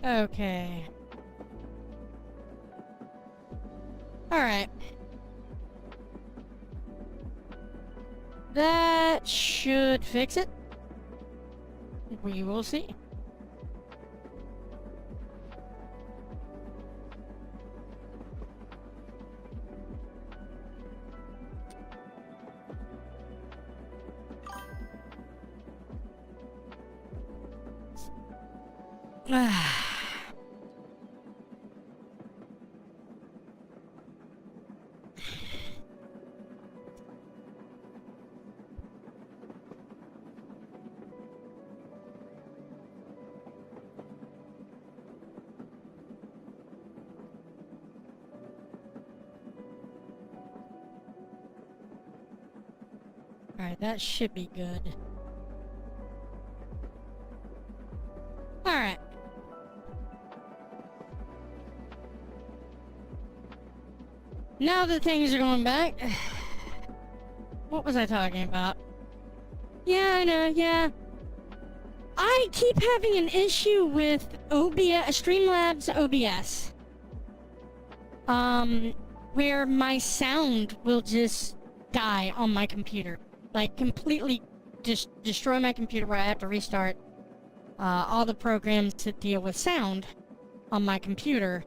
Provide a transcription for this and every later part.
Okay. Alright. That should fix it. We will see. Alright, that should be good. Alright. Now that things are going back... What was I talking about? Yeah, I know, yeah. I keep having an issue with OBS, Streamlabs OBS. Where my sound will just die on my computer. Like, completely just destroy my computer where I have to restart all the programs to deal with sound on my computer.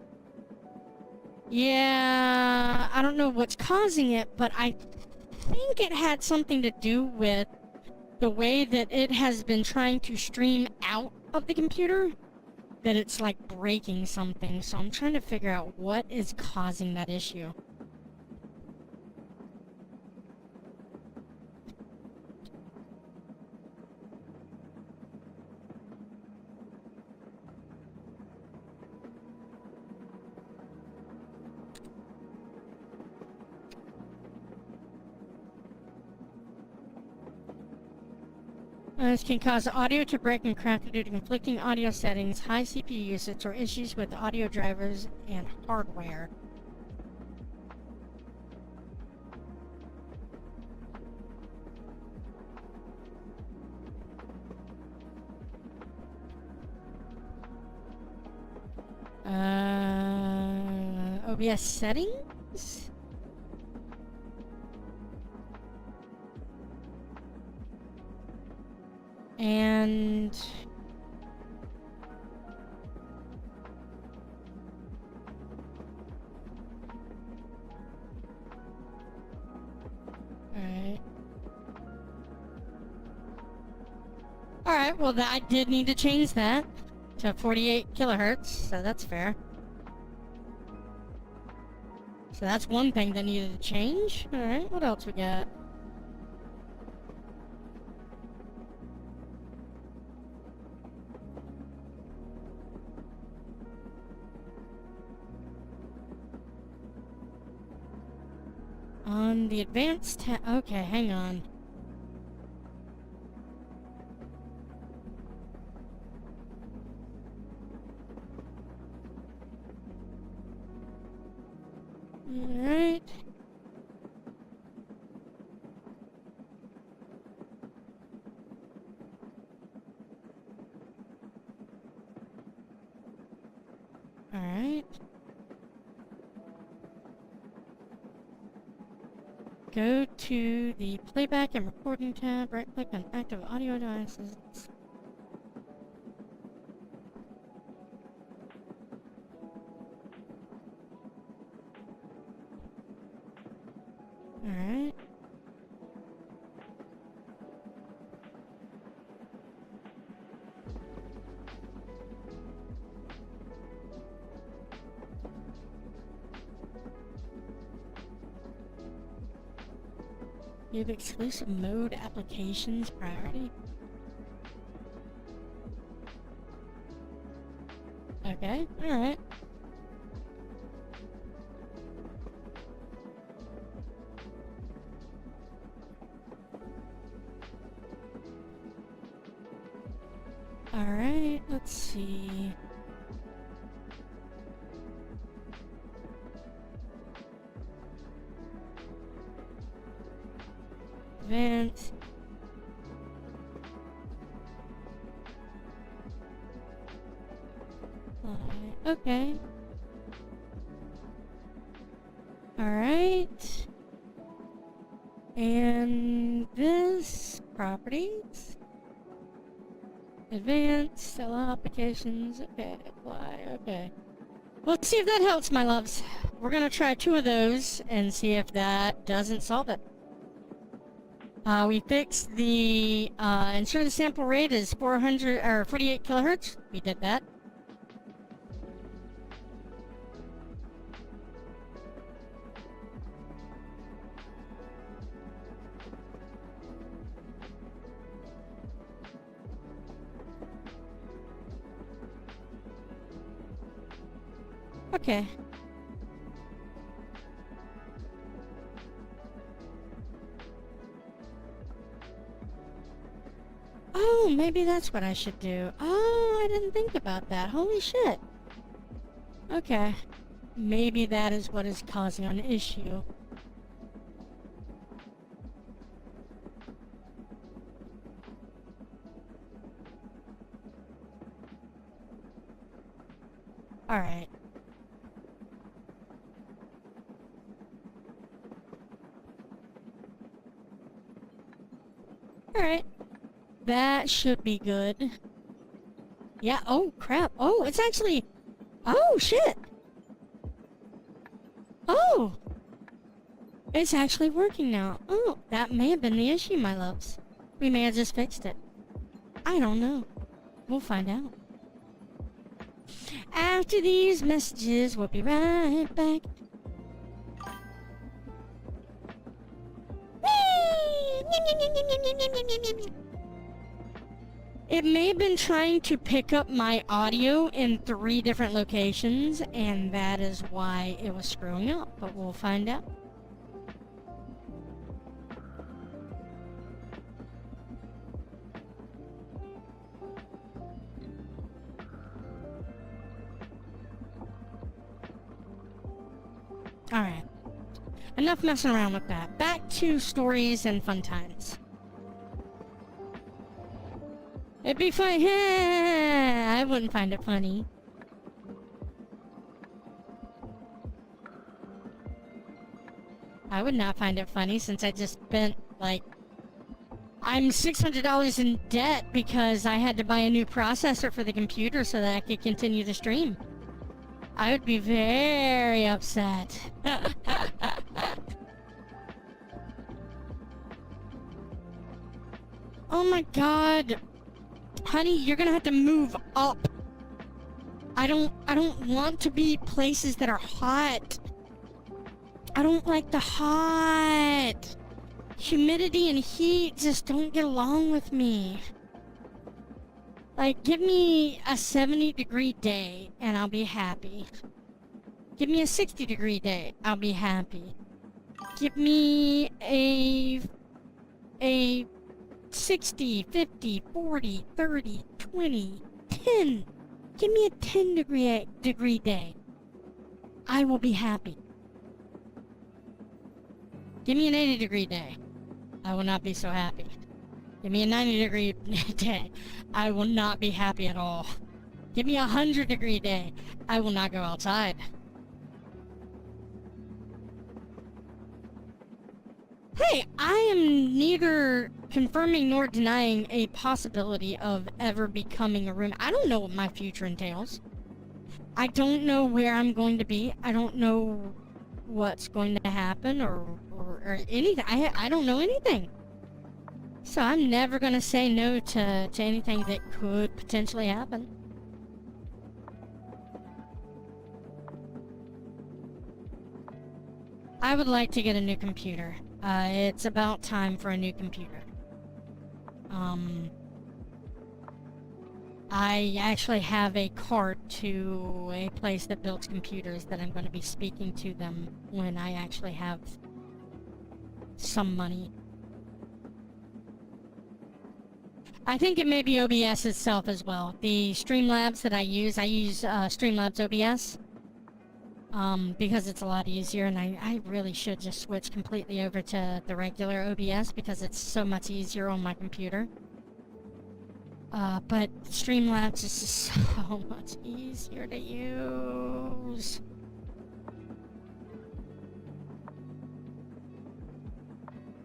Yeah, I don't know what's causing it, but I think it had something to do with the way that it has been trying to stream out of the computer, that it's like breaking something. So I'm trying to figure out what is causing that issue. This can cause audio to break and crack due to conflicting audio settings, high CPU usage, or issues with audio drivers and hardware. OBS settings? And... Alright, well I did need to change that to 48 kilohertz, so that's fair. So that's one thing that needed to change. Alright, what else we got? On the advanced okay, hang on. Alright. Alright. Go to the playback and recording tab, right click on active audio devices. Alright. Give exclusive mode applications priority. Okay, alright. Alright, let's see. Advanced. Okay. Alright. And this properties. Advanced, sell applications. Okay, apply. Okay. Let's see if that helps, my loves. We're gonna try 2 of those and see if that doesn't solve it. We fixed the ensure the sample rate is 400 or 48 kilohertz. We did that. Okay. Oh, maybe that's what I should do. Oh, I didn't think about that. Holy shit. Okay. Maybe that is what is causing an issue. Alright. Alright. That should be good. Yeah, oh crap. Oh, it's actually... Oh, shit! Oh! It's actually working now. Oh, that may have been the issue, my loves. We may have just fixed it. I don't know. We'll find out. After these messages, we'll be right back. It may have been trying to pick up my audio in 3 different locations, and that is why it was screwing up, but we'll find out. Alright. Enough messing around with that. Back to stories and fun times. It'd be fun. I wouldn't find it funny. I would not find it funny since I just spent, like... I'm $600 in debt because I had to buy a new processor for the computer so that I could continue to stream. I would be very upset. Oh my god. Honey, you're gonna have to move up. I don't want to be places that are hot. I don't like the hot. Humidity and heat just don't get along with me. Like, give me a 70-degree day and I'll be happy. Give me a 60-degree day, I'll be happy. Give me a 60, 50, 40, 30, 20, 10. Give me a 10-degree day. I will be happy. Give me an 80-degree day. I will not be so happy. Give me a 90-degree day. I will not be happy at all. Give me a 100-degree day. I will not go outside. Hey, I am neither confirming nor denying a possibility of ever becoming a room. I don't know what my future entails. I don't know where I'm going to be. I don't know what's going to happen or anything. I don't know anything. So I'm never going to say no to anything that could potentially happen. I would like to get a new computer. It's about time for a new computer. I actually have a card to a place that builds computers that I'm going to be speaking to them when I actually have some money. I think it may be OBS itself as well. The Streamlabs that I use Streamlabs OBS. Because it's a lot easier, and I really should just switch completely over to the regular OBS because it's so much easier on my computer. But Streamlabs is just so much easier to use.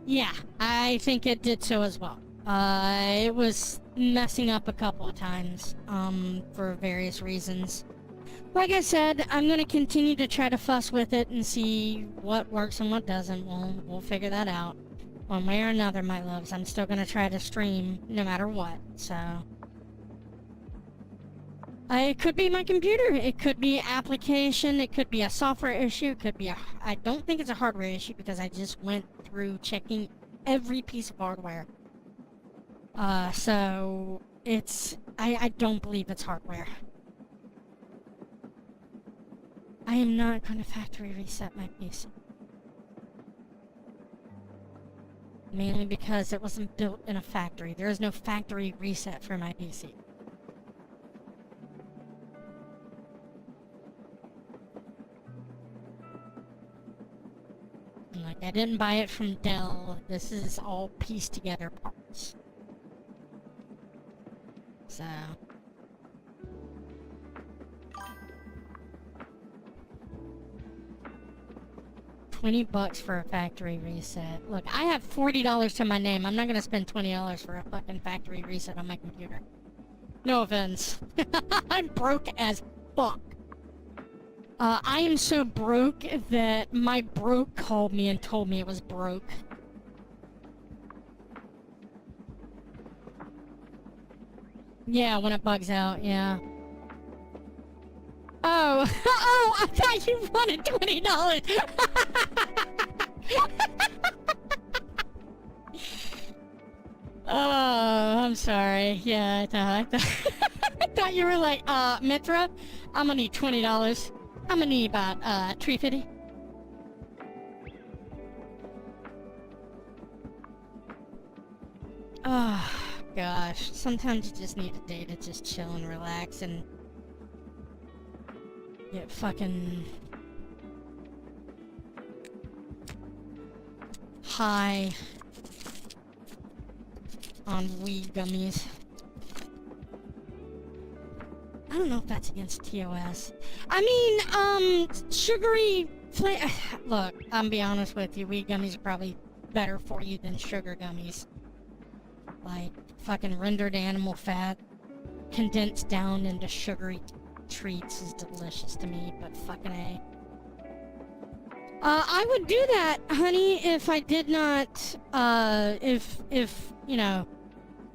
Yeah, I think it did so as well. It was messing up a couple of times, for various reasons. Like I said, I'm gonna continue to try to fuss with it and see what works and what doesn't. We'll figure that out. One way or another, my loves. I'm still gonna try to stream no matter what, so... it could be my computer, it could be application, it could be a software issue, it could be a... I don't think it's a hardware issue because I just went through checking every piece of hardware. So... it's... I don't believe it's hardware. I am not going to factory reset my PC. Mainly because it wasn't built in a factory. There is no factory reset for my PC. Like, I didn't buy it from Dell. This is all pieced together parts. So... $20 for a factory reset. Look, I have $40 to my name. I'm not gonna spend $20 for a fucking factory reset on my computer. No offense. I'm broke as fuck. I am so broke that my broke called me and told me it was broke. Yeah, when it bugs out, yeah. Oh, oh, I thought you wanted $20. Oh, I'm sorry. Yeah, I thought you were like, Mithra, I'm gonna need $20. I'm gonna need about, $3.50. Oh, gosh. Sometimes you just need a day to just chill and relax and get fucking high on weed gummies. I don't know if that's against TOS. I mean, sugary look, I'm be honest with you, weed gummies are probably better for you than sugar gummies. Like, fucking rendered animal fat condensed down into sugary treats is delicious to me, but fucking A. I would do that, honey, if I did not, if, you know,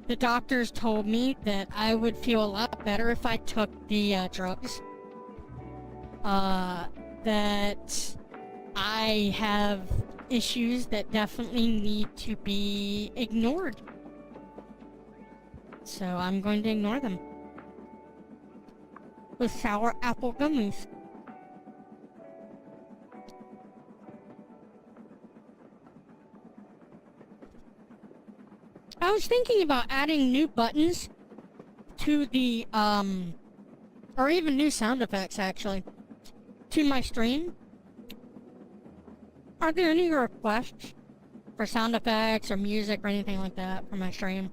the doctors told me that I would feel a lot better if I took the, drugs. That I have issues that definitely need to be ignored. So I'm going to ignore them. With sour apple gummies. I was thinking about adding new buttons to the, or even new sound effects, actually, to my stream. Are there any requests for sound effects or music or anything like that for my stream?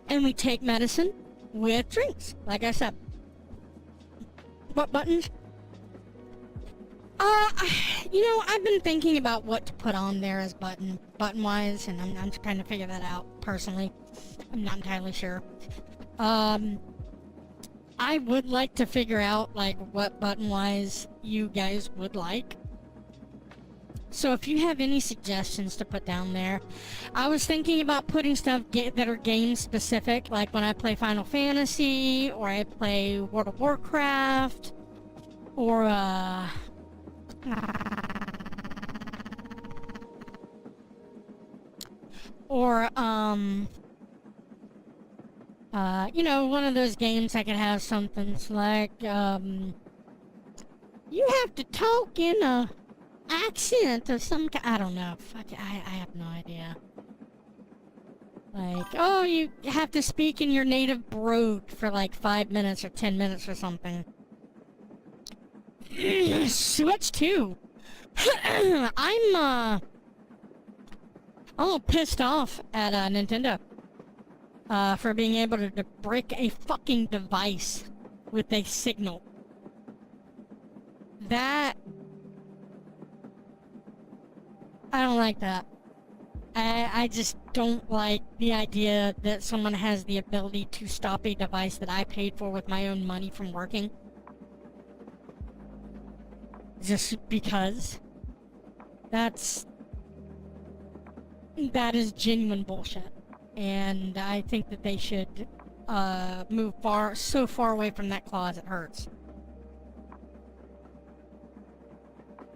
And we take medicine with drinks, like I said. What buttons? You know, I've been thinking about what to put on there as button-wise, and I'm trying to figure that out, personally. I'm not entirely sure. I would like to figure out, like, what button-wise you guys would like. So if you have any suggestions to put down there, I was thinking about putting stuff that are game-specific, like when I play Final Fantasy, or I play World of Warcraft, or, you know, one of those games I could have something like, you have to talk in a accent of some kind. I don't know. Fuck, I have no idea. Like, oh, you have to speak in your native brogue for like 5 minutes or 10 minutes or something. Switch 2. I'm a little pissed off at Nintendo for being able to break a fucking device with a signal. That, I don't like that. I just don't like the idea that someone has the ability to stop a device that I paid for with my own money from working. Just because. That is genuine bullshit. And I think that they should move so far away from that clause it hurts.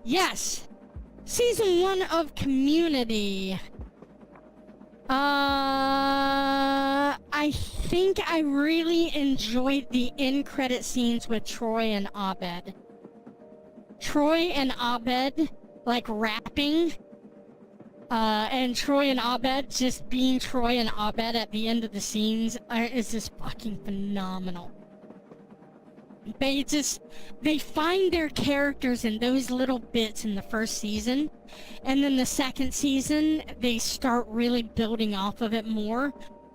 Yes! Season 1 of Community. I think I really enjoyed the end credit scenes with Troy and Abed. Troy and Abed, like, rapping. And Troy and Abed just being Troy and Abed at the end of the scenes is just fucking phenomenal. They find their characters in those little bits in the first season, and then the second season, they start really building off of it more.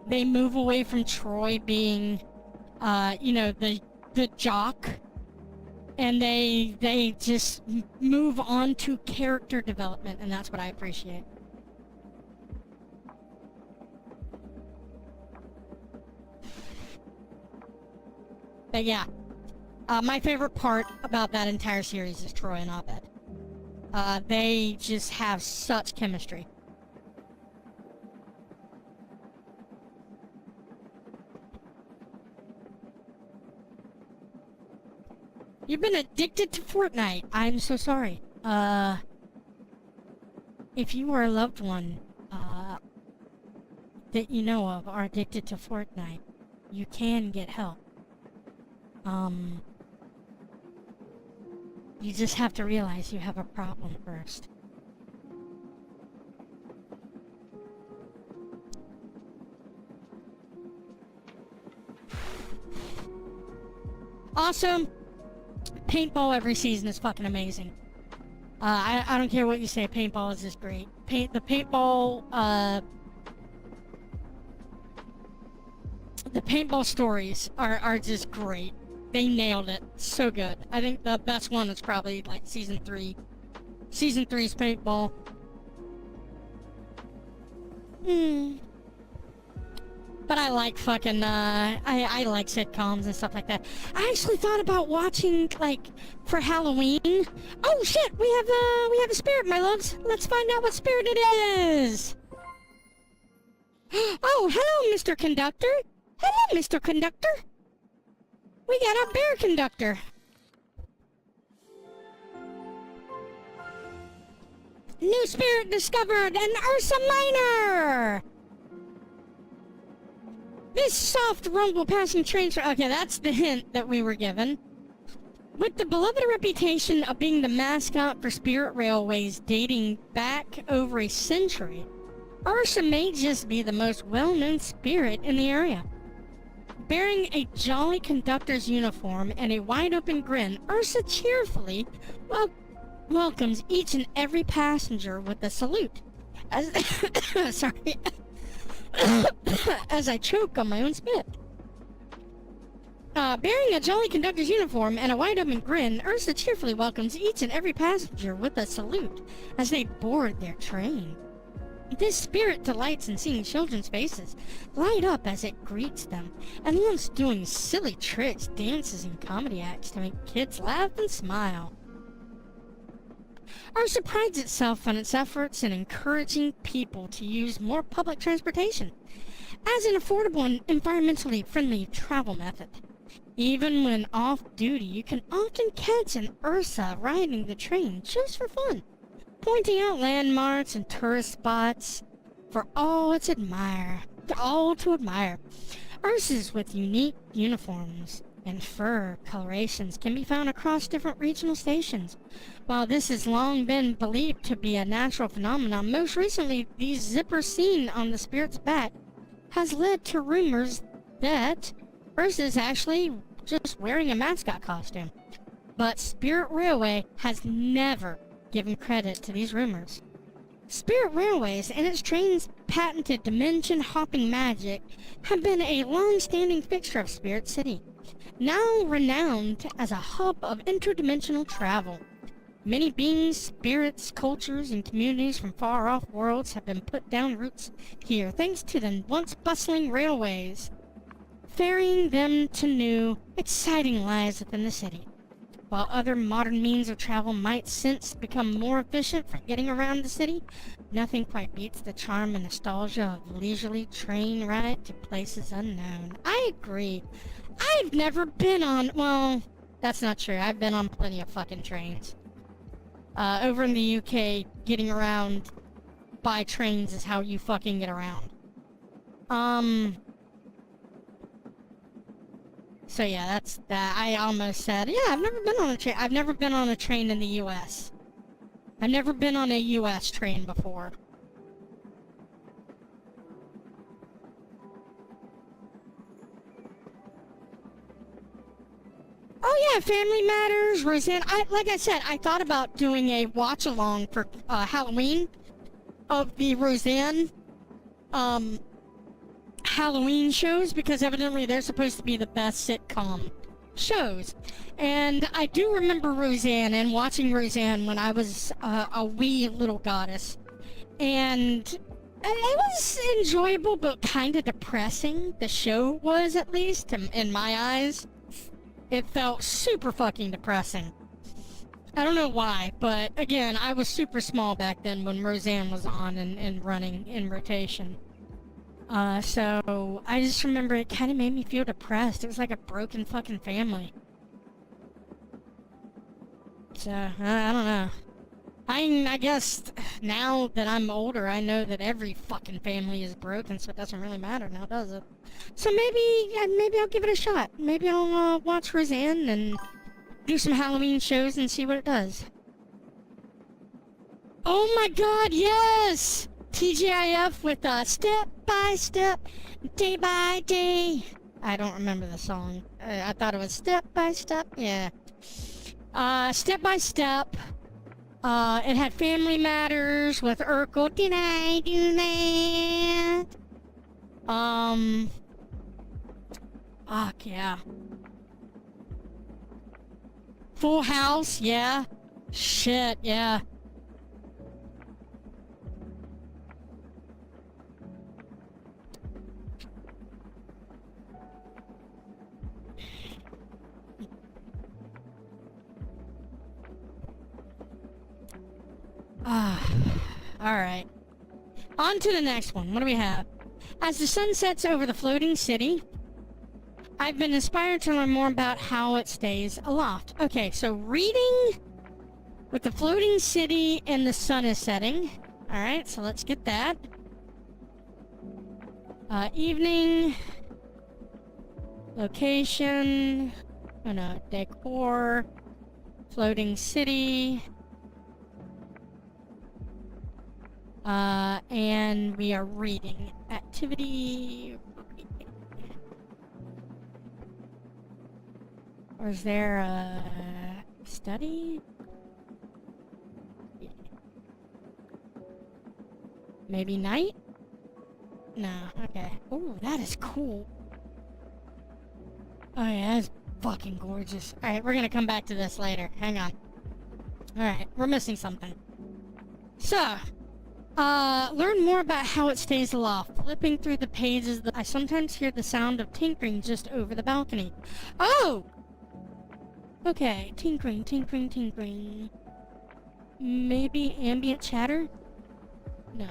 They move away from Troy being, you know, the jock, and they just move on to character development, and that's what I appreciate. But yeah. My favorite part about that entire series is Troy and Abed. They just have such chemistry. You've been addicted to Fortnite. I'm so sorry. If you or a loved one, that you know of are addicted to Fortnite, you can get help. You just have to realize you have a problem first. Awesome! Paintball every season is fucking amazing. I don't care what you say, paintball is just great. The paintball stories are just great. They nailed it. So good. I think the best one is probably like season 3. Season 3's paintball. But I like fucking, I like sitcoms and stuff like that. I actually thought about watching, like, for Halloween. Oh shit, we have a spirit, my loves. Let's find out what spirit it is. Oh, hello, Mr. Conductor. Hello, Mr. Conductor. We got a bear conductor. New spirit discovered, an Ursa Minor. This soft rumble passing trains. Okay, that's the hint that we were given. With the beloved reputation of being the mascot for Spirit Railways dating back over a century, Ursa may just be the most well-known spirit in the area. Bearing a jolly conductor's uniform and a wide-open grin, Ursa cheerfully welcomes each and every passenger with a salute. Sorry. As I choke on my own spit. Bearing a jolly conductor's uniform and a wide-open grin, Ursa cheerfully welcomes each and every passenger with a salute as they board their train. This spirit delights in seeing children's faces light up as it greets them, and loves doing silly tricks, dances, and comedy acts to make kids laugh and smile. Ursa prides itself on its efforts in encouraging people to use more public transportation as an affordable and environmentally friendly travel method. Even when off-duty, you can often catch an Ursa riding the train just for fun, pointing out landmarks and tourist spots for all to admire. Ursas with unique uniforms and fur colorations can be found across different regional stations. While this has long been believed to be a natural phenomenon, most recently the zipper seen on the spirit's back has led to rumors that Ursa is actually just wearing a mascot costume. But Spirit Railway has never given credit to these rumors. Spirit Railways and its trains' patented dimension-hopping magic have been a long-standing fixture of Spirit City, now renowned as a hub of interdimensional travel. Many beings, spirits, cultures, and communities from far-off worlds have been put down roots here thanks to the once bustling railways, ferrying them to new, exciting lives within the city. While other modern means of travel might since become more efficient for getting around the city, nothing quite beats the charm and nostalgia of a leisurely train ride to places unknown. I agree. I've never been on, well, that's not true. I've been on plenty of fucking trains. Over in the UK, getting around by trains is how you fucking get around. So yeah, that's that. I almost said, yeah, I've never been on a train. I've never been on a train in the US. I've never been on a US train before. Oh yeah, Family Matters, Roseanne. Like I said, I thought about doing a watch-along for Halloween of the Roseanne Halloween shows, because evidently they're supposed to be the best sitcom shows. And I do remember Roseanne and watching Roseanne when I was a wee little goddess. And it was enjoyable, but kind of depressing. The show was, at least, in my eyes. It felt super fucking depressing. I don't know why, but again, I was super small back then when Roseanne was on and running in rotation. So I just remember it kind of made me feel depressed. It was like a broken fucking family. So, I don't know. I guess now that I'm older, I know that every fucking family is broken, so it doesn't really matter now, does it? So maybe I'll give it a shot. Maybe I'll watch Roseanne and do some Halloween shows and see what it does. Oh my god, yes! TGIF with Step by Step, Day by Day. I don't remember the song. I thought it was Step by Step. Yeah. Step by Step. It had Family Matters with Urkel. Did I do that? Fuck yeah. Full House, yeah. Shit, yeah. Alright. On to the next one. What do we have? As the sun sets over the floating city, I've been inspired to learn more about how it stays aloft. Okay, so reading with the floating city and the sun is setting. Alright, so let's get that. Evening. Location. Oh no, decor. Floating city. And we are reading. Activity. Or is there a study? Maybe night? No, okay. Oh, that is cool. Oh yeah, that's fucking gorgeous. Alright, we're gonna come back to this later. Hang on. Alright, we're missing something. So, Learn more about how it stays aloft. Flipping through the pages, I sometimes hear the sound of tinkering just over the balcony. Oh! Okay, tinkering, tinkering, tinkering. Maybe ambient chatter? No.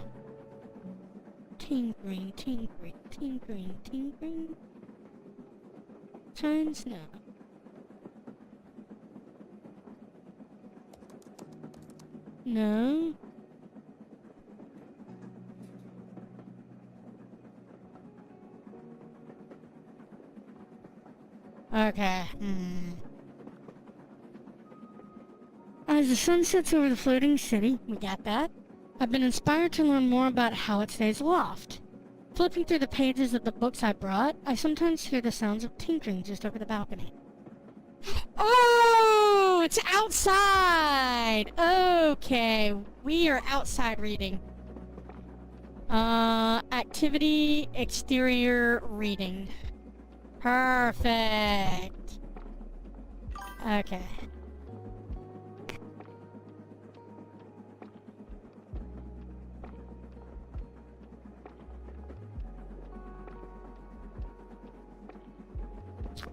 Tinkering, tinkering, tinkering, tinkering. Chimes? No. No. Okay. As the sun sets over the floating city, we got that. I've been inspired to learn more about how it stays aloft. Flipping through the pages of the books I brought, I sometimes hear the sounds of tinkering just over the balcony. Oh, it's outside! Okay, we are outside reading. Activity, exterior reading. Perfect. Okay.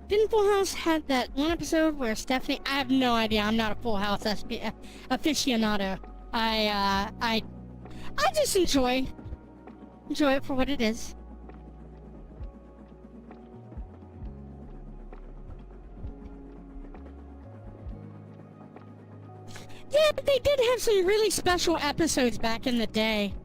Didn't Full House had that one episode where Stephanie... I have no idea. I'm not a Full House aficionado. I just enjoy it for what it is. Yeah, they did have some really special episodes back in the day.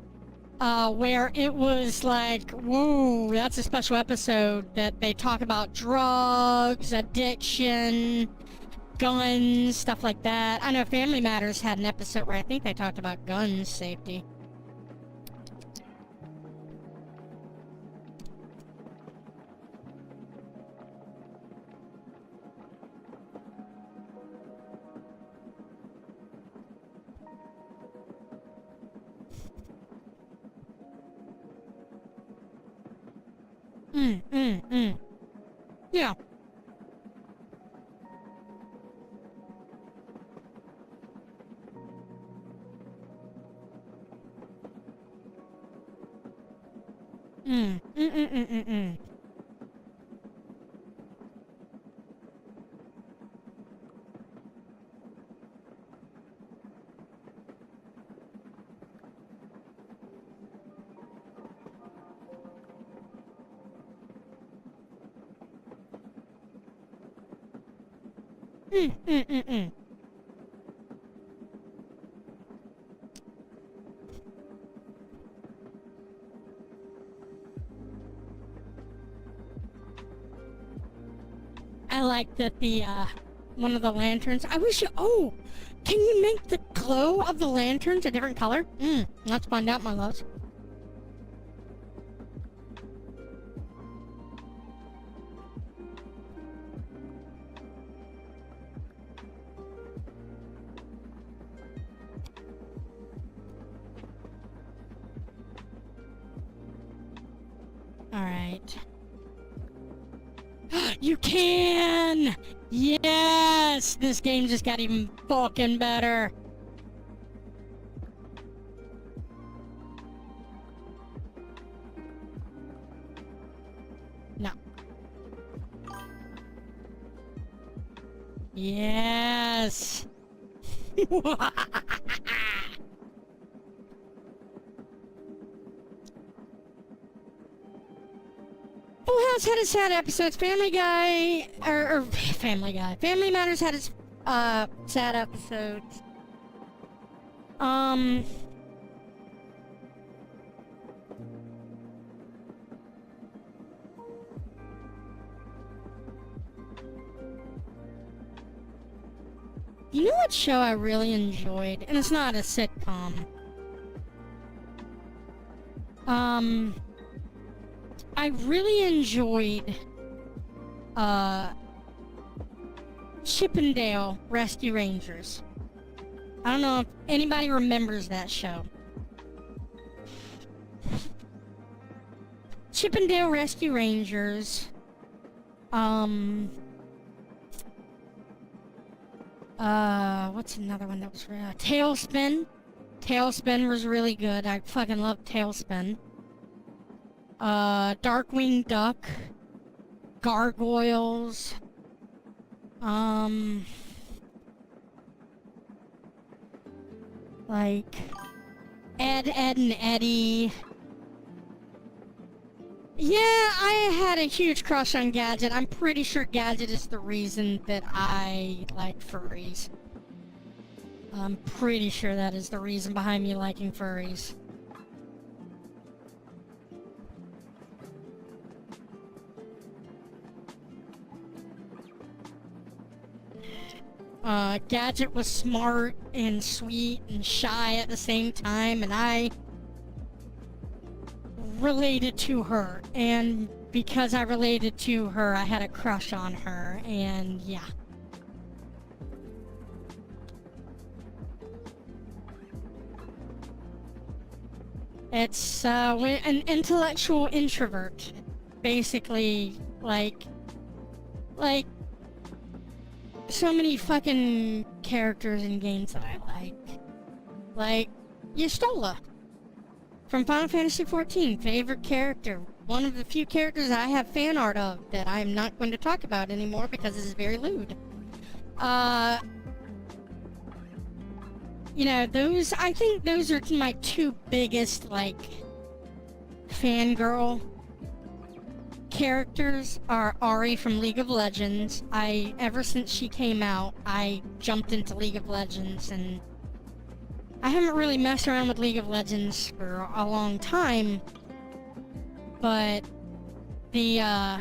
Where it was like, whoa, that's a special episode that they talk about drugs, addiction, guns, stuff like that. I know Family Matters had an episode where I think they talked about gun safety. Yeah. I like that one of the lanterns... I wish you... Oh! Can you make the glow of the lanterns a different color? Let's find out, my loves. Alright. You can! Yes! This game just got even fucking better. No. Yes! Full House had its sad episodes. Family Guy, Family Guy. Family Matters had its sad episodes. You know what show I really enjoyed? And it's not a sitcom. I really enjoyed Chippendale Rescue Rangers. I don't know if anybody remembers that show. Chippendale Rescue Rangers. What's another one that was Tailspin? Tailspin was really good. I fucking love Tailspin. Darkwing Duck. Gargoyles. Like... Ed, Ed, and Eddie. Yeah, I had a huge crush on Gadget. I'm pretty sure Gadget is the reason that I like furries. I'm pretty sure that is the reason behind me liking furries. Gadget was smart and sweet and shy at the same time, and I related to her. And because I related to her, I had a crush on her, and yeah. It's, an intellectual introvert. Basically, like, so many fucking characters in games that I like. Like, Y'shtola from Final Fantasy XIV, favorite character. One of the few characters I have fan art of that I'm not going to talk about anymore because it is very lewd. You know, I think those are my two biggest, like, fangirl characters are Ari from League of Legends. Ever since she came out, I jumped into League of Legends, and I haven't really messed around with League of Legends for a long time, but I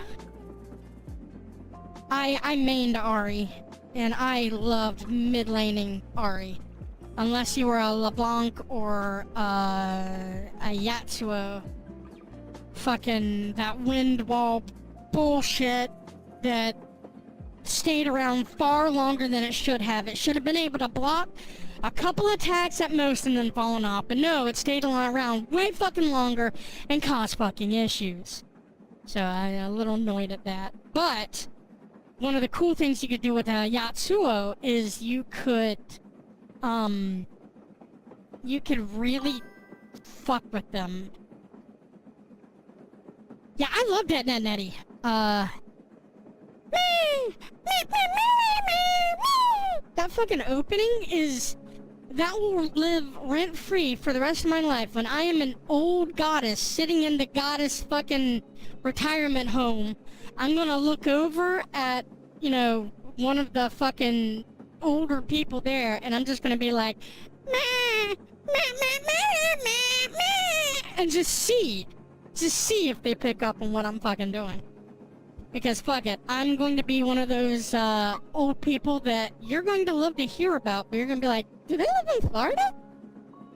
mained Ari, and I loved mid-laning Ari. Unless you were a LeBlanc or a Yatsuo. Fucking that wind wall bullshit that stayed around far longer than it should have. It should have been able to block a couple attacks at most and then fallen off. But no, it stayed around way fucking longer and caused fucking issues. So I'm a little annoyed at that. But one of the cool things you could do with a Yatsuo is you could really fuck with them. Yeah, I love that Nettie. That fucking opening that will live rent-free for the rest of my life. When I am an old goddess sitting in the goddess fucking retirement home, I'm gonna look over at, you know, one of the fucking older people there, and I'm just gonna be like, and just see if they pick up on what I'm fucking doing. Because fuck it, I'm going to be one of those old people that you're going to love to hear about, but you're gonna be like, do they live in Florida?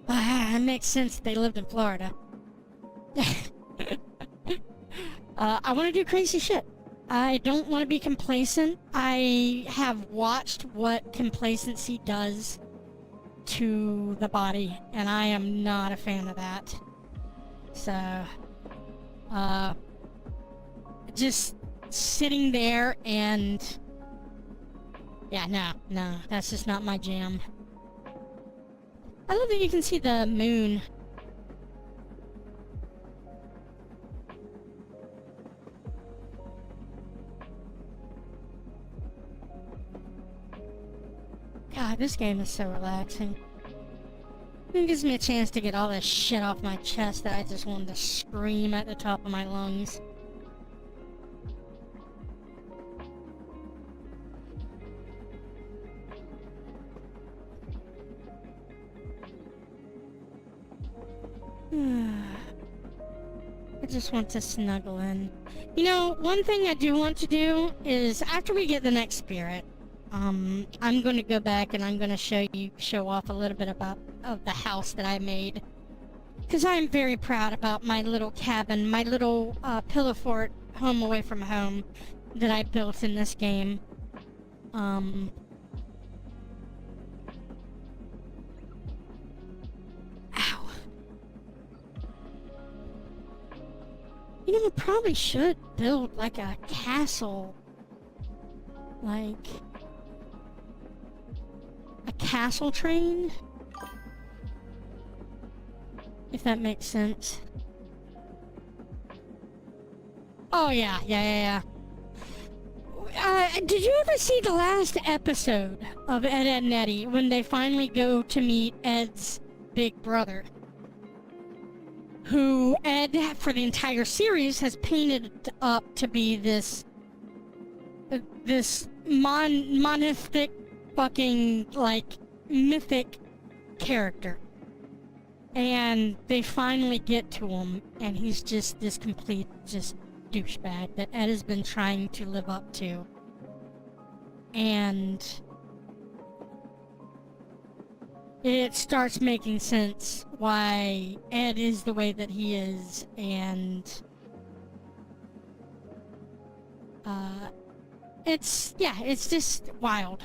It makes sense they lived in Florida. I want to do crazy shit. I don't want to be complacent. I have watched what complacency does to the body, and I am not a fan of that. So, just sitting there and... yeah, no, that's just not my jam. I love that you can see the moon. God, this game is so relaxing. It gives me a chance to get all this shit off my chest that I just wanted to scream at the top of my lungs. I just want to snuggle in. You know, one thing I do want to do is, after we get the next spirit, I'm going to go back and I'm going to show off a little bit of the house that I made. Because I'm very proud about my little cabin, my little pillow fort home away from home that I built in this game. Ow. You know, I probably should build like a castle. Like... a castle train? if that makes sense. Oh, yeah. Did you ever see the last episode of Ed, Edd n Eddy when they finally go to meet Ed's big brother? Who Ed, for the entire series, has painted up to be this monolithic fucking, like, mythic character. And they finally get to him, and he's just this complete, just douchebag that Ed has been trying to live up to. And it starts making sense why Ed is the way that he is, and it's just wild.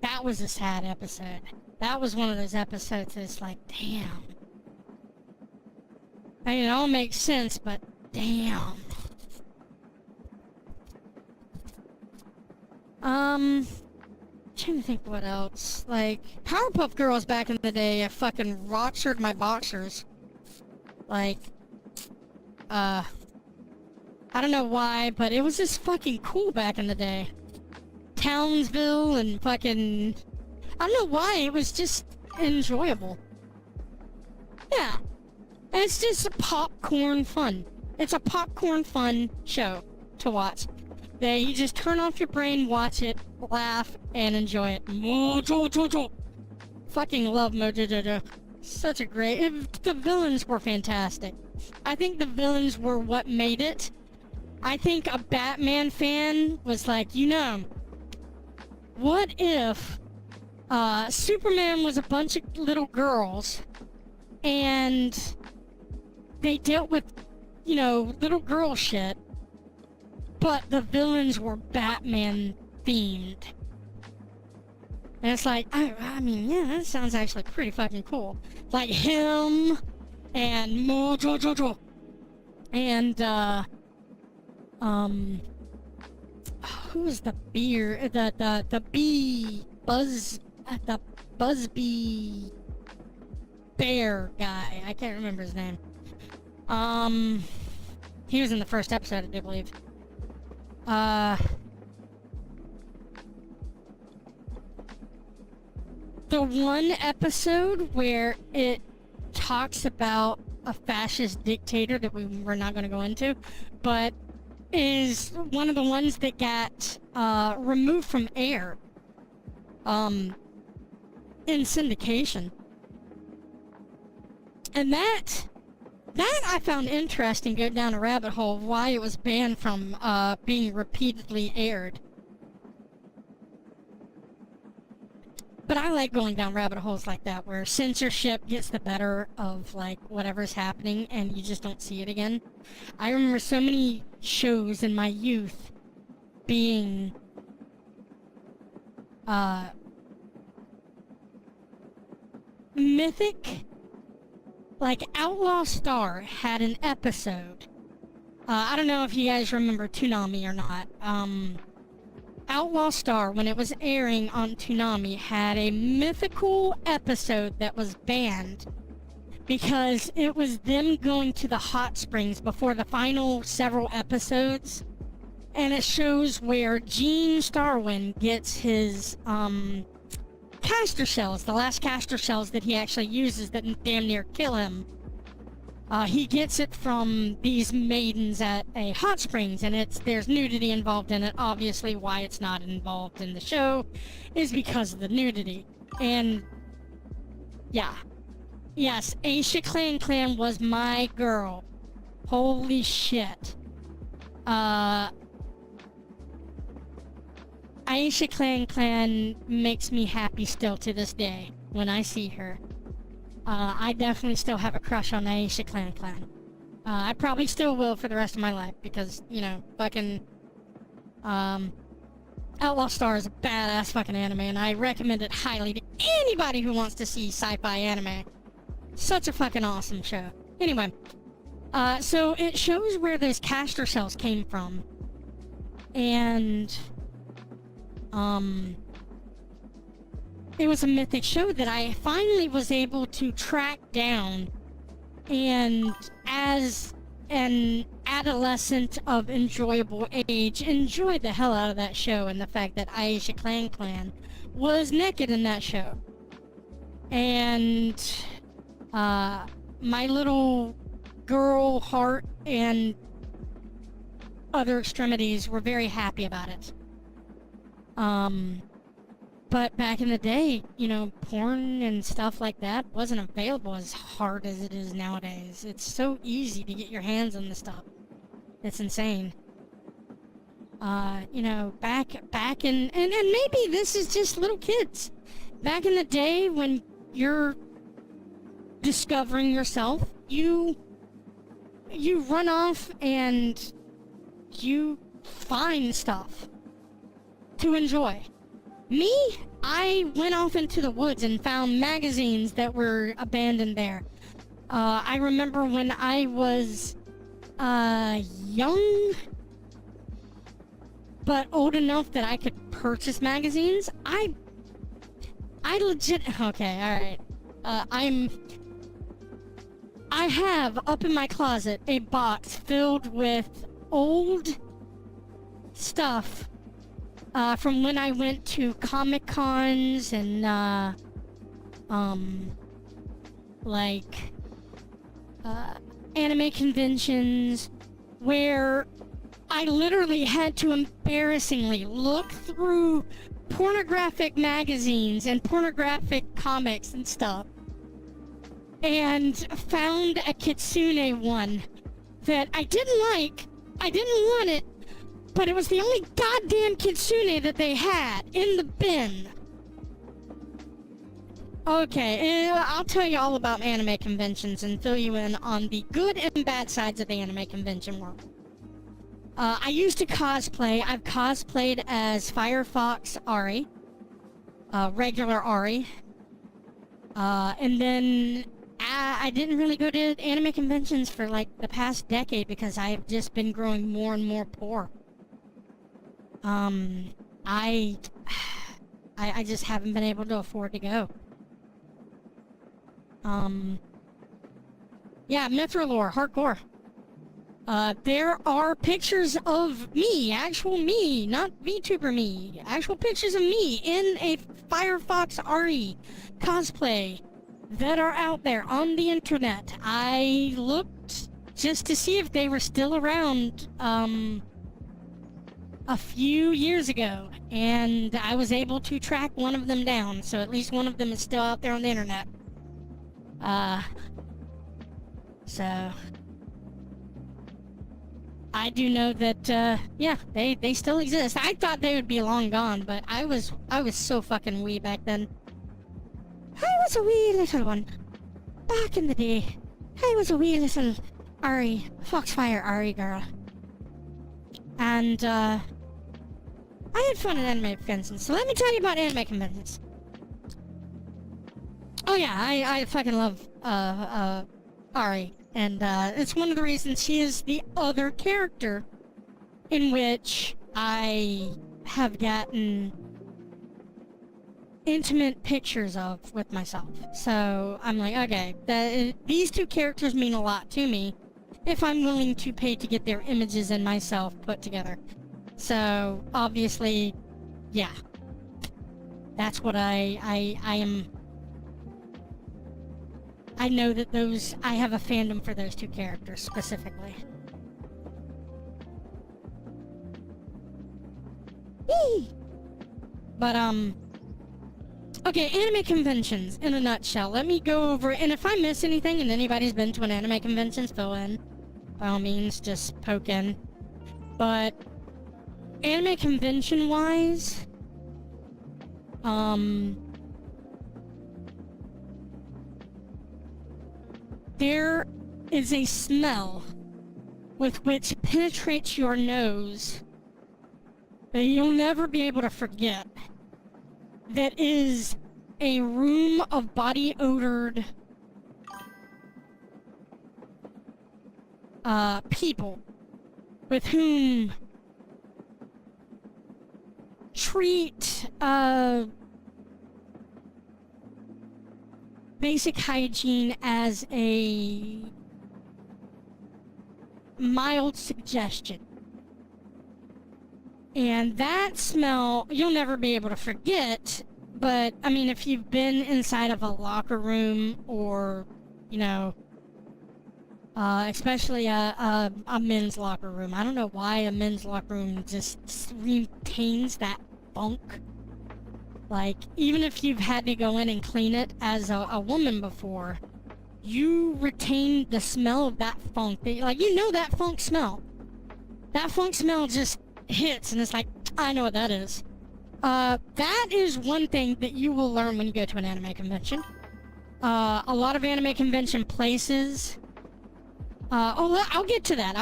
That was a sad episode. That was one of those episodes that's like, damn. I mean, it all makes sense, but damn. Trying to think what else. Like, Powerpuff Girls back in the day, I fucking ruptured my boxers. Like, I don't know why, but it was just fucking cool back in the day. Townsville and fucking... I don't know why, it was just enjoyable. Yeah. And it's just popcorn fun. It's a popcorn fun show to watch. You just turn off your brain, watch it, laugh, and enjoy it. Mojo. Fucking love Mojo. Such a great... The villains were fantastic. I think the villains were what made it. I think a Batman fan was like, you know... What if Superman was a bunch of little girls and they dealt with, you know, little girl shit, but the villains were Batman themed? And it's like, I mean, yeah, that sounds actually pretty fucking cool. Like him and Mojo and who's the Buzzbee bear guy? I can't remember his name. He was in the first episode, I do believe. The one episode where it talks about a fascist dictator that we're not going to go into, but is one of the ones that got removed from air in syndication. And that I found interesting, go down a rabbit hole of why it was banned from being repeatedly aired. But I like going down rabbit holes like that, where censorship gets the better of, like, whatever's happening, and you just don't see it again. I remember so many shows in my youth being, mythic. Like, Outlaw Star had an episode. I don't know if you guys remember Toonami or not. Outlaw Star, when it was airing on Toonami, had a mythical episode that was banned because it was them going to the hot springs before the final several episodes, and it shows where Gene Starwind gets his caster shells, the last caster shells that he actually uses that damn near kill him. He gets it from these maidens at a hot springs, and there's nudity involved in it. Obviously, why it's not involved in the show is because of the nudity. And yeah, yes, Aisha Clan was my girl. Holy shit. Aisha Clan makes me happy still to this day when I see her. I definitely still have a crush on Aisha Clan. I probably still will for the rest of my life because, you know, fucking, Outlaw Star is a badass fucking anime, and I recommend it highly to anybody who wants to see sci-fi anime. Such a fucking awesome show. Anyway, so it shows where those caster cells came from. And, it was a mythic show that I finally was able to track down, and as an adolescent of enjoyable age, enjoyed the hell out of that show, and the fact that Aisha Clan was naked in that show. And my little girl heart and other extremities were very happy about it. But back in the day, you know, porn and stuff like that wasn't available as hard as it is nowadays. It's so easy to get your hands on the stuff. It's insane. You know, back in, and maybe this is just little kids. Back in the day when you're discovering yourself, you run off and you find stuff to enjoy. Me, I went off into the woods and found magazines that were abandoned there. I remember when I was young, but old enough that I could purchase magazines. I legit, okay, alright. I have up in my closet a box filled with old stuff from when I went to Comic Cons and anime conventions, where I literally had to embarrassingly look through pornographic magazines and pornographic comics and stuff, and found a kitsune one that I didn't like. I didn't want it, but it was the only goddamn kitsune that they had in the bin. Okay, I'll tell you all about anime conventions and fill you in on the good and bad sides of the anime convention world. I used to cosplay. I've cosplayed as Firefox Ari, regular Ari, and then I didn't really go to anime conventions for like the past decade because I've just been growing more and more poor. I just haven't been able to afford to go. Yeah, Mithra lore, hardcore. There are pictures of me, actual me, not VTuber me, actual pictures of me in a Firefox Ari cosplay that are out there on the internet. I looked just to see if they were still around, a few years ago, and I was able to track one of them down, so at least one of them is still out there on the internet. So I do know that, yeah, they still exist. I thought they would be long gone, but I was so fucking wee back then. I was a wee little one. Back in the day, I was a wee little Ari, Foxfire Ari girl. And, I had fun at anime conventions, so let me tell you about anime conventions. Oh yeah, I fucking love, Ari. And, it's one of the reasons she is the other character in which I have gotten intimate pictures of with myself. So, I'm like, okay, these two characters mean a lot to me if I'm willing to pay to get their images and myself put together. So, obviously, yeah. That's what I am... I know that I have a fandom for those two characters, specifically. Whee! But, okay, anime conventions, in a nutshell. Let me go over, and if I miss anything and anybody's been to an anime convention, fill in. By all means, just poke in. But, anime convention-wise, there is a smell with which penetrates your nose that you'll never be able to forget. That is a room of body-odored people with whom treat basic hygiene as a mild suggestion. And that smell, you'll never be able to forget, but, I mean, if you've been inside of a locker room or, you know, especially a men's locker room. I don't know why a men's locker room just retains that funk. Like, even if you've had to go in and clean it as a woman before, you retain the smell of that funk. Like, you know that funk smell. That funk smell just hits, and it's like, I know what that is. That is one thing that you will learn when you go to an anime convention. A lot of anime convention places... I'll get to that.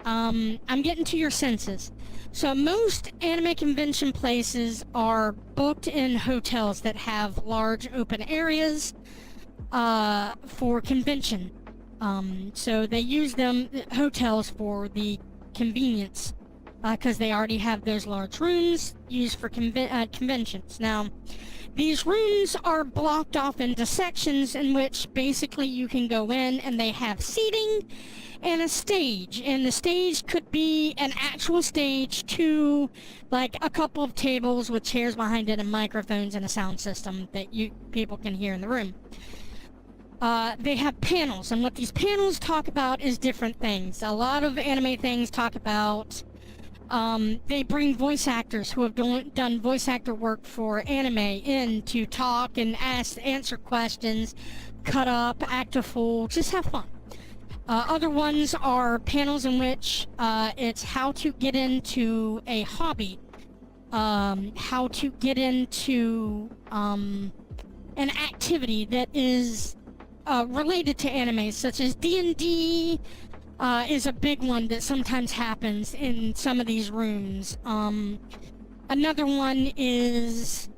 I'm getting to your senses. So most anime convention places are booked in hotels that have large open areas for convention. So they use hotels for the convenience because they already have those large rooms used for conventions. Now, these rooms are blocked off into sections in which basically you can go in and they have seating and a stage. And the stage could be an actual stage to like a couple of tables with chairs behind it and microphones and a sound system that people can hear in the room. They have panels, and what these panels talk about is different things. A lot of anime things talk about they bring voice actors who have done voice actor work for anime in to talk and answer questions, cut up, act a fool, just have fun. Other ones are panels in which it's how to get into a hobby, how to get into an activity that is related to anime, such as D&D, is a big one that sometimes happens in some of these rooms. Another one is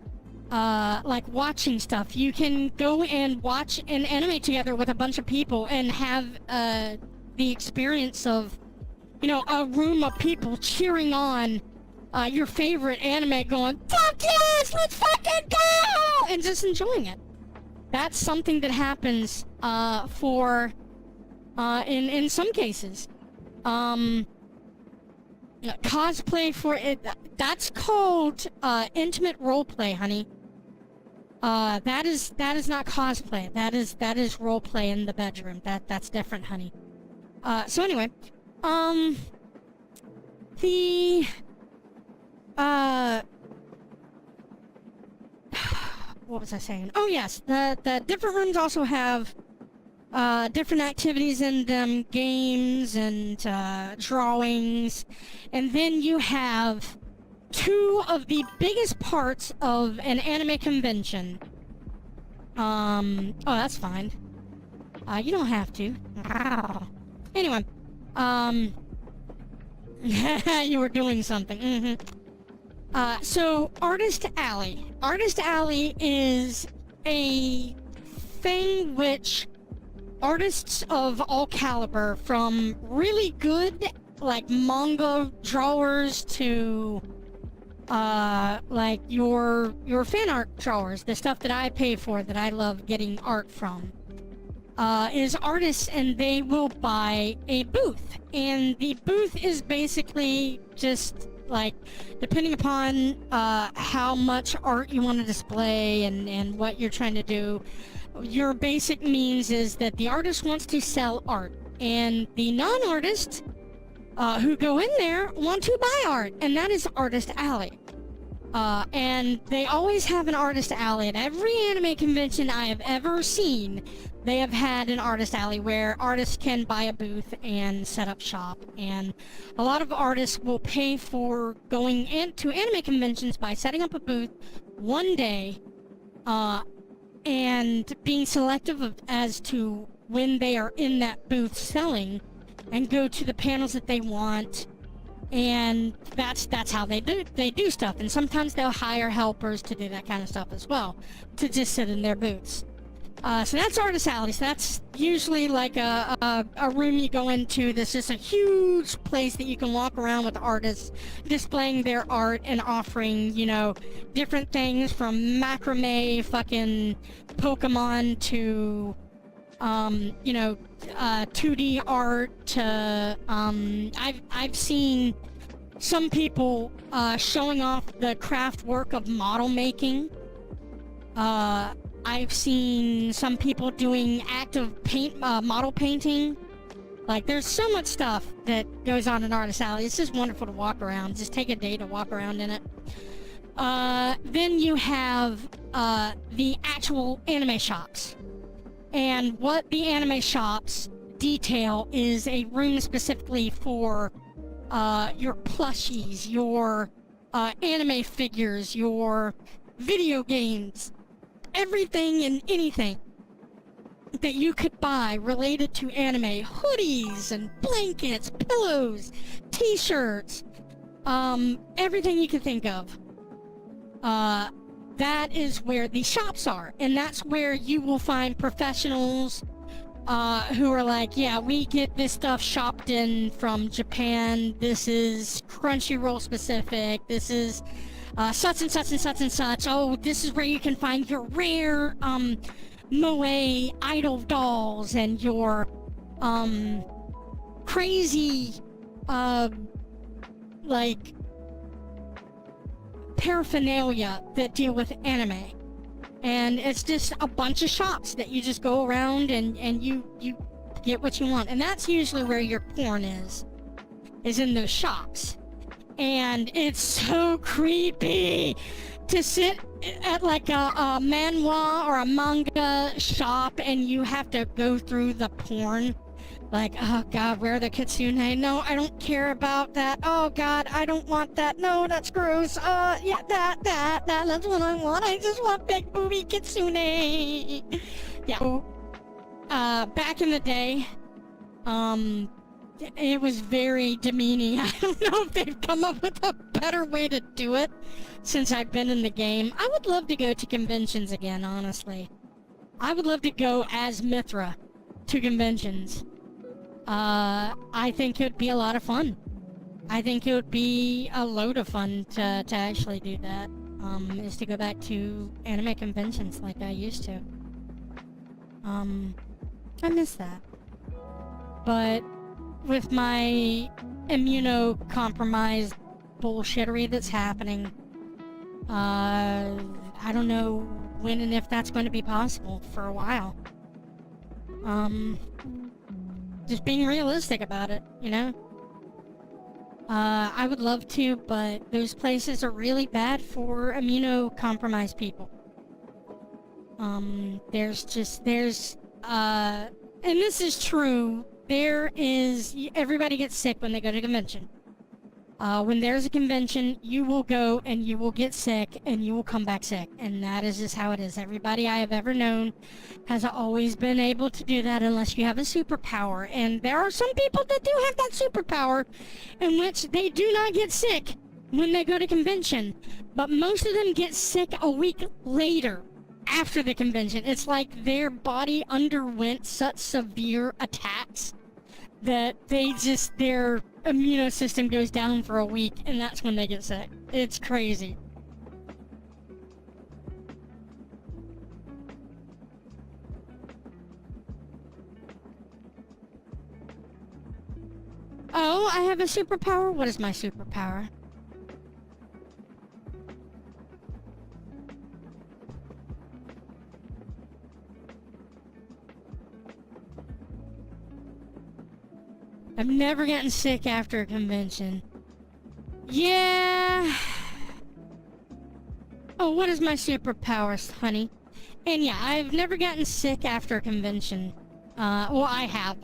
like watching stuff. You can go and watch an anime together with a bunch of people and have the experience of, you know, a room of people cheering on your favorite anime, going, "Fuck yes, let's fucking go!" and just enjoying it. That's something that happens in some cases. Cosplay for it, that's called intimate role play, honey. That is not cosplay. That is role play in the bedroom. That's different, honey. So anyway, what was I saying? Oh yes, the different rooms also have different activities in them, games and drawings, and then you have two of the biggest parts of an anime convention. Oh, that's fine. You don't have to. Anyway, you were doing something. So, Artist Alley. Artist Alley is a thing which artists of all caliber, from really good, like, manga drawers to, like, your fan art drawers, the stuff that I pay for, that I love getting art from, is artists, and they will buy a booth. And the booth is basically just, like, depending upon how much art you want to display and what you're trying to do, your basic means is that the artist wants to sell art, and the non-artists who go in there want to buy art, and that is Artist Alley. And they always have an Artist Alley. At every anime convention I have ever seen, they have had an Artist Alley where artists can buy a booth and set up shop. And a lot of artists will pay for going into anime conventions by setting up a booth one day, and being selective as to when they are in that booth selling, and go to the panels that they want. And that's how they do stuff. And sometimes they'll hire helpers to do that kind of stuff as well, to just sit in their booths. So that's Artist Alley. So that's usually like a room you go into. This is a huge place that you can walk around with artists displaying their art and offering, you know, different things from macrame, fucking Pokemon to, you know, 2D art to, I've seen some people showing off the craft work of model making. I've seen some people doing active paint, model painting. Like, there's so much stuff that goes on in Artist Alley. It's just wonderful to walk around. Just take a day to walk around in it. Then you have the actual anime shops. And what the anime shops detail is a room specifically for your plushies, your anime figures, your video games, everything and anything that you could buy related to anime. Hoodies and blankets, pillows, t-shirts, everything you could think of. That is where the shops are, and that's where you will find professionals who are like, yeah, we get this stuff shopped in from Japan, this is Crunchyroll specific, this is such and such and such and such. Oh, this is where you can find your rare Moe idol dolls and your crazy like paraphernalia that deal with anime. And it's just a bunch of shops that you just go around and you get what you want. And that's usually where your porn is in those shops. And it's so creepy to sit at like a manhwa or a manga shop and you have to go through the porn. Like, oh god, where are the kitsune? No, I don't care about that. Oh god, I don't want that. No, that's gross. Yeah, that's what I want. I just want big booby kitsune. Yeah. So, back in the day, it was very demeaning. I don't know if they've come up with a better way to do it since I've been in the game. I would love to go to conventions again, honestly. I would love to go as Mithra to conventions. I think it would be a lot of fun. I think it would be a load of fun to actually do that. Is to go back to anime conventions like I used to. I miss that. But with my immunocompromised bullshittery that's happening, I don't know when and if that's going to be possible for a while. Just being realistic about it, you know? I would love to, but those places are really bad for immunocompromised people. And this is true, everybody gets sick when they go to a convention. When there's a convention, you will go and you will get sick and you will come back sick. And that is just how it is. Everybody I have ever known has always been able to do that unless you have a superpower. And there are some people that do have that superpower in which they do not get sick when they go to convention. But most of them get sick a week later after the convention. It's like their body underwent such severe attacks that their immune system goes down for a week, and that's when they get sick. It's crazy. Oh, I have a superpower? What is my superpower? I've never gotten sick after a convention. Yeah. Oh, what is my superpowers, honey? And yeah, I've never gotten sick after a convention. Well, I have.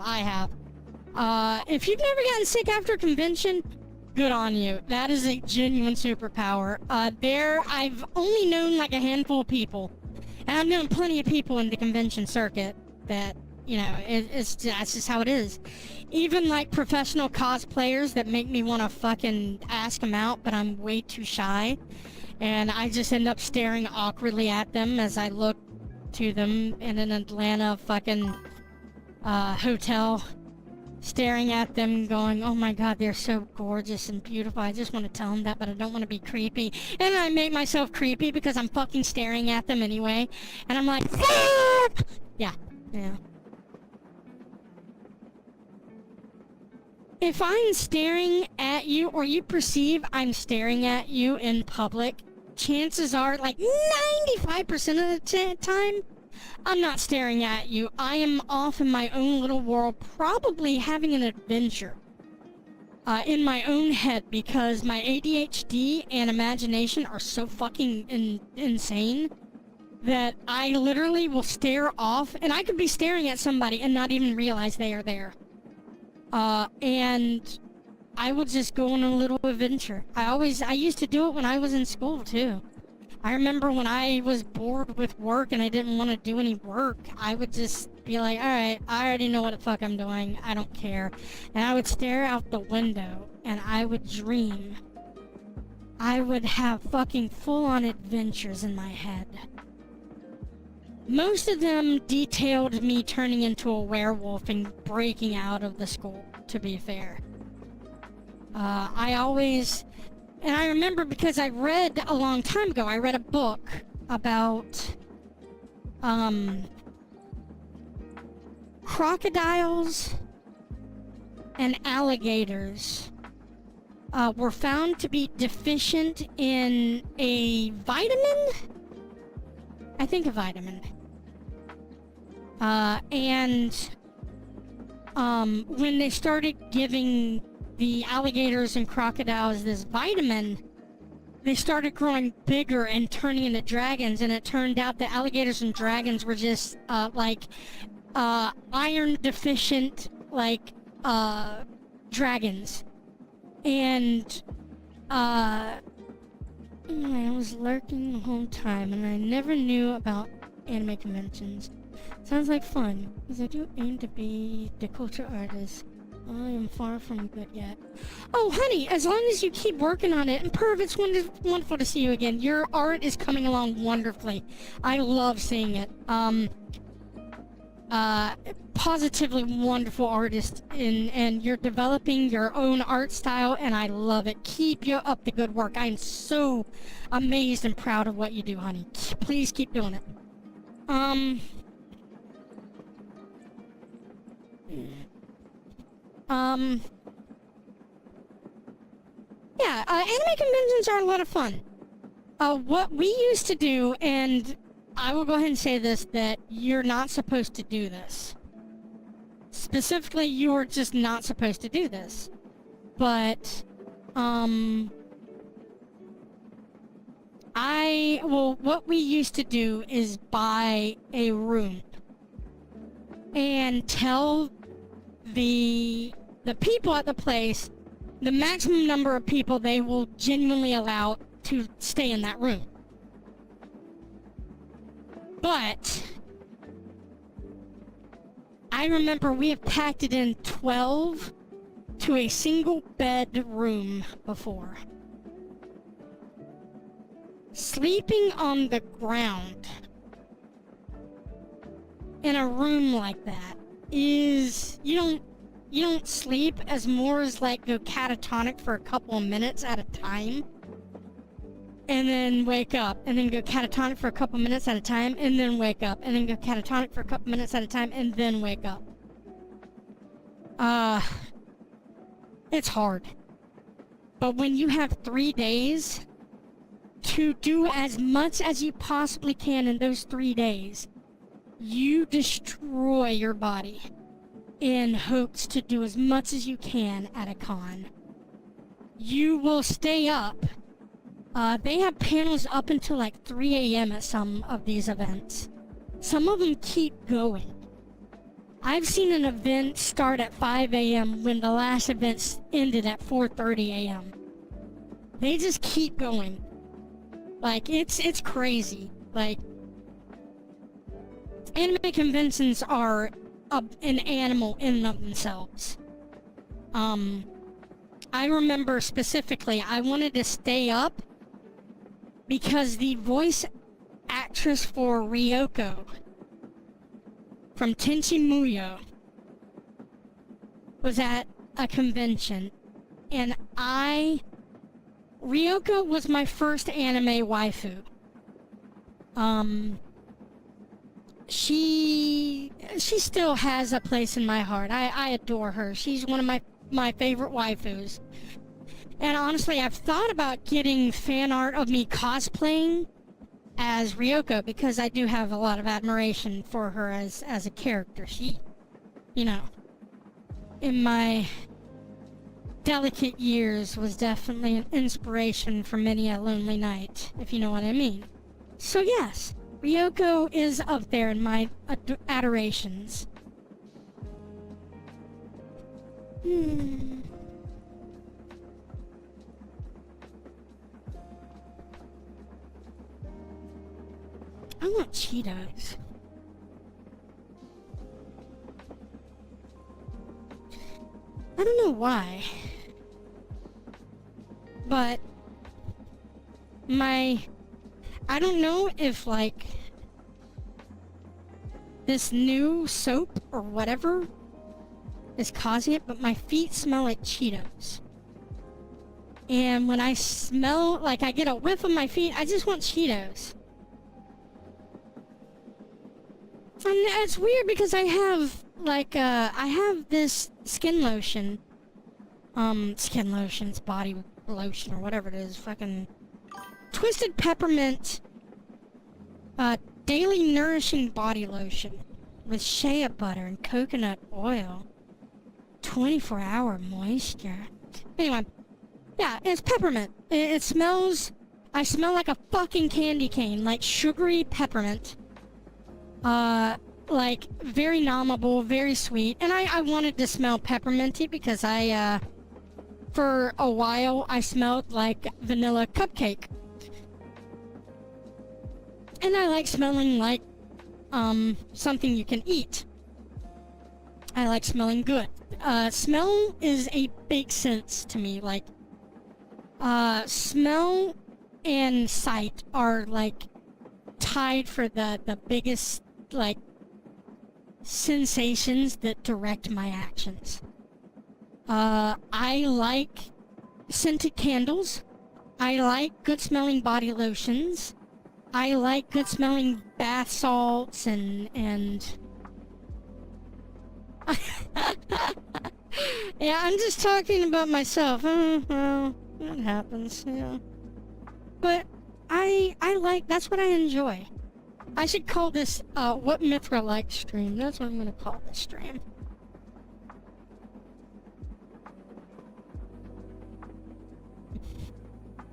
If you've never gotten sick after a convention, good on you. That is a genuine superpower. I've only known like a handful of people. And I've known plenty of people in the convention circuit that, you know, that's just how it is. Even like professional cosplayers that make me want to fucking ask them out, but I'm way too shy. And I just end up staring awkwardly at them as I look to them in an Atlanta fucking hotel, staring at them going, oh my god, they're so gorgeous and beautiful. I just want to tell them that, but I don't want to be creepy. And I make myself creepy because I'm fucking staring at them anyway. And I'm like, fuck! Yeah. If I'm staring at you, or you perceive I'm staring at you in public, chances are, like 95% of the time, I'm not staring at you. I am off in my own little world, probably having an adventure in my own head, because my ADHD and imagination are so fucking insane that I literally will stare off, and I could be staring at somebody and not even realize they are there. And I will just go on a little adventure. I used to do it when I was in school too. I remember when I was bored with work and I didn't want to do any work, I would just be like, alright, I already know what the fuck I'm doing, I don't care. And I would stare out the window and I would dream. I would have fucking full-on adventures in my head. Most of them detailed me turning into a werewolf and breaking out of the school, to be fair. And I remember because I read a long time ago, I read a book about crocodiles and alligators were found to be deficient in a vitamin? I think a vitamin. When they started giving the alligators and crocodiles this vitamin, they started growing bigger and turning into dragons, and it turned out that alligators and dragons were just iron deficient dragons. And I was lurking the whole time, and I never knew about anime conventions. Sounds like fun, because I do aim to be the culture artist. I am far from good yet. Oh, honey, as long as you keep working on it, and Perv, it's wonderful to see you again. Your art is coming along wonderfully. I love seeing it. Positively wonderful artist, and you're developing your own art style, and I love it. Keep you up the good work. I am so amazed and proud of what you do, honey. Please keep doing it. Yeah, anime conventions are a lot of fun. What we used to do, and I will go ahead and say this, that you're not supposed to do this. Specifically, you're just not supposed to do this. But, what we used to do is buy a room and tell the people at the place the maximum number of people they will genuinely allow to stay in that room. But I remember we have packed it in 12 to a single bed room before. Sleeping on the ground in a room like that is, you don't sleep as more as like go catatonic for a couple of minutes at a time, and then wake up, and then go catatonic for a couple minutes at a time, and then wake up, and then go catatonic for a couple minutes at a time, and then wake up. It's hard. But when you have 3 days to do as much as you possibly can in those 3 days, you destroy your body in hopes to do as much as you can at a con. You will stay up. They have panels up until like 3 a.m. at some of these events. Some of them keep going. I've seen an event start at 5 a.m. when the last event ended at 4:30 a.m. They just keep going. Like, it's crazy. Like, anime conventions are an animal in and of themselves. I remember specifically, I wanted to stay up because the voice actress for Ryoko from Tenchi Muyo was at a convention, and Ryoko was my first anime waifu. She still has a place in my heart. I adore her. She's one of my favorite waifus. And honestly, I've thought about getting fan art of me cosplaying as Ryoko, because I do have a lot of admiration for her as a character. She, you know, in my delicate years was definitely an inspiration for many a lonely night, if you know what I mean. So yes, Ryoko is up there in my adorations. I want Cheetos. I don't know why, but I don't know if, like, this new soap or whatever is causing it, but my feet smell like Cheetos. And when I smell, like, I get a whiff of my feet, I just want Cheetos. And it's weird because I have, like, I have this skin lotion. Skin lotion, it's body lotion or whatever it is. Fucking Twisted Peppermint, daily nourishing body lotion with shea butter and coconut oil. 24-hour moisture. Anyway, yeah, it's peppermint. It smells, I smell like a fucking candy cane, like sugary peppermint. Like, very nommable, very sweet. And I wanted to smell pepperminty because for a while, I smelled like vanilla cupcake. And I like smelling like, something you can eat. I like smelling good. Smell is a big sense to me. Like, smell and sight are, like, tied for the biggest, like, sensations that direct my actions. I like scented candles. I like good smelling body lotions. I like good smelling bath salts and yeah, I'm just talking about myself. Well, it happens, yeah. But I like, that's what I enjoy. I should call this, What Mithra Likes stream. That's what I'm gonna call this stream.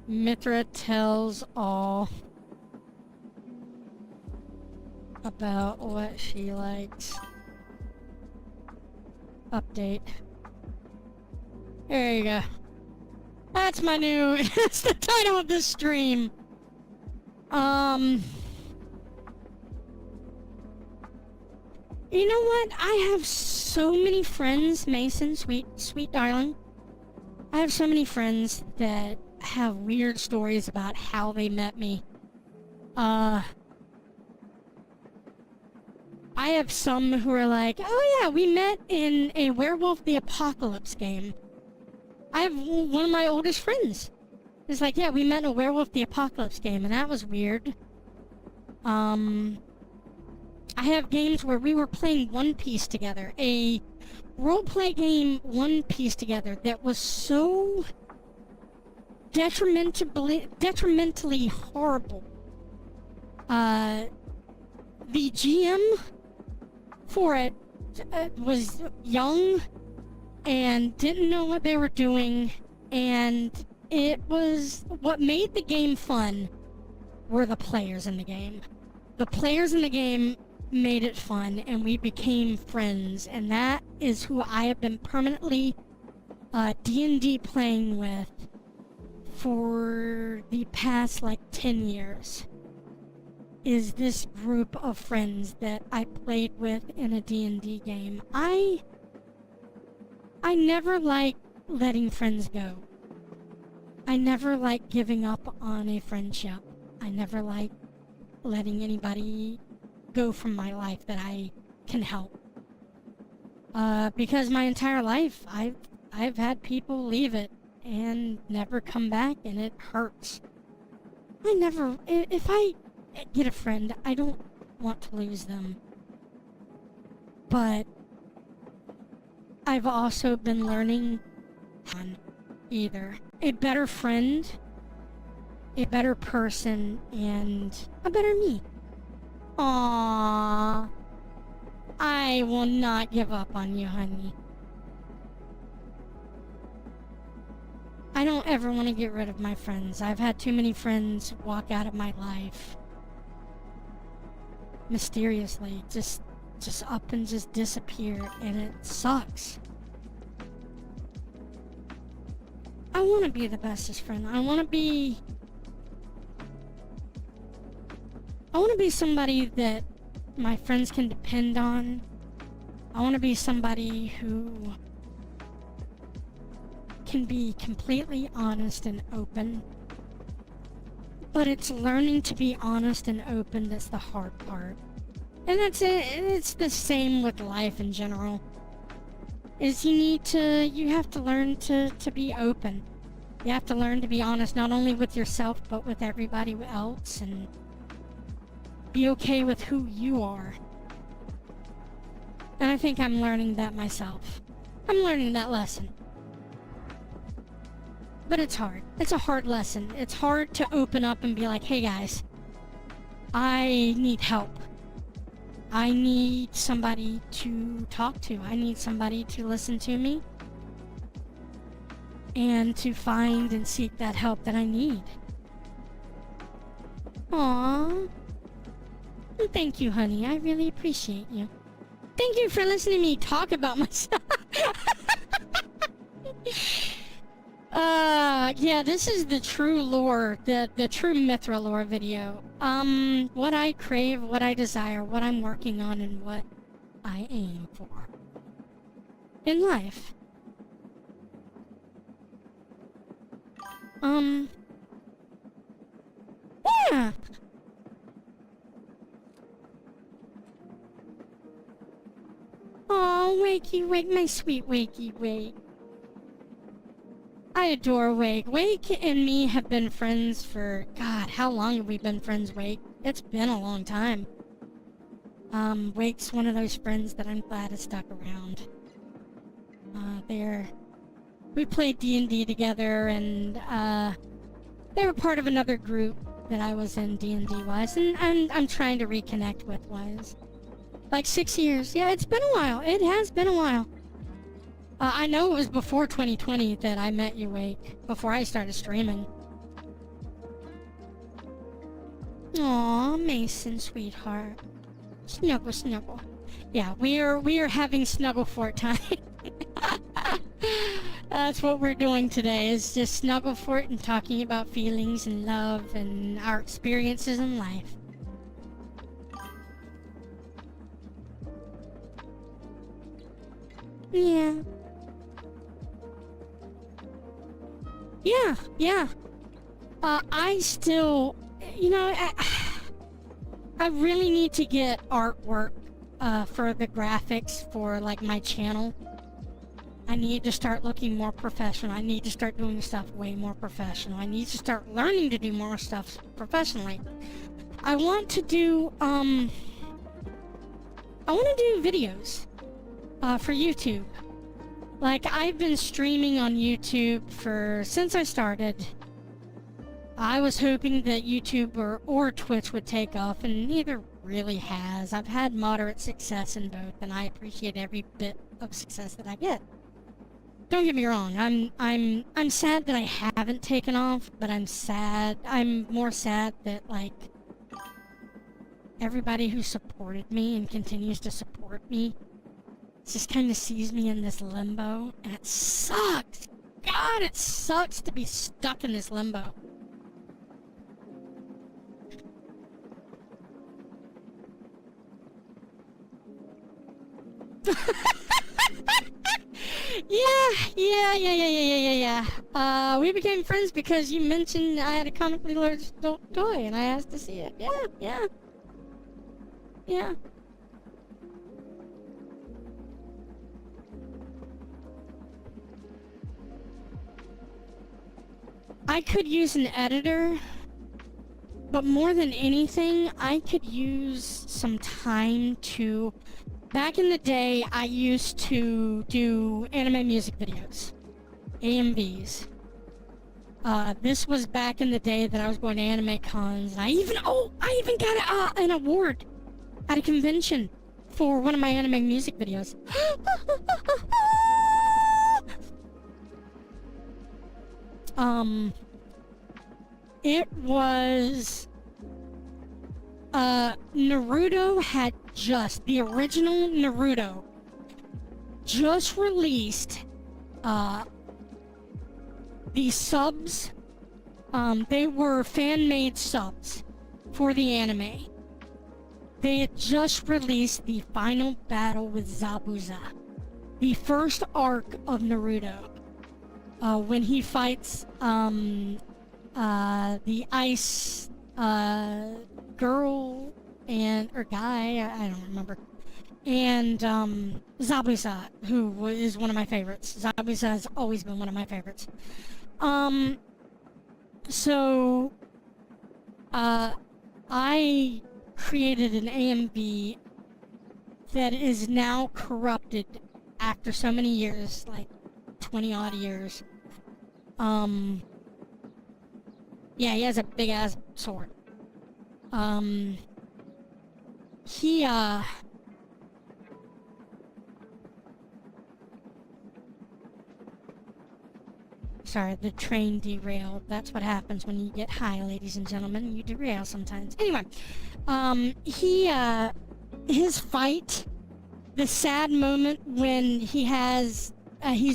Mithra tells all about what she likes. Update. There you go. That's my new, that's the title of this stream. You know what? I have so many friends, Mason, sweet darling. I have so many friends that have weird stories about how they met me. I have some who are like, oh yeah, we met in a Werewolf the Apocalypse game. I have one of my oldest friends. It's like, yeah, we met in a Werewolf the Apocalypse game, and that was weird. I have games where we were playing One Piece together. A roleplay game One Piece together that was so detrimentally horrible. The GM for it was young and didn't know what they were doing, and it was, what made the game fun were the players in the game. The players in the game made it fun, and we became friends, and that is who I have been permanently D&D playing with for the past, like, 10 years. Is this group of friends that I played with in a D&D game. I never like letting friends go. I never like giving up on a friendship. I never like letting anybody go from my life that I can help. Because my entire life, I've had people leave it and never come back, and it hurts. If I get a friend, I don't want to lose them. But I've also been learning on either a better friend, a better person, and a better me. Aww. I will not give up on you, honey. I don't ever want to get rid of my friends. I've had too many friends walk out of my life mysteriously, just up and just disappear, and it sucks. I want to be the bestest friend. I want to be somebody that my friends can depend on. I want to be somebody who can be completely honest and open. But it's learning to be honest and open that's the hard part. And that's it. It's the same with life in general. Is you have to learn to be open. You have to learn to be honest, not only with yourself, but with everybody else, and be okay with who you are. And I think I'm learning that myself. I'm learning that lesson. But it's hard. It's a hard lesson. It's hard to open up and be like, hey guys, I need help. I need somebody to talk to. I need somebody to listen to me. And to find and seek that help that I need. Aww. Thank you, honey. I really appreciate you. Thank you for listening to me talk about myself. Yeah, this is the true lore, the true Mithra lore video. What I crave, what I desire, what I'm working on, and what I aim for in life. Yeah. Oh, Wakey Wake, my sweet Wakey Wake. I adore Wake. Wake and me have been friends for, God, how long have we been friends, Wake? It's been a long time. Wake's one of those friends that I'm glad has stuck around. We played D&D together, and, they were part of another group that I was in D&D-wise, and I'm trying to reconnect with wise. Like 6 years. Yeah, it's been a while. It has been a while. I know it was before 2020 that I met you, Wake. Before I started streaming. Aw, Mason, sweetheart. Snuggle, snuggle. Yeah, we are having snuggle fort time. That's what we're doing today, is just snuggle fort and talking about feelings and love and our experiences in life. Yeah. Yeah. I still, I really need to get artwork, for the graphics for, like, my channel. I need to start looking more professional. I need to start doing stuff way more professional. I need to start learning to do more stuff professionally. I want to do videos, for YouTube. Like, I've been streaming on YouTube since I started. I was hoping that YouTube or Twitch would take off, and neither really has. I've had moderate success in both, and I appreciate every bit of success that I get. Don't get me wrong, I'm sad that I haven't taken off, but I'm more sad that, like, everybody who supported me and continues to support me just kind of sees me in this limbo, and it sucks. God, it sucks to be stuck in this limbo. Yeah. We became friends because you mentioned I had a comically large toy, and I asked to see it. Yeah. I could use an editor, but more than anything, I could use some time to... Back in the day, I used to do anime music videos, AMVs. This was back in the day that I was going to anime cons, and I even got an award at a convention for one of my anime music videos. It was, Naruto had the original Naruto just released, these subs. They were fan-made subs for the anime. They had just released the final battle with Zabuza, the first arc of Naruto, when he fights the ice girl or guy, I don't remember, and Zabuza, who is one of my favorites. Zabuza has always been one of my favorites. So I created an AMV that is now corrupted after so many years, like 20 odd years. Yeah, he has a big ass sword. Sorry, the train derailed. That's what happens when you get high, ladies and gentlemen. You derail sometimes. Anyway, his fight, the sad moment when he's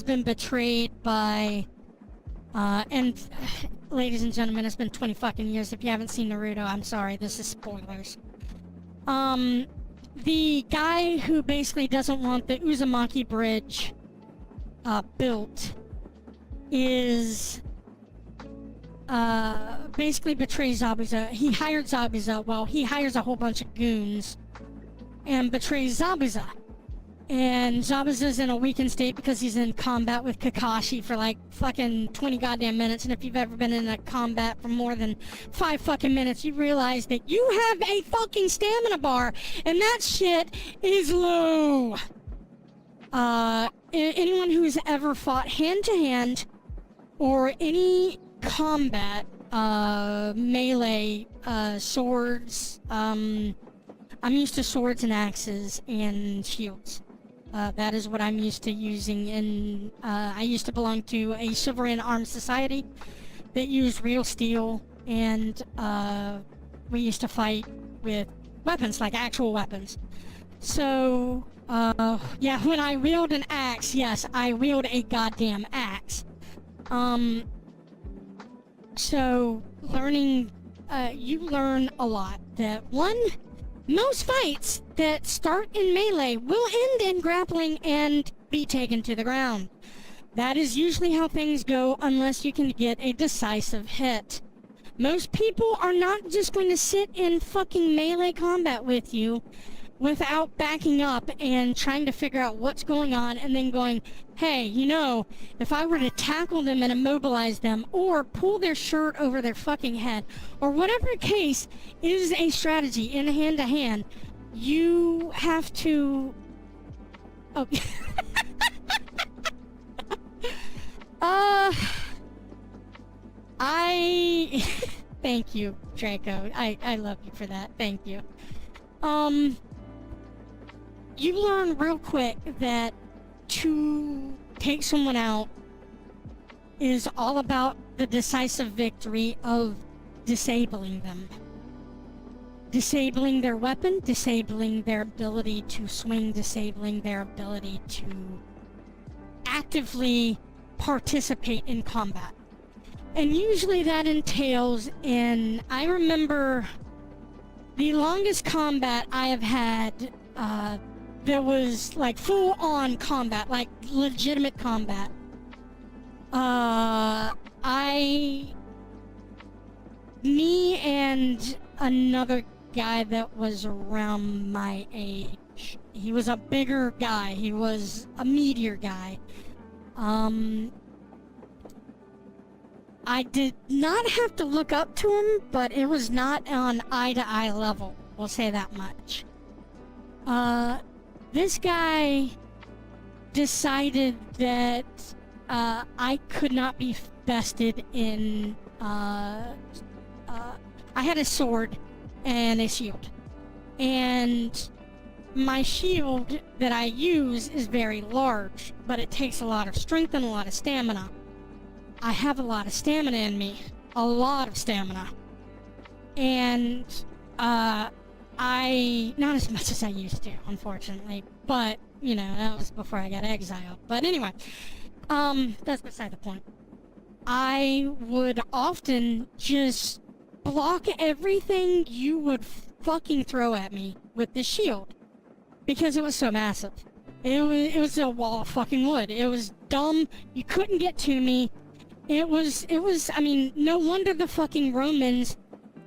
been betrayed by, and ladies and gentlemen, it's been 20 fucking years. If you haven't seen Naruto, I'm sorry, this is spoilers. The guy who basically doesn't want the Uzumaki Bridge, built is, basically betrays Zabuza. He hired Zabuza, well, he hires a whole bunch of goons and betrays Zabuza. And Zabuza's in a weakened state because he's in combat with Kakashi for like fucking 20 goddamn minutes. And if you've ever been in a combat for more than 5 fucking minutes, you realize that you have a fucking stamina bar and that shit is low. Anyone who's ever fought hand-to-hand or any combat, melee, swords, I'm used to swords and axes and shields. That is what I'm used to using in, I used to belong to a chivalry armed society that used real steel, and, we used to fight with weapons, like actual weapons. So, yeah, when I wield an axe, yes, I wield a goddamn axe. So, learning, you learn a lot. That, one, most fights that start in melee will end in grappling and be taken to the ground. That is usually how things go unless you can get a decisive hit. Most people are not just going to sit in fucking melee combat with you without backing up and trying to figure out what's going on and then going, hey, you know, if I were to tackle them and immobilize them or pull their shirt over their fucking head or whatever case is a strategy in hand-to-hand, you have to... Oh. Thank you, Draco. I love you for that. Thank you. You learn real quick that to take someone out is all about the decisive victory of disabling them. Disabling their weapon, disabling their ability to swing, disabling their ability to actively participate in combat. And usually that entails in, I remember the longest combat I have had, there was like full-on combat, like legitimate combat. Me and another guy that was around my age. He was a bigger guy. He was a meteor guy. I did not have to look up to him, but it was not on eye-to-eye level. We'll say that much. This guy decided that I could not be vested in. I had a sword and a shield, and my shield that I use is very large, but it takes a lot of strength and a lot of stamina. I have a lot of stamina in me, a lot of stamina, and I not as much as I used to, unfortunately, but you know, that was before I got exiled. But anyway, that's beside the point. I would often just block everything you would fucking throw at me with this shield, because it was so massive. It was a wall of fucking wood. It was dumb. You couldn't get to me. It was, I mean, no wonder the fucking Romans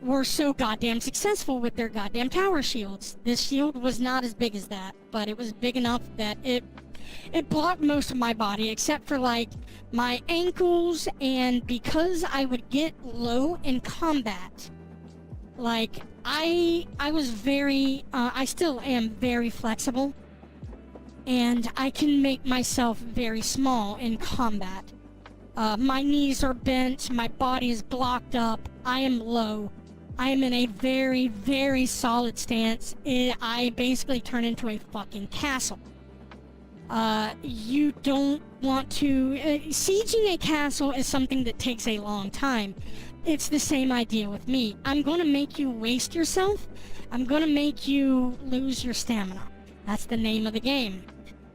were so goddamn successful with their goddamn tower shields. This shield was not as big as that, but it was big enough that it blocked most of my body, except for, like, my ankles, and because I would get low in combat, like, I was very, I still am very flexible, and I can make myself very small in combat. My knees are bent, my body is blocked up, I am low. I am in a very, very solid stance. I basically turn into a fucking castle. You don't want to... sieging a castle is something that takes a long time. It's the same idea with me. I'm going to make you waste yourself. I'm going to make you lose your stamina. That's the name of the game.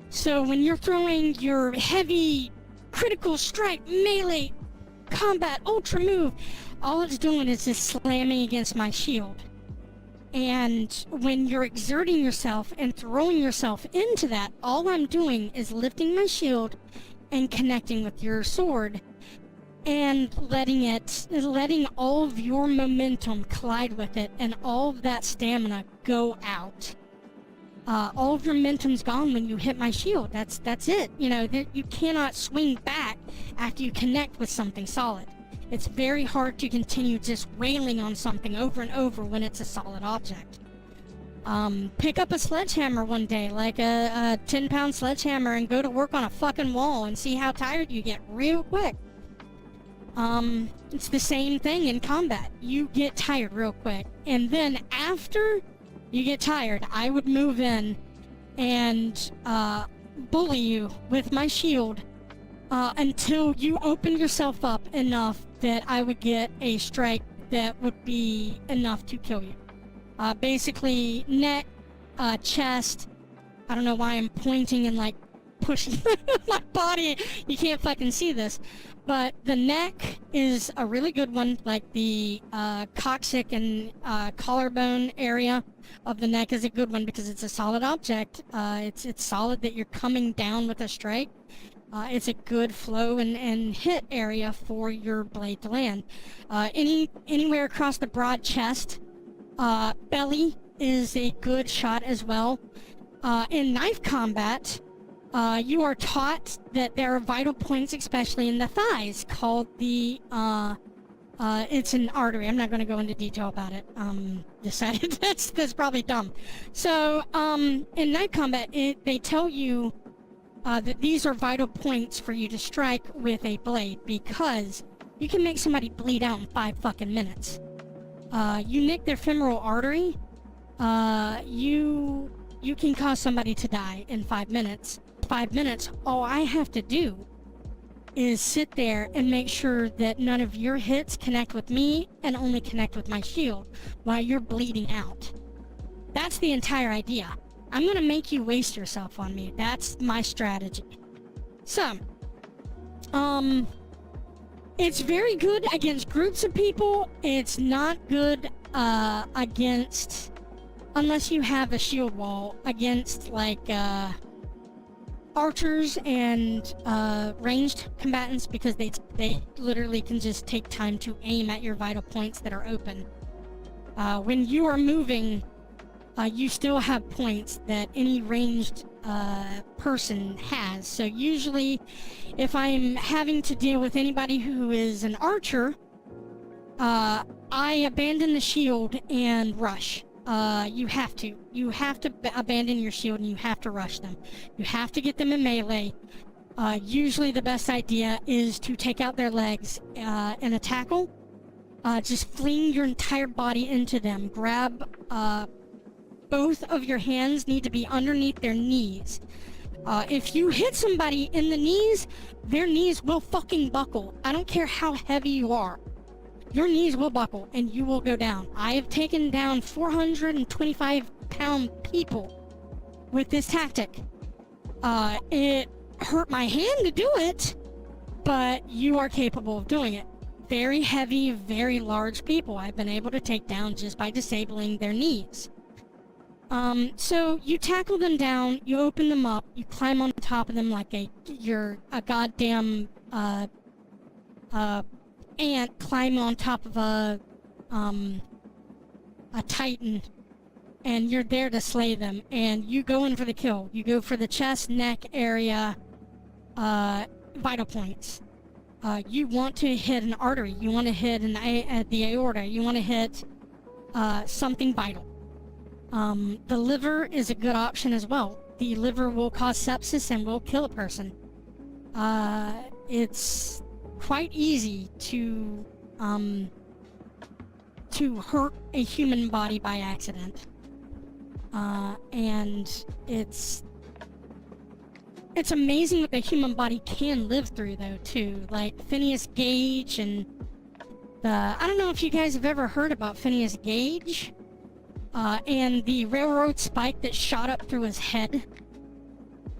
So when you're throwing your heavy, critical strike, melee, combat, ultra move, all it's doing is just slamming against my shield. And when you're exerting yourself and throwing yourself into that, all I'm doing is lifting my shield and connecting with your sword and letting all of your momentum collide with it and all of that stamina go out. All of your momentum's gone when you hit my shield. That's it. You know, you cannot swing back after you connect with something solid. It's very hard to continue just wailing on something over and over when it's a solid object. Pick up a sledgehammer one day, like a 10-pound sledgehammer, and go to work on a fucking wall and see how tired you get real quick. It's the same thing in combat. You get tired real quick. And then after you get tired, I would move in and bully you with my shield until you open yourself up enough that I would get a strike that would be enough to kill you. Basically, neck, chest. I don't know why I'm pointing and like pushing my body. You can't fucking see this. But the neck is a really good one, like the coccyx and collarbone area of the neck is a good one because it's a solid object. It's solid that you're coming down with a strike. It's a good flow and hit area for your blade to land. Anywhere across the broad chest, belly is a good shot as well. In knife combat, you are taught that there are vital points, especially in the thighs, called the, it's an artery. I'm not going to go into detail about it. Decided that's probably dumb. So, in knife combat, they tell you that these are vital points for you to strike with a blade, because you can make somebody bleed out in 5 fucking minutes. You nick their femoral artery, you can cause somebody to die in 5 minutes. 5 minutes, all I have to do is sit there and make sure that none of your hits connect with me and only connect with my shield while you're bleeding out. That's the entire idea. I'm gonna make you waste yourself on me. That's my strategy. So, it's very good against groups of people. It's not good against, unless you have a shield wall, against like archers and ranged combatants, because they literally can just take time to aim at your vital points that are open. When you are moving, you still have points that any ranged person has. So usually, if I'm having to deal with anybody who is an archer, I abandon the shield and rush. You have to. You have to abandon your shield and you have to rush them. You have to get them in melee. Usually the best idea is to take out their legs in a tackle. Just fling your entire body into them. Grab, both of your hands need to be underneath their knees. If you hit somebody in the knees, their knees will fucking buckle. I don't care how heavy you are. Your knees will buckle and you will go down. I have taken down 425-pound people with this tactic. It hurt my hand to do it, but you are capable of doing it. Very heavy, very large people I've been able to take down just by disabling their knees. So you tackle them down, you open them up, you climb on top of them like you're a goddamn, ant climbing on top of a titan, and you're there to slay them, and you go in for the kill. You go for the chest, neck area, vital points. You want to hit an artery, you want to hit the aorta, you want to hit something vital. The liver is a good option as well. The liver will cause sepsis and will kill a person. It's quite easy to hurt a human body by accident. And it's amazing what the human body can live through, though, too. Like Phineas Gage and I don't know if you guys have ever heard about Phineas Gage, and the railroad spike that shot up through his head,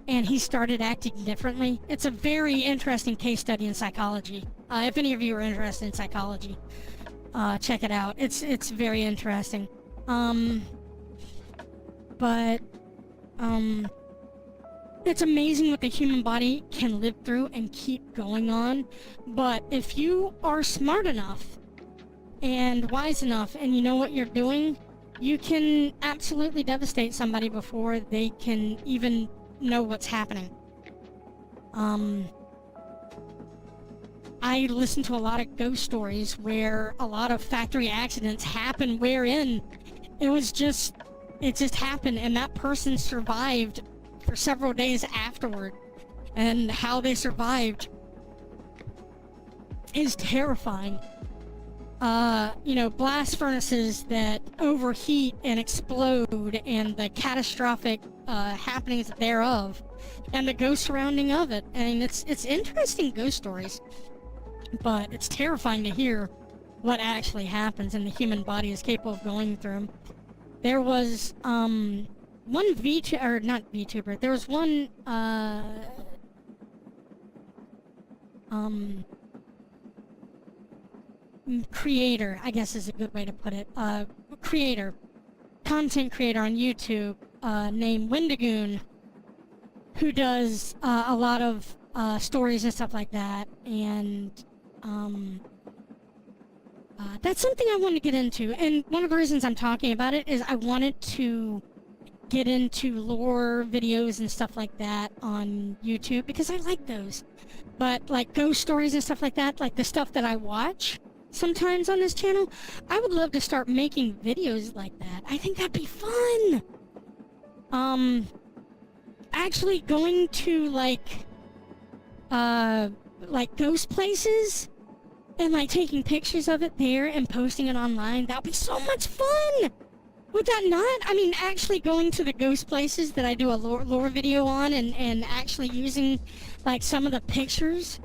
and he started acting differently. It's a very interesting case study in psychology. If any of you are interested in psychology, check it out. It's very interesting. It's amazing what the human body can live through and keep going on. But if you are smart enough and wise enough and you know what you're doing, you can absolutely devastate somebody before they can even know what's happening. I listen to a lot of ghost stories where a lot of factory accidents happen wherein it just happened and that person survived for several days afterward. And how they survived is terrifying. Blast furnaces that overheat and explode and the catastrophic happenings thereof and the ghost surrounding of it. And it's interesting ghost stories, but it's terrifying to hear what actually happens and the human body is capable of going through. There was one there was one creator, I guess is a good way to put it, content creator on YouTube, named Wendigoon, who does a lot of stories and stuff like that, and that's something I want to get into. And one of the reasons I'm talking about it is I wanted to get into lore videos and stuff like that on YouTube because I like those. But like ghost stories and stuff like that, like the stuff that I watch sometimes on this channel, I would love to start making videos like that. I think that'd be fun. Actually going to like ghost places and like taking pictures of it there and posting it online, that would be so much fun. Would that not? I mean, actually going to the ghost places that I do a lore video on and actually using like some of the pictures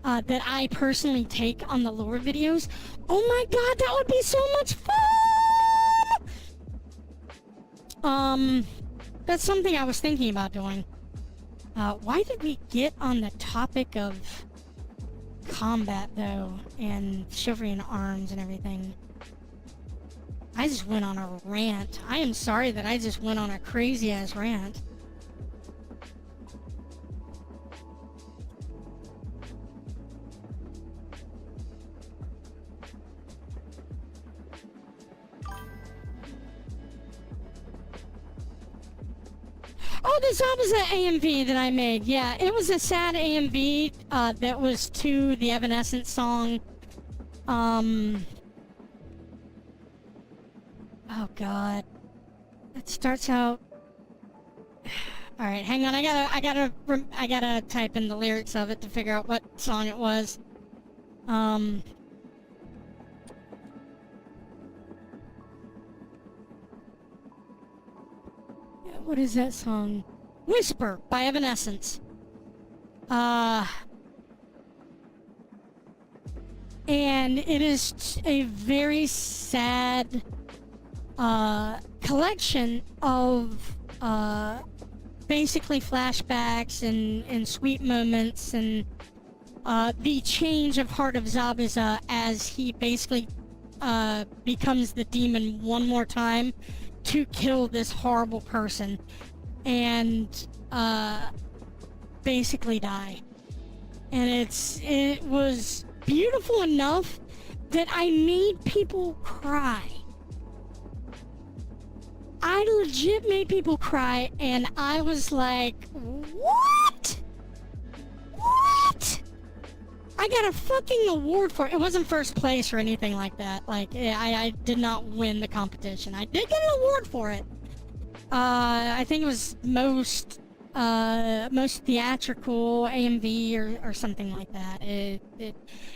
that I personally take on the lore videos. Oh my god, that would be so much fun! That's something I was thinking about doing. Why did we get on the topic of combat, though, and chivalry and arms and everything? I just went on a rant. I am sorry that I just went on a crazy-ass rant. Oh Oh, the Zabuza AMV that I made. Yeah, it was a sad AMV that was to the Evanescence song. Oh God. It starts out. All right, hang on. I gotta type in the lyrics of it to figure out what song it was. What is that song? Whisper by Evanescence. And it is a very sad collection of basically flashbacks and sweet moments and the change of Heart of Zabuza as he basically becomes the demon one more time to kill this horrible person and basically die. And it was beautiful enough that I made people cry. I legit made people cry, and I was like, what? What? I got a fucking award for it. It wasn't first place or anything like that. Like, I did not win the competition. I did get an award for it. I think it was most theatrical AMV or something like that. It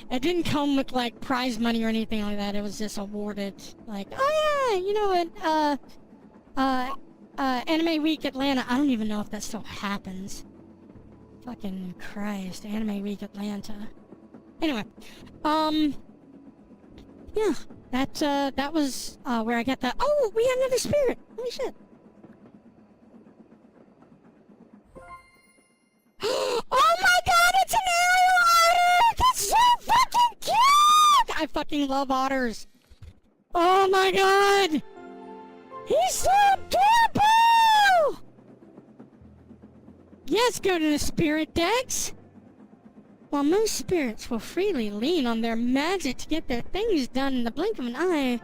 didn't come with like prize money or anything like that. It was just awarded like, oh yeah, you know what, Anime Week Atlanta. I don't even know if that still happens. Fucking Christ, Anime Week Atlanta. Anyway, yeah, that was where I got that. Oh, we had another spirit. Holy shit. Oh my God, it's an aerial otter! That's so fucking cute! I fucking love otters. Oh my God! He's so adorable! Yes, go to the spirit decks. While most spirits will freely lean on their magic to get their things done in the blink of an eye,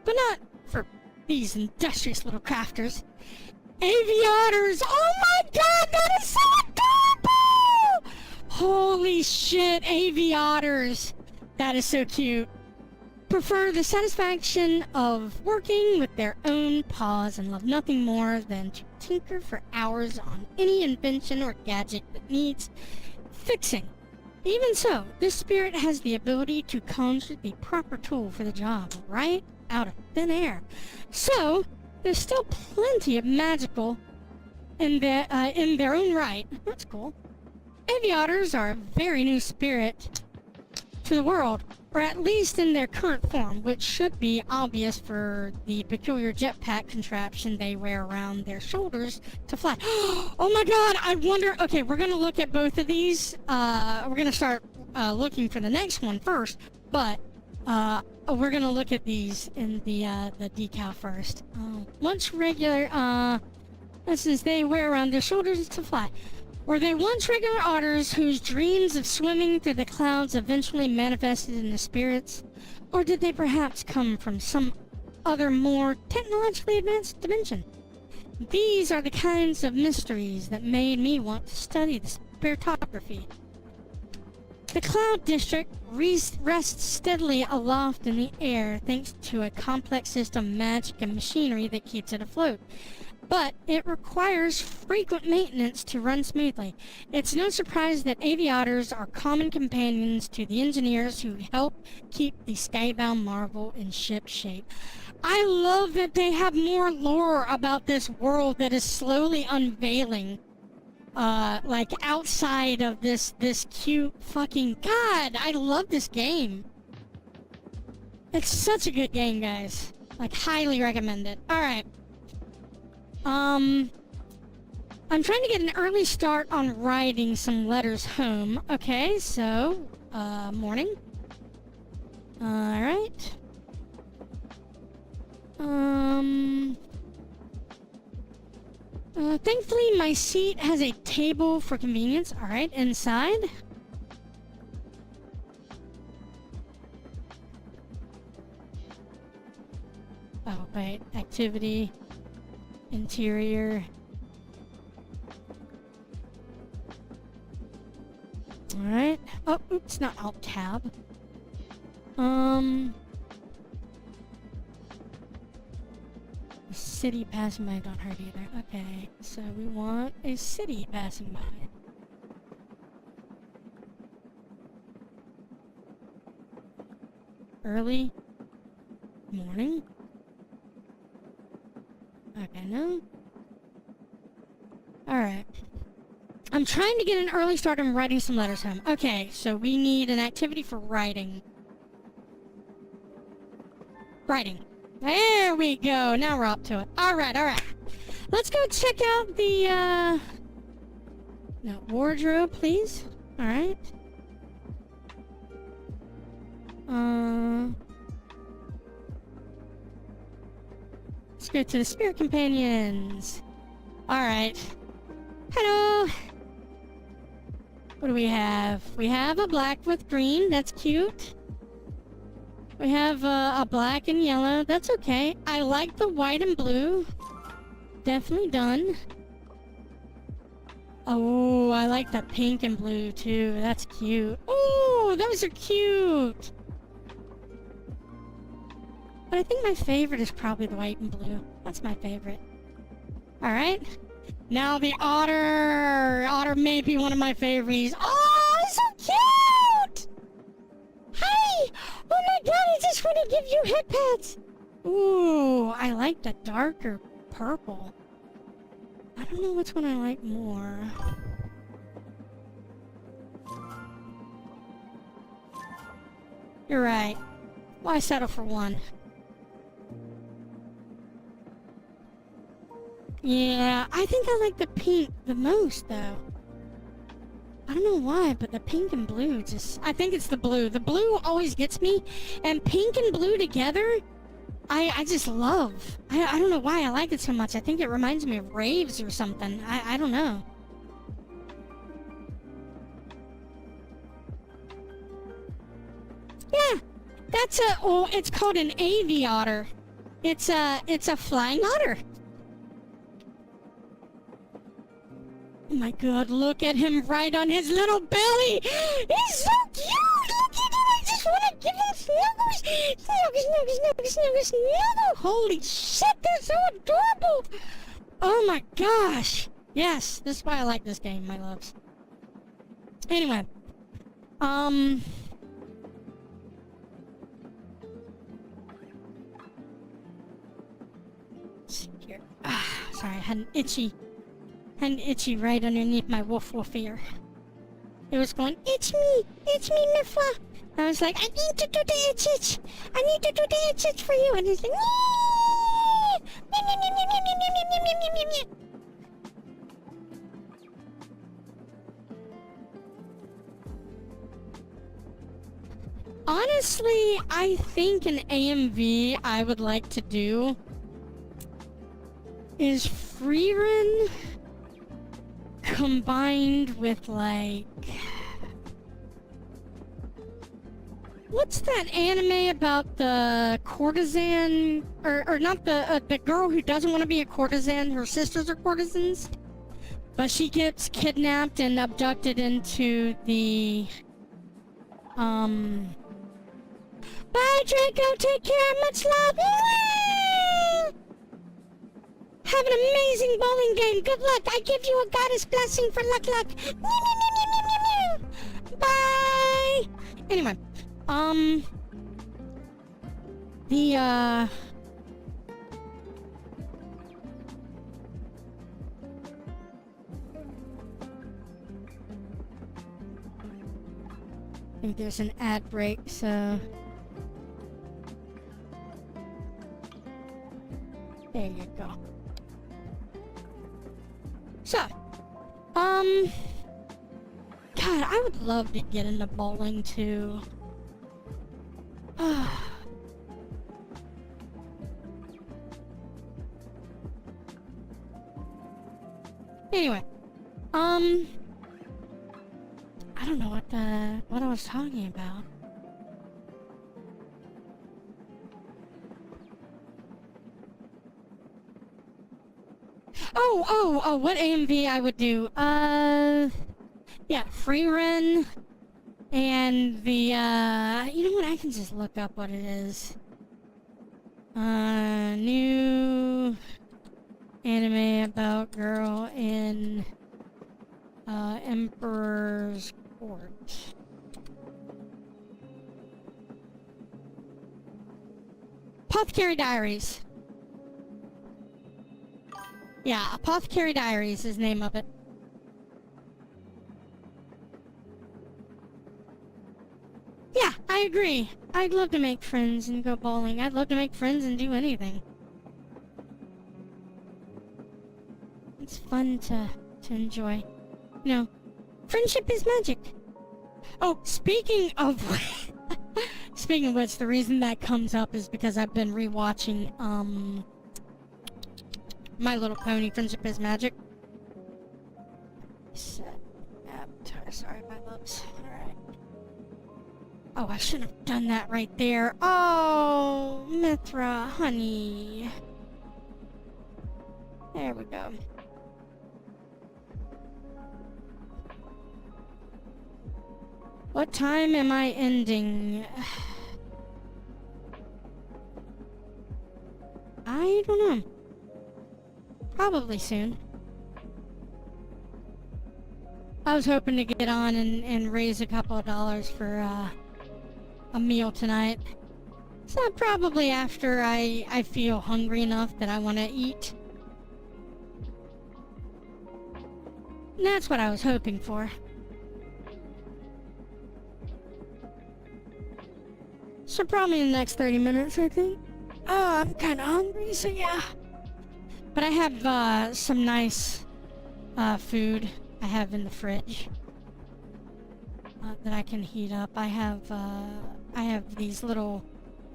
but not for these industrious little crafters. Aviators! Oh my God, that is so adorable! Holy shit, aviators! That is so cute. Prefer the satisfaction of working with their own paws and love nothing more than to tinker for hours on any invention or gadget that needs fixing. Even so, this spirit has the ability to conjure the proper tool for the job right out of thin air. So, there's still plenty of magical in their own right. That's cool. Aviators are a very new spirit to the world, or at least in their current form, which should be obvious for the peculiar jetpack contraption they wear around their shoulders to fly. Oh my God, I wonder... Okay, we're gonna look at both of these. We're gonna start looking for the next one first, but we're gonna look at these in the decal first. Once regular, since they wear around their shoulders to fly. Were they once regular otters whose dreams of swimming through the clouds eventually manifested into spirits? Or did they perhaps come from some other more technologically advanced dimension? These are the kinds of mysteries that made me want to study the spiritography. The Cloud District rests steadily aloft in the air thanks to a complex system of magic and machinery that keeps it afloat. But it requires frequent maintenance to run smoothly. It's no surprise that aviators are common companions to the engineers who help keep the skybound marvel in ship shape. I love that they have more lore about this world that is slowly unveiling. Like outside of this cute fucking... God, I love this game. It's such a good game, guys. Like, highly recommend it. Alright. I'm trying to get an early start on writing some letters home. Okay, so, morning. Alright. Thankfully my seat has a table for convenience. Alright, inside. Oh, wait, activity. Interior. Alright. Oh, oops, not Alt Tab. A city passing by don't hurt either. Okay, so we want a city passing by. Early morning? Okay, no. Alright. I'm trying to get an early start on writing some letters home. Okay, so we need an activity for writing. Writing. There we go. Now we're up to it. Alright, alright. Let's go check out the, no, wardrobe, please. Alright. Let's go to the spirit companions. Alright. Hello! What do we have? We have a black with green. That's cute. We have a black and yellow. That's okay. I like the white and blue. Definitely done. Oh, I like the pink and blue too. That's cute. Oh, those are cute. But I think my favorite is probably the white and blue. That's my favorite. Alright. Now the otter. Otter may be one of my favorites. Oh, so cute! Hey! Oh my god, I just want to give you head pats! Ooh, I like the darker purple. I don't know which one I like more. You're right. Why settle for one? Yeah, I think I like the pink the most, though. I don't know why, but the pink and blue just... I think it's the blue. The blue always gets me, and pink and blue together, I just love. I don't know why I like it so much. I think it reminds me of raves or something. I don't know. Yeah, that's a... Oh, it's called an aviator. It's a flying otter. Oh my god, look at him right on his little belly! He's so cute! Look at him! I just want to give him snuggles! Snuggles! Holy shit, they're so adorable! Oh my gosh! Yes, this is why I like this game, my loves. Anyway. Let's see here. Sorry, I had an itchy right underneath my woof ear. It was going, it's me, Mithra. I was like, I need to do the itch. I need to do the itch for you. And he's like, honestly, I think an AMV I would like to do is Freerun combined with, like... What's that anime about the courtesan... Or not the girl who doesn't want to be a courtesan, her sisters are courtesans? But she gets kidnapped and abducted into the... Bye, Draco! Take care! Much love! Have an amazing bowling game. Good luck. I give you a goddess blessing for luck. Bye. Anyway, I think there's an ad break, so there you go. So, God, I would love to get into bowling too. Anyway, I don't know what I was talking about. Oh, what AMV I would do? Yeah, free run. And the, you know what? I can just look up what it is. New anime about girl in, Emperor's Court. Apothecary Diaries. Yeah, Apothecary Diaries is the name of it. Yeah, I agree. I'd love to make friends and go bowling. I'd love to make friends and do anything. It's fun to enjoy. You know, friendship is magic. Oh, speaking of speaking of which, the reason that comes up is because I've been rewatching My Little Pony Friendship is Magic. Set avatar, sorry, my lips. Alright. Oh, I shouldn't have done that right there. Oh, Mithra, honey. There we go. What time am I ending? I don't know. Probably soon. I was hoping to get on and raise a couple of dollars for a meal tonight. So probably after I feel hungry enough that I want to eat. And that's what I was hoping for. So probably in the next 30 minutes, I think. Oh, I'm kind of hungry, so yeah. But I have some nice food I have in the fridge that I can heat up. I have these little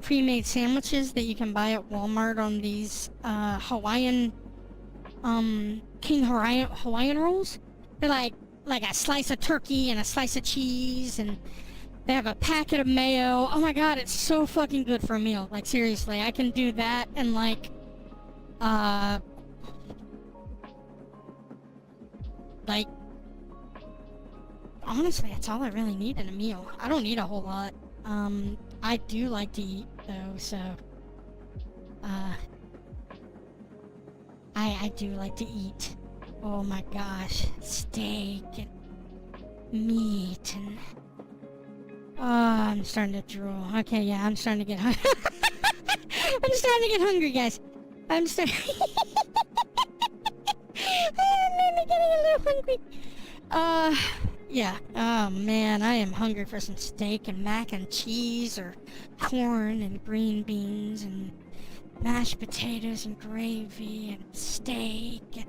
pre-made sandwiches that you can buy at Walmart on these Hawaiian King Hawaiian rolls. They're like a slice of turkey and a slice of cheese, and they have a packet of mayo. Oh my god, it's so fucking good for a meal. Like, seriously, I can do that and like honestly, that's all I really need in a meal. I don't need a whole lot. I do like to eat though, so I do like to eat. Oh my gosh, steak and meat and oh, I'm starting to drool. Okay, yeah, I'm starting to get hungry. I'm starting to get hungry, guys. I'm starting. I'm getting a little hungry. Yeah. Oh man, I am hungry for some steak and mac and cheese, or corn and green beans and mashed potatoes and gravy and steak.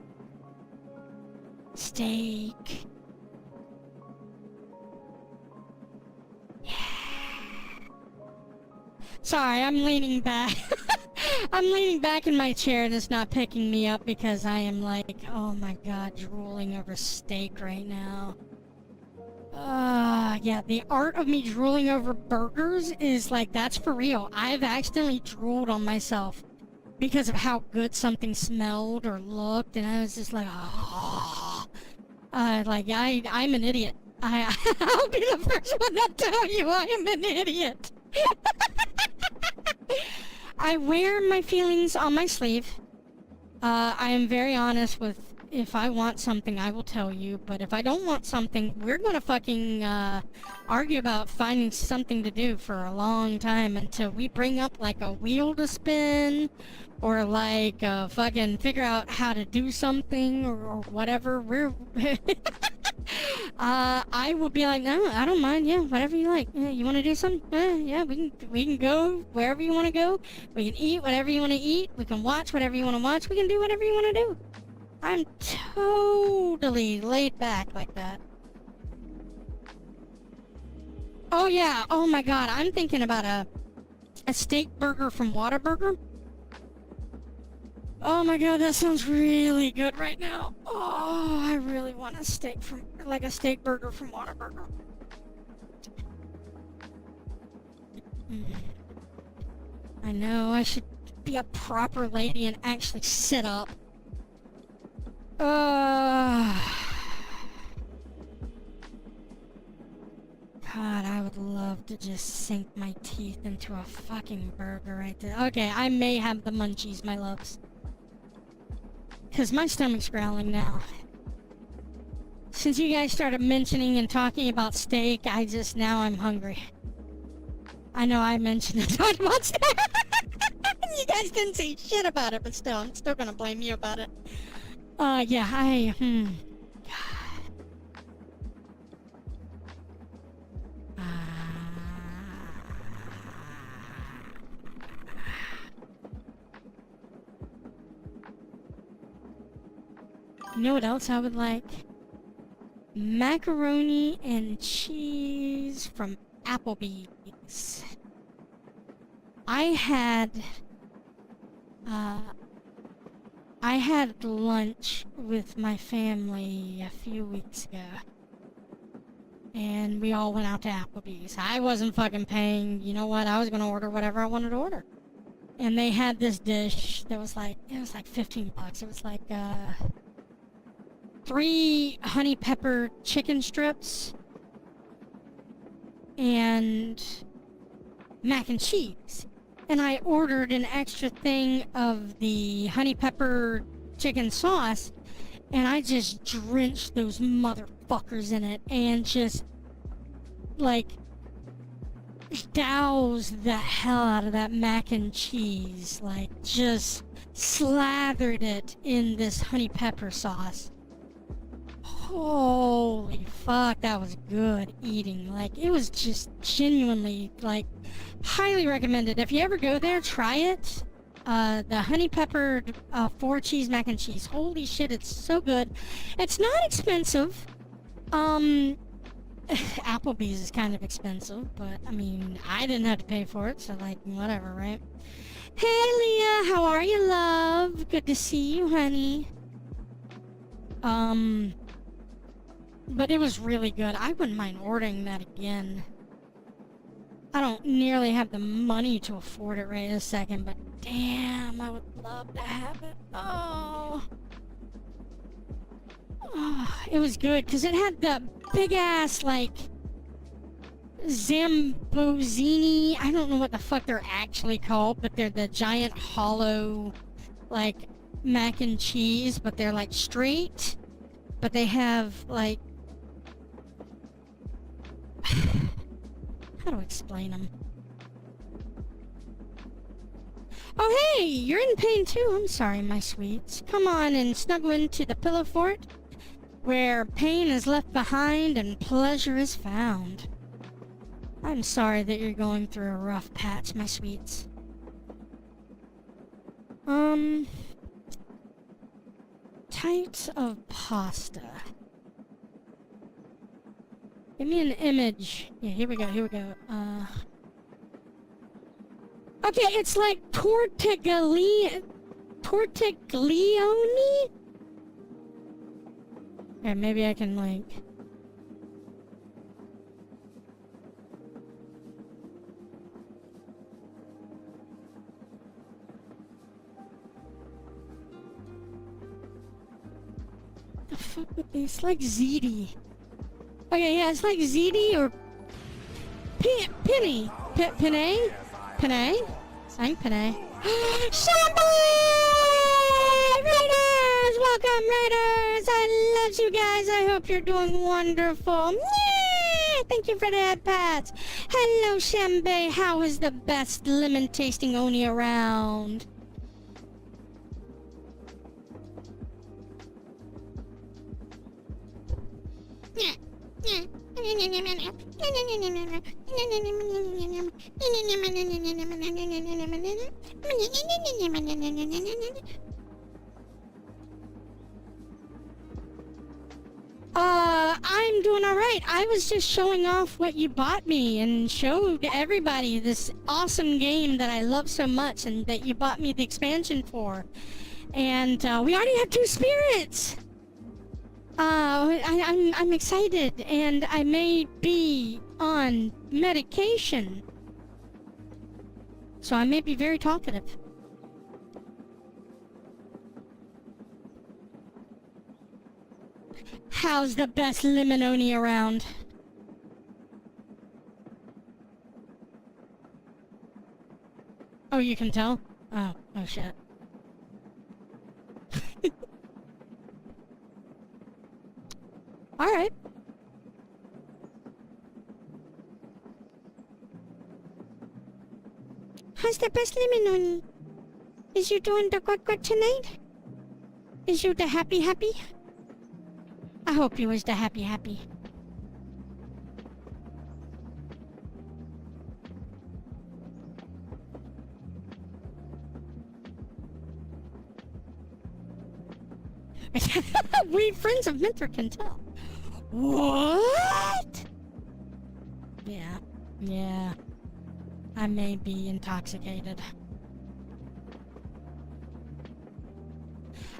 Yeah. Sorry, I'm leaning back. I'm leaning back in my chair and it's not picking me up because I am like, oh my god, drooling over steak right now. Yeah, the art of me drooling over burgers is like, that's for real. I've accidentally drooled on myself because of how good something smelled or looked, and I was just like, oh. Like, I'm an idiot. I'll be the first one to tell you I am an idiot. I wear my feelings on my sleeve. I am very honest with, if I want something, I will tell you, but if I don't want something, we're gonna fucking, argue about finding something to do for a long time until we bring up, like, a wheel to spin, or, like, fucking figure out how to do something, or whatever. I will be like, no, I don't mind, yeah, whatever you like. Yeah, you wanna do something? Yeah, we can go wherever you wanna go. We can eat whatever you wanna eat. We can watch whatever you wanna watch. We can do whatever you wanna do. I'm totally laid back like that. Oh yeah, oh my god, I'm thinking about a steak burger from Whataburger. Oh my god, that sounds really good right now. Oh, I really want a steak burger from Whataburger. I know, I should be a proper lady and actually sit up. God, I would love to just sink my teeth into a fucking burger right there. Okay, I may have the munchies, my loves. Because my stomach's growling now. Since you guys started mentioning and talking about steak, now I'm hungry. I know I mentioned and talked about steak. You guys didn't say shit about it, but still, I'm still gonna blame you about it. Yeah, You know what else I would like? Macaroni and cheese from Applebee's. I had lunch with my family a few weeks ago. And we all went out to Applebee's. I wasn't fucking paying. You know what? I was gonna order whatever I wanted to order. And they had this dish that was like, it was like $15. It was like, 3 honey pepper chicken strips and mac and cheese. And I ordered an extra thing of the honey pepper chicken sauce, and I just drenched those motherfuckers in it and just, like, doused the hell out of that mac and cheese. Like, just slathered it in this honey pepper sauce. Holy fuck, that was good eating. Like, it was just genuinely, like, highly recommended. If you ever go there, try it. The honey peppered 4-cheese mac and cheese. Holy shit, it's so good. It's not expensive. Applebee's is kind of expensive, but I mean, I didn't have to pay for it, so like, whatever, right? Hey Leah, how are you, love? Good to see you, honey. But it was really good. I wouldn't mind ordering that again. I don't nearly have the money to afford it right this second, but damn, I would love to have it. Oh, it was good because it had the big ass, like, Zambozini. I don't know what the fuck they're actually called, but they're the giant hollow, like, mac and cheese, but they're like straight, but they have like, how do I explain them? Oh hey, you're in pain too. I'm sorry, my sweets. Come on and snuggle into the pillow fort, where pain is left behind and pleasure is found. I'm sorry that you're going through a rough patch, my sweets. Types of pasta. Give me an image. Yeah, here we go, Okay, it's like tortiglione? Yeah, maybe I can, like... The fuck would they... It's like ziti. Okay, yeah, it's like ziti or... Penny. Penne? Penne? Saying penne. Shampoo! Raiders! Welcome, Raiders! I love you guys. I hope you're doing wonderful. Yeah! Thank you for the head pats. Hello, Shambe. How is the best lemon tasting oni around? I'm doing alright. I was just showing off what you bought me and showed everybody this awesome game that I love so much and that you bought me the expansion for. And, we already have 2 spirits! I'm excited, and I may be on medication. So I may be very talkative. How's the best lemononi around? Oh, you can tell? Oh, oh shit. Alright. How's the best lemon? Is you doing the good tonight? Is you the happy? I hope you was the happy. We friends of Mithra can tell. What? Yeah. I may be intoxicated.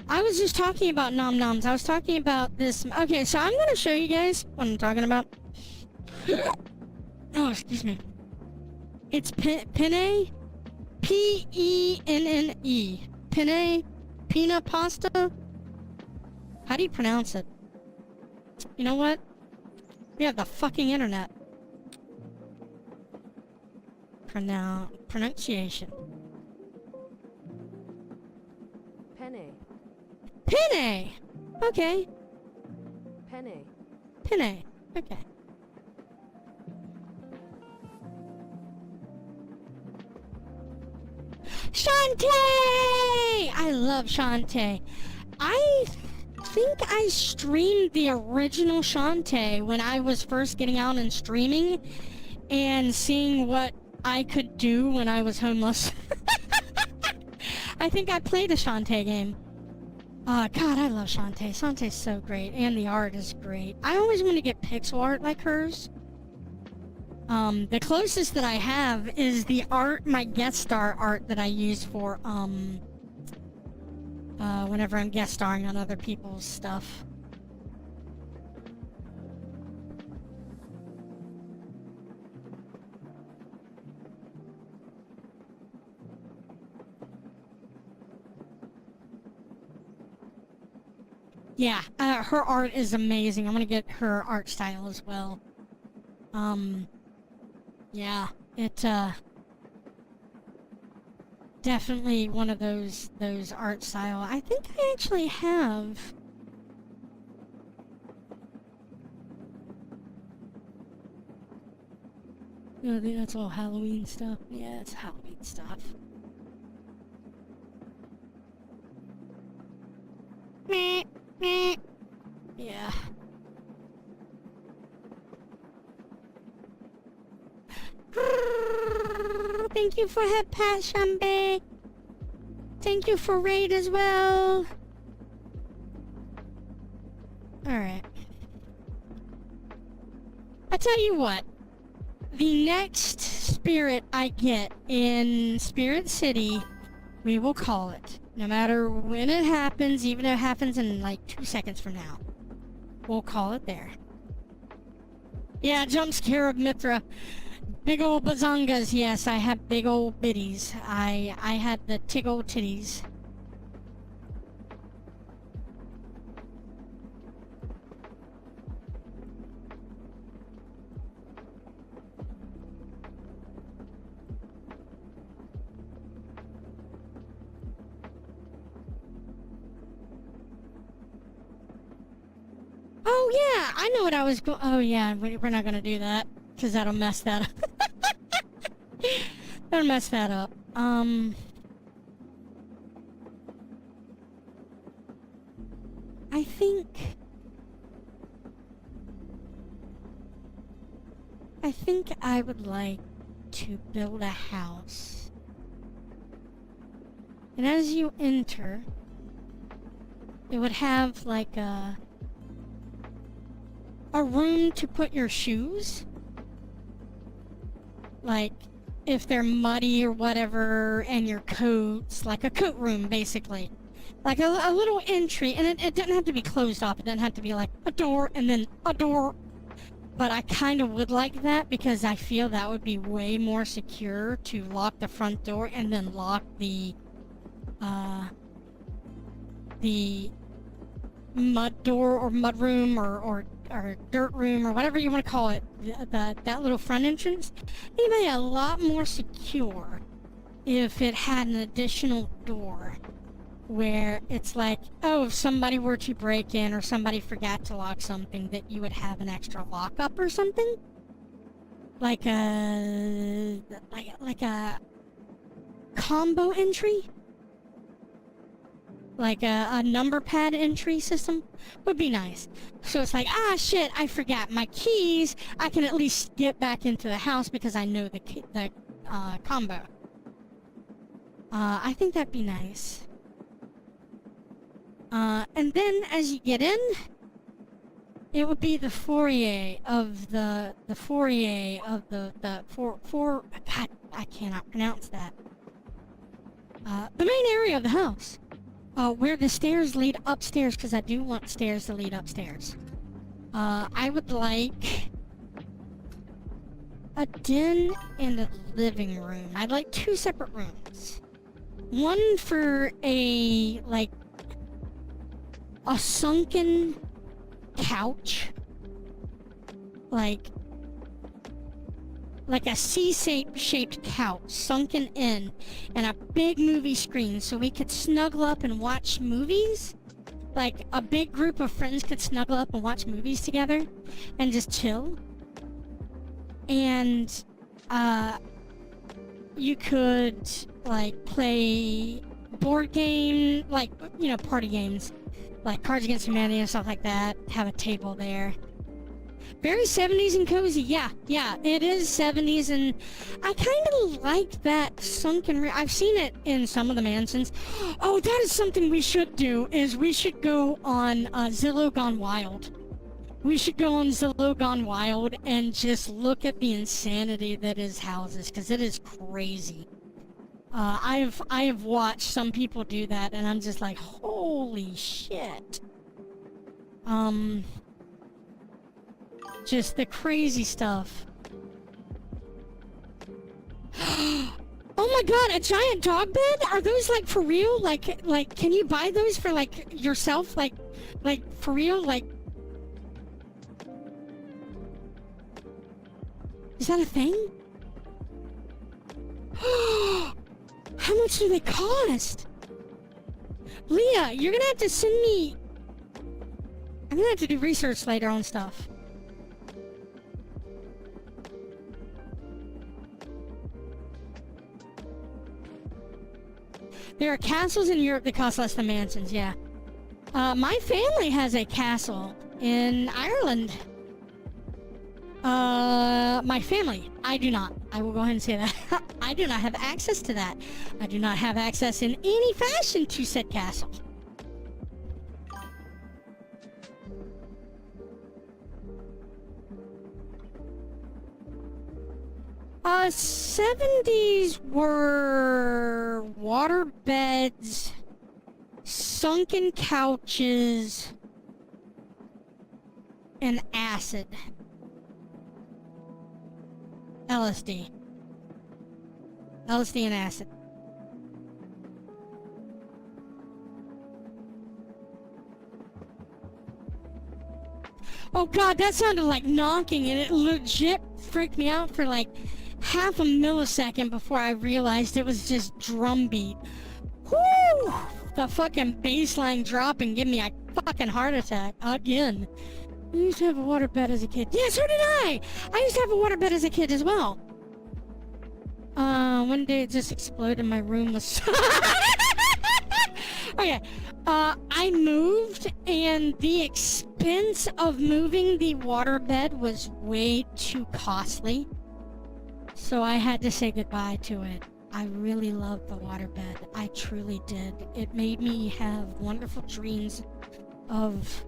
I was just talking about nom noms. I was talking about this. Okay, so I'm gonna show you guys what I'm talking about. Oh, excuse me. It's penne. Penne. Penne. Pina pasta. How do you pronounce it? You know what? We have the fucking internet. Pronunciation. Penne. Penne! Okay. Penne. Penne. Okay. Shantae! I love Shantae. I think I streamed the original Shantae when I was first getting out and streaming and seeing what I could do when I was homeless. I think I played a Shantae game. God, I love Shantae. Shantae's so great, and the art is great. I always want to get pixel art like hers. The closest that I have is the art, my guest star art that I use for, whenever I'm guest starring on other people's stuff. Yeah, her art is amazing. I'm gonna get her art style as well. Yeah, it, definitely one of those art style. I think I actually have... I think that's all Halloween stuff. Yeah, it's Halloween stuff. Meh. Yeah. Thank you for her passion, babe. Thank you for raid as well. Alright. I tell you what. The next spirit I get in Spirit City, we will call it. No matter when it happens, even if it happens in like 2 seconds from now. We'll call it there. Yeah, jump scare of Mithra. Big ol' bazongas, yes, I have big ol' bitties. I had the tiggle titties. Oh yeah, I know what I was going. Oh yeah, we're not gonna do that because that'll mess that up. That'll mess that up. I think I would like to build a house. And as you enter, it would have like a room to put your shoes. Like, if they're muddy or whatever, and your coats, like a coat room, basically. Like a little entry, and it doesn't have to be closed off. It doesn't have to be like a door and then a door. But I kind of would like that because I feel that would be way more secure to lock the front door and then lock the mud door or mud room or dirt room or whatever you want to call it, that little front entrance. It made it a lot more secure. if it had an additional door where it's like, oh, if somebody were to break in or somebody forgot to lock something, that you would have an extra lockup or something. Like a combo entry. Like a number pad entry system would be nice. So it's like, ah, shit, I forgot my keys. I can at least get back into the house because I know the combo. I think that'd be nice. And then as you get in, it would be the foyer of the God, I cannot pronounce that. The main area of the house. Where the stairs lead upstairs, because I do want stairs to lead upstairs. I would like a den and a living room. I'd like 2 separate rooms. One for a sunken couch. Like a C-shaped couch sunken in, and a big movie screen so we could snuggle up and watch movies. Like a big group of friends could snuggle up and watch movies together and just chill. And you could like play board game, like, you know, party games like Cards Against Humanity and stuff like that. Have a table there. Very 70s and cozy. Yeah, it is 70s, and I kind of like that sunken I've seen it in some of the mansions. Oh, that is something we should do, is we should go on Zillow Gone Wild. We should go on Zillow Gone Wild and just look at the insanity that is houses, because it is crazy. I have watched some people do that, and I'm just like, holy shit. Just the crazy stuff. Oh my god, a giant dog bed? Are those like for real? Like can you buy those for like yourself? Like for real? Like, is that a thing? How much do they cost? Leah, you're gonna have to send me... I'm gonna have to do research later on stuff. There are castles in Europe that cost less than mansions, yeah. My family has a castle in Ireland. My family. I do not. I will go ahead and say that. I do not have access to that. I do not have access in any fashion to said castle. Uh, 70s were water beds, sunken couches, and acid. LSD. LSD and acid. Oh god, that sounded like knocking, and it legit freaked me out for like half a millisecond before I realized it was just drum beat. Whoo! The fucking bass line drop and give me a fucking heart attack again. I used to have a waterbed as a kid. Yeah, so did I! I used to have a waterbed as a kid as well. One day it just exploded in my room was... Okay, I moved, and the expense of moving the waterbed was way too costly. So I had to say goodbye to it. I really loved the waterbed. I truly did. It made me have wonderful dreams of...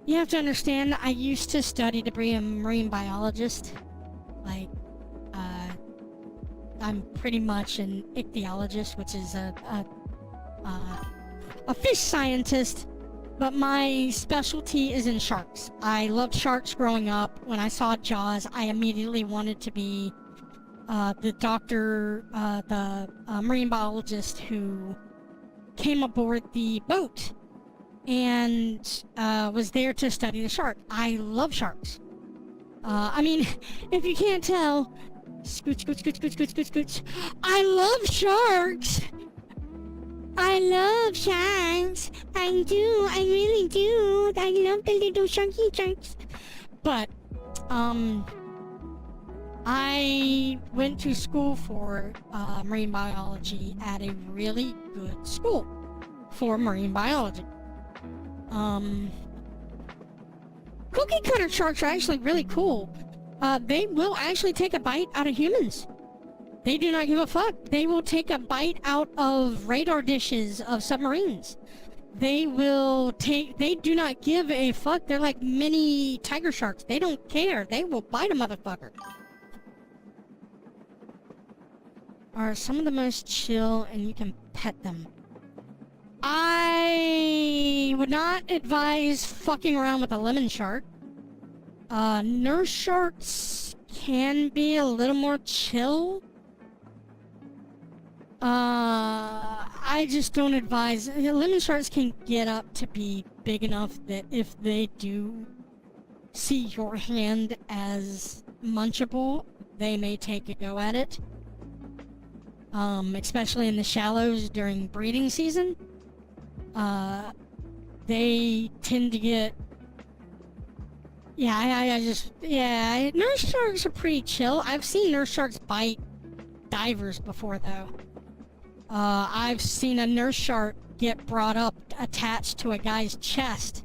You have to understand, I used to study to be a marine biologist. Like, I'm pretty much an ichthyologist, which is a fish scientist, but my specialty is in sharks. I loved sharks growing up. When I saw Jaws, I immediately wanted to be the doctor, the marine biologist who came aboard the boat and was there to study the shark. I love sharks. I mean, if you can't tell, Scoot, scoot, scoot, scoot, scoot, scoot, scoot. I love sharks! I love sharks! I do, I really do. I love the little sharky sharks. But, I went to school for marine biology at a really good school for marine biology. Cookie cutter sharks are actually really cool. They will actually take a bite out of humans. They do not give a fuck. They will take a bite out of radar dishes of submarines. They do not give a fuck. They're like mini tiger sharks. They don't care. They will bite a motherfucker. Are some of the most chill, and you can pet them. I would not advise fucking around with a lemon shark. Nurse sharks can be a little more chill. I just don't advise. Lemon sharks can get up to be big enough that if they do see your hand as munchable, they may take a go at it. Especially in the shallows during breeding season. They tend to get... Yeah, nurse sharks are pretty chill. I've seen nurse sharks bite divers before, though. I've seen a nurse shark get brought up attached to a guy's chest,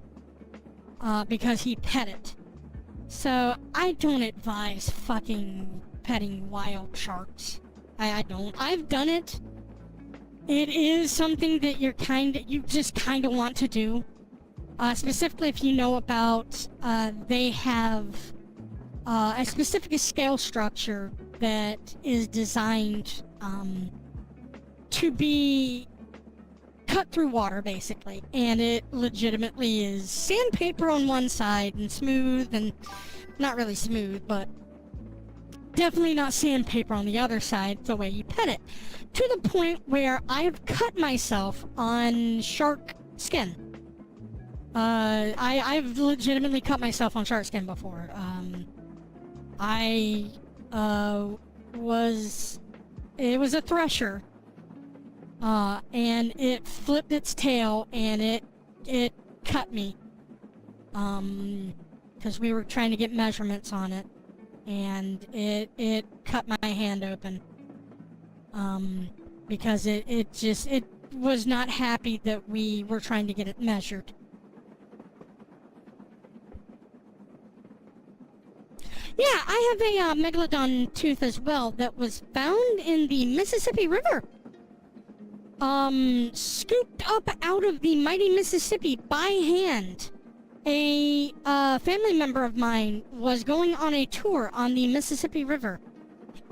because he pet it. So, I don't advise fucking petting wild sharks. I don't. I've done it. It is something that you just kind of want to do. Specifically if you know about, they have a specific scale structure that is designed to be cut through water, basically. And it legitimately is sandpaper on one side and smooth, and not really smooth, but definitely not sandpaper on the other side, the way you pet it. To the point where I've cut myself on shark skin. I've legitimately cut myself on shark skin before. It was a thresher. And it flipped its tail and it cut me. Because we were trying to get measurements on it. And it cut my hand open. Because it was not happy that we were trying to get it measured. Yeah, I have a megalodon tooth as well that was found in the Mississippi River. Scooped up out of the mighty Mississippi by hand. A family member of mine was going on a tour on the Mississippi River,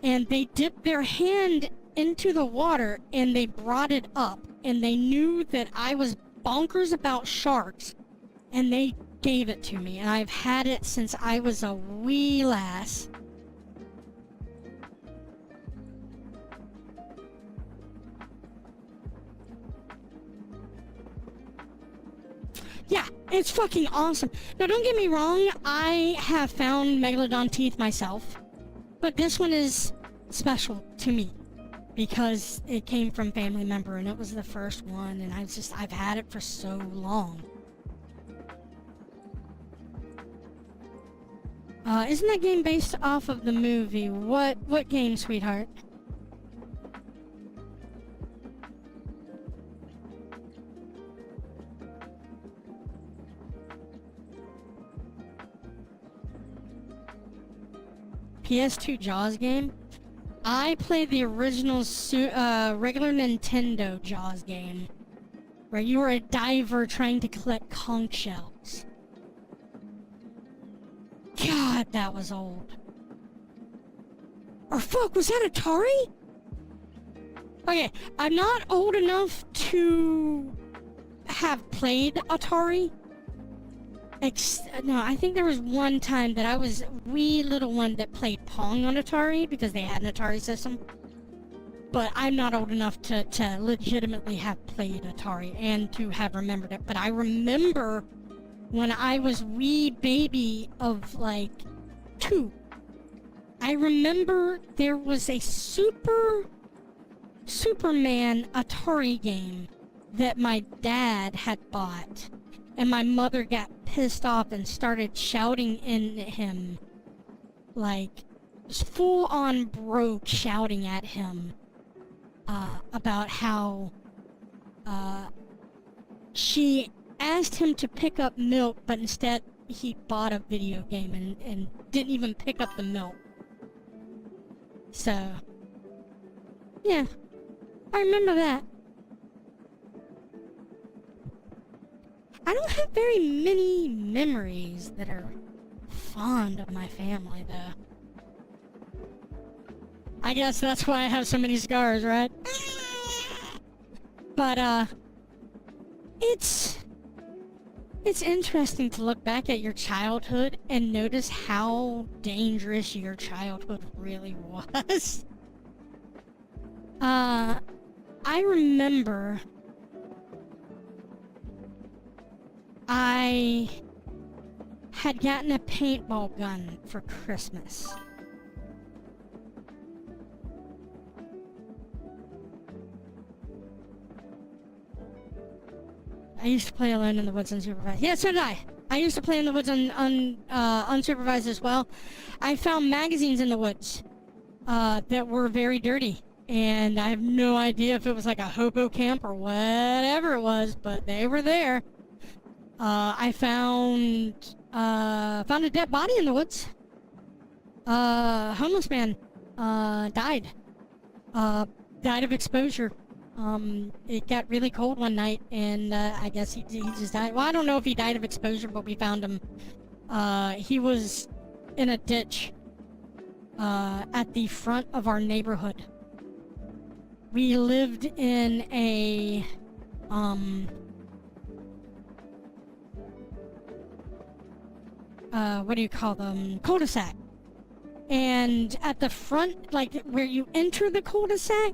and they dipped their hand into the water and they brought it up, and they knew that I was bonkers about sharks, and they gave it to me, and I've had it since I was a wee lass. Yeah, it's fucking awesome. Now, don't get me wrong, I have found megalodon teeth myself, but this one is special to me because it came from family member, and it was the first one, and I've had it for so long. Isn't that game based off of the movie? What game, sweetheart? PS2 Jaws game? I played the original regular Nintendo Jaws game, where you were a diver trying to collect conch shells. God, that was old. Or fuck, was that Atari? Okay, I'm not old enough to have played Atari. No, I think there was one time that I was a wee little one that played Pong on Atari because they had an Atari system. But I'm not old enough to legitimately have played Atari and to have remembered it. But I remember when I was wee baby of like 2, I remember there was a Superman Atari game that my dad had bought, and my mother got pissed off and started shouting in at him, like, just full on broke shouting at him, about how, she asked him to pick up milk, but instead he bought a video game and didn't even pick up the milk. So, yeah, I remember that. I don't have very many memories that are fond of my family, though. I guess that's why I have so many scars, right? But, it's interesting to look back at your childhood and notice how dangerous your childhood really was. I remember I had gotten a paintball gun for Christmas. I used to play alone in the woods unsupervised. Yeah, so did I. I used to play in the woods unsupervised as well. I found magazines in the woods that were very dirty. And I have no idea if it was like a hobo camp or whatever it was, but they were there. I found a dead body in the woods. Homeless man died. Died of exposure. It got really cold one night, and I guess he just died. Well, I don't know if he died of exposure, but we found him. He was in a ditch at the front of our neighborhood. We lived in a what do you call them? Cul-de-sac. And at the front, like where you enter the cul-de-sac,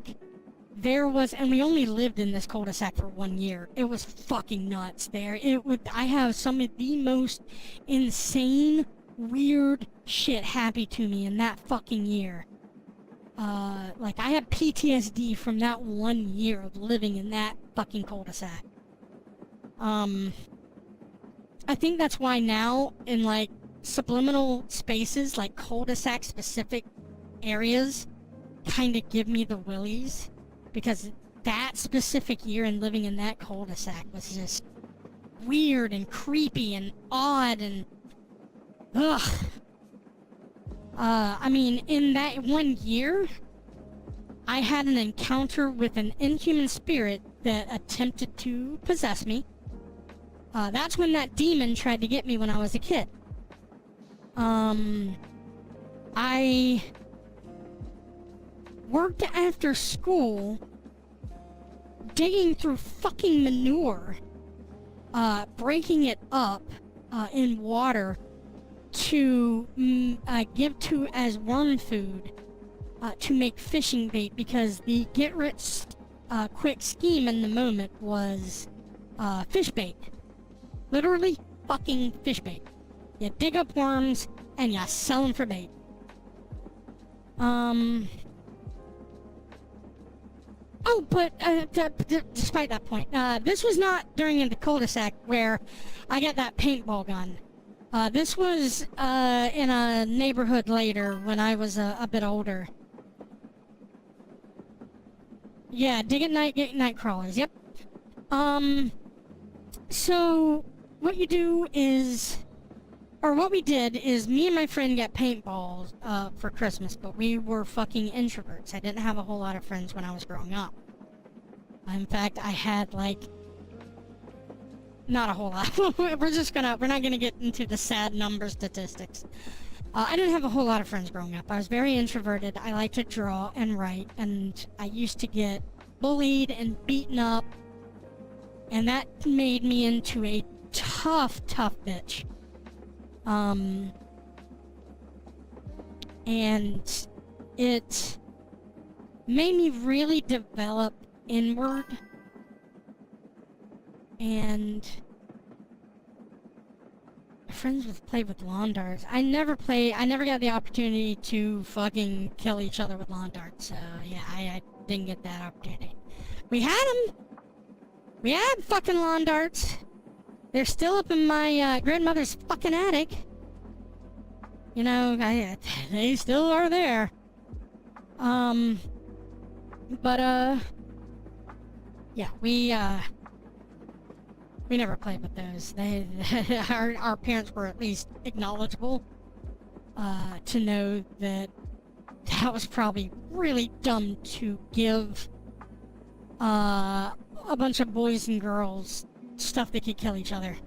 there was, and we only lived in this cul-de-sac for 1 year. It was fucking nuts there. I have some of the most insane, weird shit happen to me in that fucking year. Like I have PTSD from that 1 year of living in that fucking cul-de-sac. I think that's why now in like subliminal spaces, like cul-de-sac specific areas, kind of give me the willies. Because that specific year and living in that cul-de-sac was just weird and creepy and odd and ugh. I mean, in that 1 year, I had an encounter with an inhuman spirit that attempted to possess me. That's when that demon tried to get me when I was a kid. I worked after school digging through fucking manure, breaking it up in water to give to as worm food to make fishing bait, because the get rich quick scheme in the moment was fish bait. Literally fucking fish bait. You dig up worms and you sell them for bait. Oh, but despite that point, this was not during the cul-de-sac where I got that paintball gun. This was in a neighborhood later when I was a bit older. Yeah, dig at night, get night crawlers. Yep. So what you do is, or what we did is, me and my friend got paintballs for Christmas, but we were fucking introverts. I didn't have a whole lot of friends when I was growing up. In fact, I had like not a whole lot. we're not gonna get into the sad number statistics. I didn't have a whole lot of friends growing up. I was very introverted. I like to draw and write, and I used to get bullied and beaten up, and that made me into a tough bitch. And it made me really develop inward, and friends with play with lawn darts. I never got the opportunity to fucking kill each other with lawn darts. So yeah, I didn't get that opportunity. We had them. We had fucking lawn darts. They're still up in my grandmother's fucking attic. You know, they still are there. Yeah, we never played with those. Our parents were at least acknowledgeable, to know that was probably really dumb to give, a bunch of boys and girls stuff that could kill each other.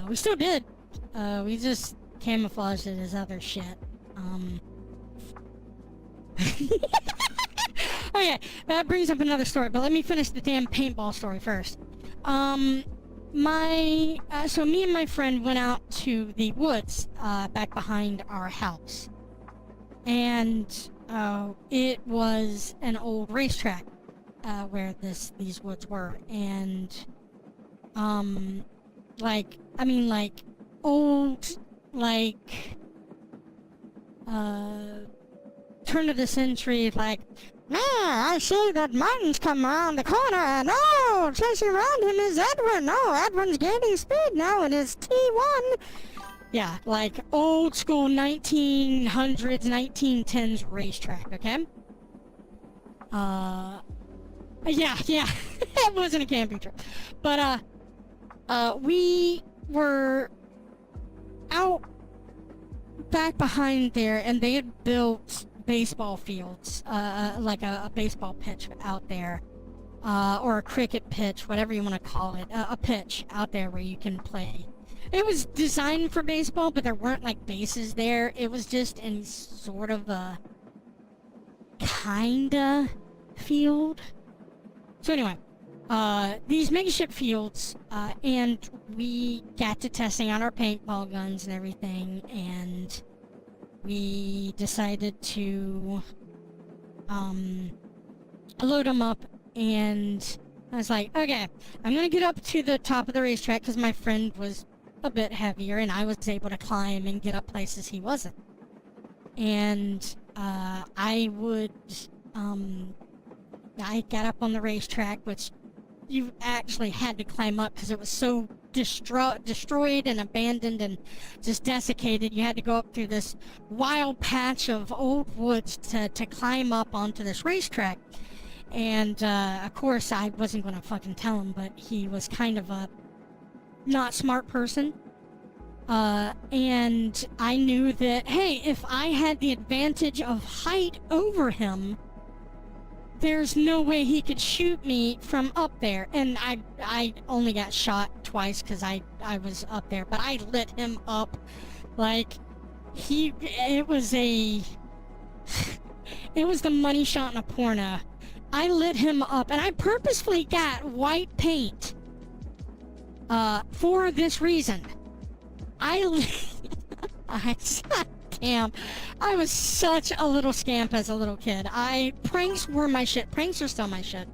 We still did. We just camouflaged it as other shit. Okay, that brings up another story, but let me finish the damn paintball story first. So me and my friend went out to the woods, back behind our house. And, it was an old racetrack, where these woods were. And, old, turn of the century, I see that Martin's come around the corner, and chasing around him is Edwin. Edwin's gaining speed now in his T1. Yeah, old school 1900s, 1910s racetrack, okay? Yeah, it wasn't a camping trip. But, we were out back behind there, and they had built baseball fields, a baseball pitch out there, or a cricket pitch, whatever you want to call it, a pitch out there where you can play. It was designed for baseball, but there weren't bases there. It was just in sort of a kinda field. So anyway, these makeshift fields, and we got to testing out our paintball guns and everything, and we decided to, load them up, and I was like, okay, I'm gonna get up to the top of the racetrack because my friend was a bit heavier, and I was able to climb and get up places he wasn't. And, I got up on the racetrack, which you actually had to climb up because it was so destroyed and abandoned and just desiccated. You had to go up through this wild patch of old woods to climb up onto this racetrack. And, of course, I wasn't going to fucking tell him, but he was kind of a not smart person. And I knew that, hey, if I had the advantage of height over him, there's no way he could shoot me from up there. And I only got shot twice because I was up there, but I lit him up it was the money shot in a porno. I lit him up, and I purposefully got white paint, for this reason. Damn, I was such a little scamp as a little kid. Pranks were my shit. Pranks are still my shit.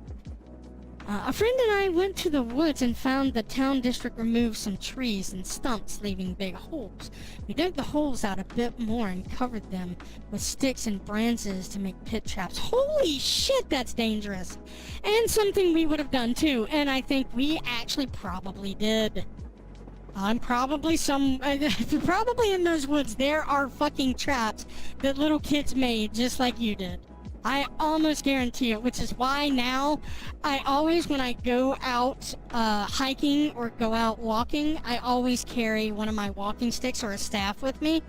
A friend and I went to the woods and found the town district removed some trees and stumps, leaving big holes. We dug the holes out a bit more and covered them with sticks and branches to make pit traps. Holy shit, that's dangerous! And something we would have done too, and I think we actually probably did. Probably in those woods, there are fucking traps that little kids made just like you did. I almost guarantee it, which is why now I always, when I go out hiking or go out walking, I always carry one of my walking sticks or a staff with me.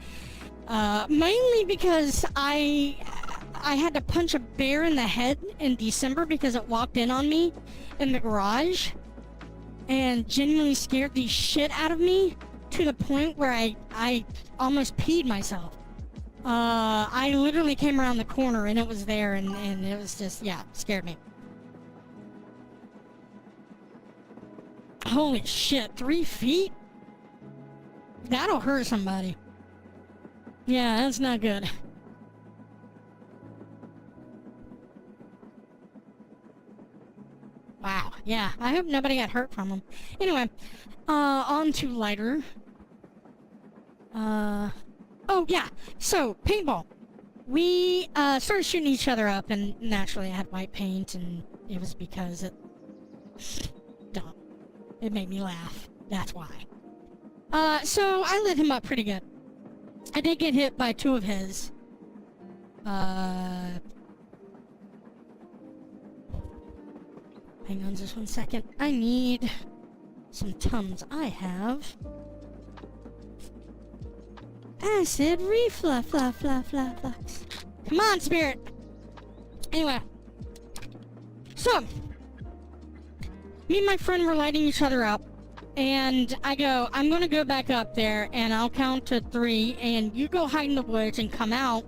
Mainly because I had to punch a bear in the head in December because it walked in on me in the garage and genuinely scared the shit out of me to the point where I almost peed myself. I literally came around the corner and it was there, and it was just, yeah, scared me. Holy shit, 3 feet? That'll hurt somebody. Yeah, that's not good. Wow. Yeah, I hope nobody got hurt from them. Anyway, on to lighter. Oh yeah, so, paintball. We, started shooting each other up, and naturally I had white paint, and it was because it... dumb. It made me laugh. That's why. So I lit him up pretty good. I did get hit by 2 of his. Hang on just 1 second. I need some Tums. I have acid reflux. Come on, spirit. Anyway, so me and my friend were lighting each other up, and I go, I'm gonna go back up there, and I'll count to 3, and you go hide in the woods and come out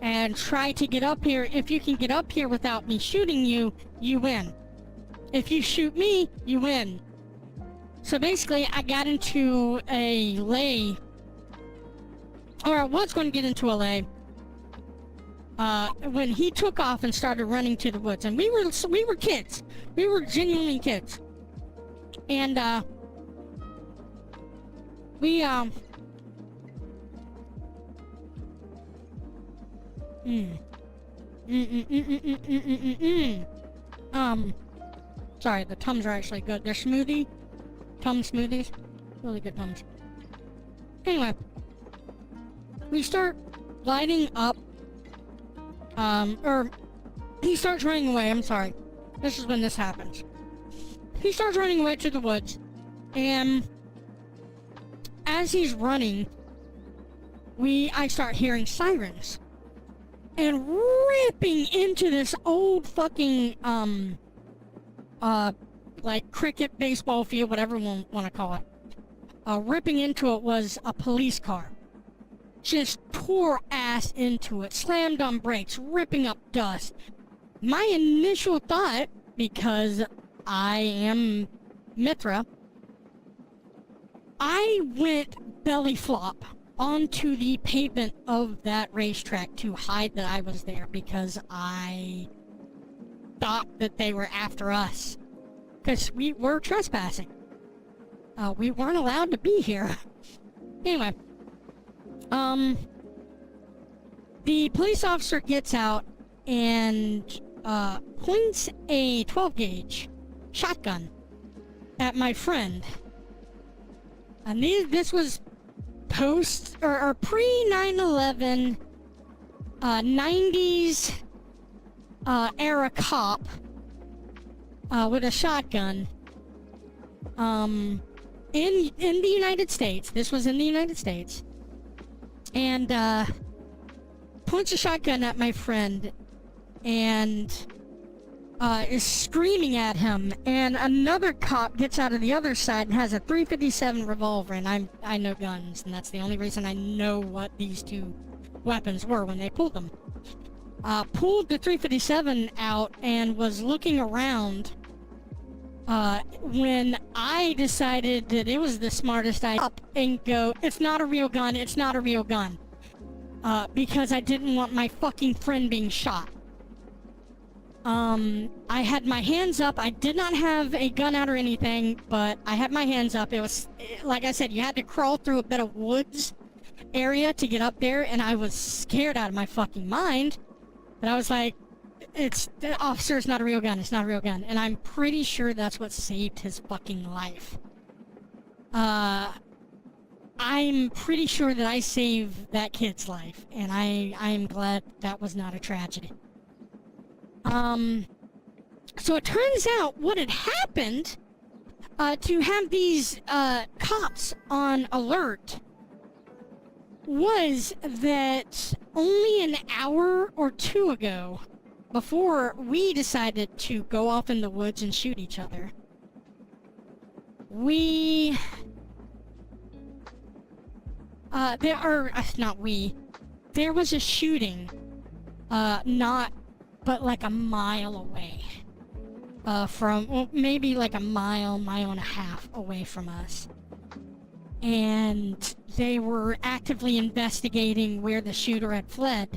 and try to get up here. If you can get up here without me shooting you, you win. If you shoot me, you win. So basically, I got into a lay, or I was going to get into a lay, when he took off and started running to the woods. And we were kids. We were genuinely kids. And, sorry, the Tums are actually good. They're smoothie. Tum smoothies. Really good Tums. Anyway, we start lighting up, or he starts running away. I'm sorry. This is when this happens. He starts running away to the woods, and as he's running, I start hearing sirens. And ripping into this old fucking, like cricket, baseball field, whatever you want to call it. Ripping into it was a police car. Just tore ass into it, slammed on brakes, ripping up dust. My initial thought, because I am Mithra, I went belly flop onto the pavement of that racetrack to hide that I was there, because I thought that they were after us. Because we were trespassing. We weren't allowed to be here. Anyway. The police officer gets out and, points a 12-gauge shotgun at my friend. And this was post or pre 9/11 90s era cop with a shotgun in the United States. This was in the United States. And points a shotgun at my friend and is screaming at him, and another cop gets out of the other side and has a .357 revolver, and I know guns, and that's the only reason I know what these 2 weapons were when they pulled them. Pulled the .357 out and was looking around when I decided that it was the smartest idea up and go, it's not a real gun, it's not a real gun. Because I didn't want my fucking friend being shot. I had my hands up. I did not have a gun out or anything, but I had my hands up. It was, like I said, you had to crawl through a bit of woods area to get up there, and I was scared out of my fucking mind. But I was like, the officer, it's not a real gun, it's not a real gun. And I'm pretty sure that's what saved his fucking life. I'm pretty sure that I saved that kid's life, and I'm glad that was not a tragedy. So it turns out what had happened, to have these, cops on alert was that only an hour or 2 ago, before we decided to go off in the woods and shoot each other, there was a shooting, but like a mile away, maybe like a mile and a half away from us. And they were actively investigating where the shooter had fled,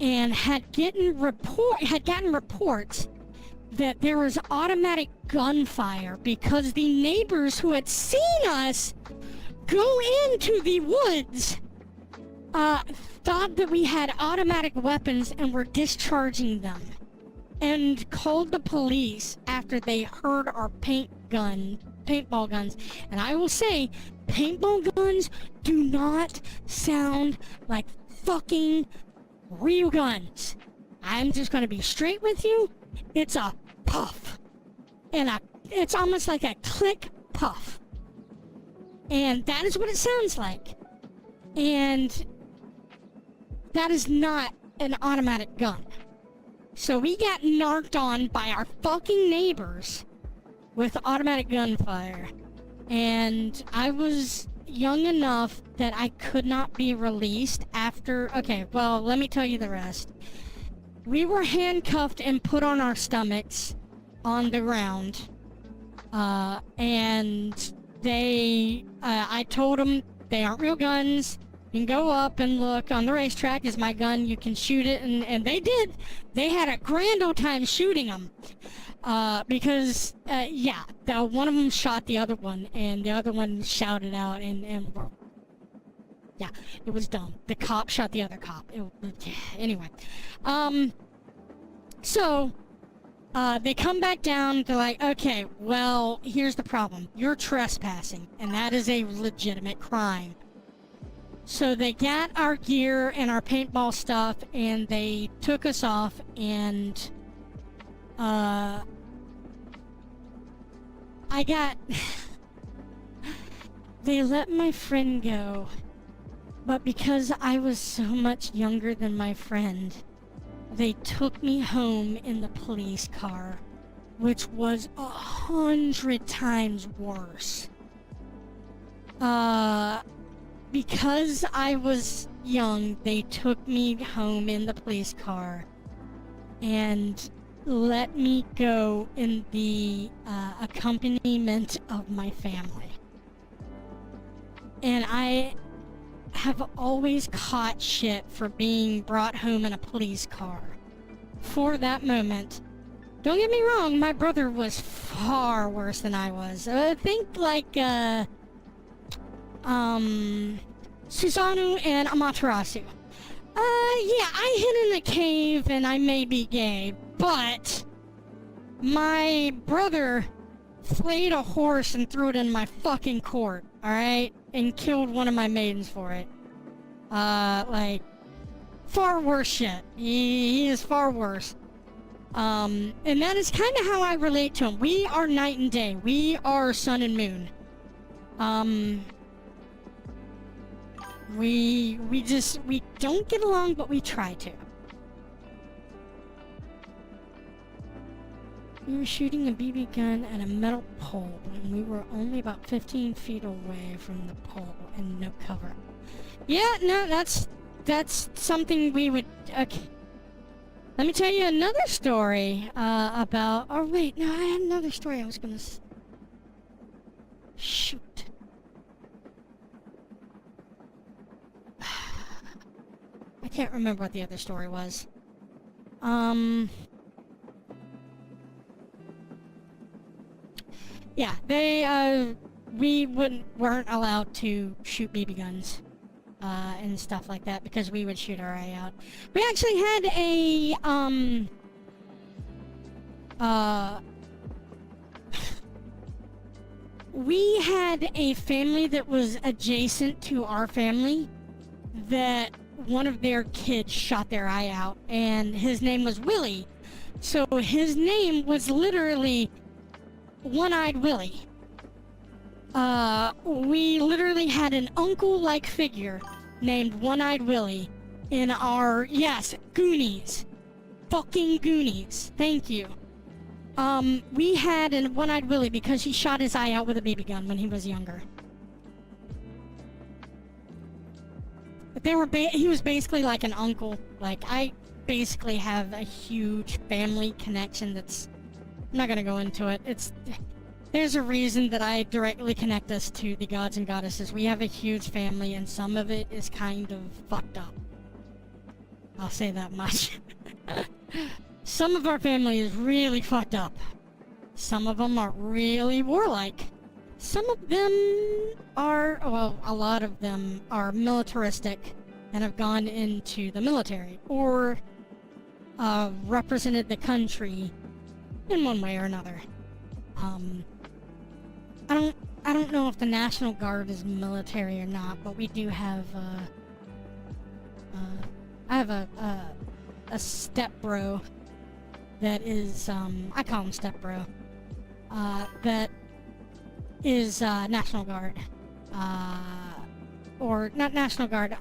and had gotten reports that there was automatic gunfire because the neighbors who had seen us go into the woods thought that we had automatic weapons and were discharging them, and called the police after they heard our paintball guns. And I will say, paintball guns do not sound like fucking real guns. I'm just gonna be straight with you. It's a puff. And it's almost like a click puff. And that is what it sounds like. And that is not an automatic gun. So we got narked on by our fucking neighbors with automatic gunfire. And I was young enough that I could not be released after... Okay, well, let me tell you the rest. We were handcuffed and put on our stomachs on the ground. And they... I told them they aren't real guns. You can go up and look on the racetrack is my gun. You can shoot it, and they did. They had a grand old time shooting them. Because, yeah, one of them shot the other one, and the other one shouted out, and yeah, it was dumb. The cop shot the other cop. Anyway. So, they come back down. They're like, okay, well, here's the problem. You're trespassing, and that is a legitimate crime. So they got our gear and our paintball stuff, and they took us off, and I got... They let my friend go, but because I was so much younger than my friend, they took me home in the police car, which was 100 times worse. Because I was young, they took me home in the police car and let me go in the accompaniment of my family. And I have always caught shit for being brought home in a police car. For that moment, don't get me wrong, my brother was far worse than I was. I think like, Susanoo and Amaterasu. Yeah, I hid in a cave and I may be gay, but my brother flayed a horse and threw it in my fucking court, alright? And killed one of my maidens for it. Like, far worse shit. He is far worse. And that is kind of how I relate to him. We are night and day. We are sun and moon. We don't get along, but we try to. We were shooting a BB gun at a metal pole, and we were only about 15 feet away from the pole and no cover. Yeah, no, that's something we would... Okay. Let me tell you another story, about... Oh, wait, no, I had another story I was gonna... Shoot. I can't remember what the other story was. Yeah, we weren't allowed to shoot BB guns, and stuff like that because we would shoot our eye out. We actually had we had a family that was adjacent to our family that one of their kids shot their eye out, and his name was Willie. So his name was literally One-Eyed Willie. We literally had an uncle-like figure named One-Eyed Willie in our, yes, Goonies. Fucking Goonies. Thank you. We had a One-Eyed Willie because he shot his eye out with a BB gun when he was younger. But he was basically like an uncle. Like, I basically have a huge family connection that's... I'm not gonna go into it. There's a reason that I directly connect us to the gods and goddesses. We have a huge family, and some of it is kind of fucked up. I'll say that much. Some of our family is really fucked up. Some of them are really warlike. Some of them are, well, a lot of them are militaristic and have gone into the military or represented the country in one way or another. I don't know if the National Guard is military or not, but we do have I have a stepbro that is I call him stepbro that is National Guard, or not National Guard,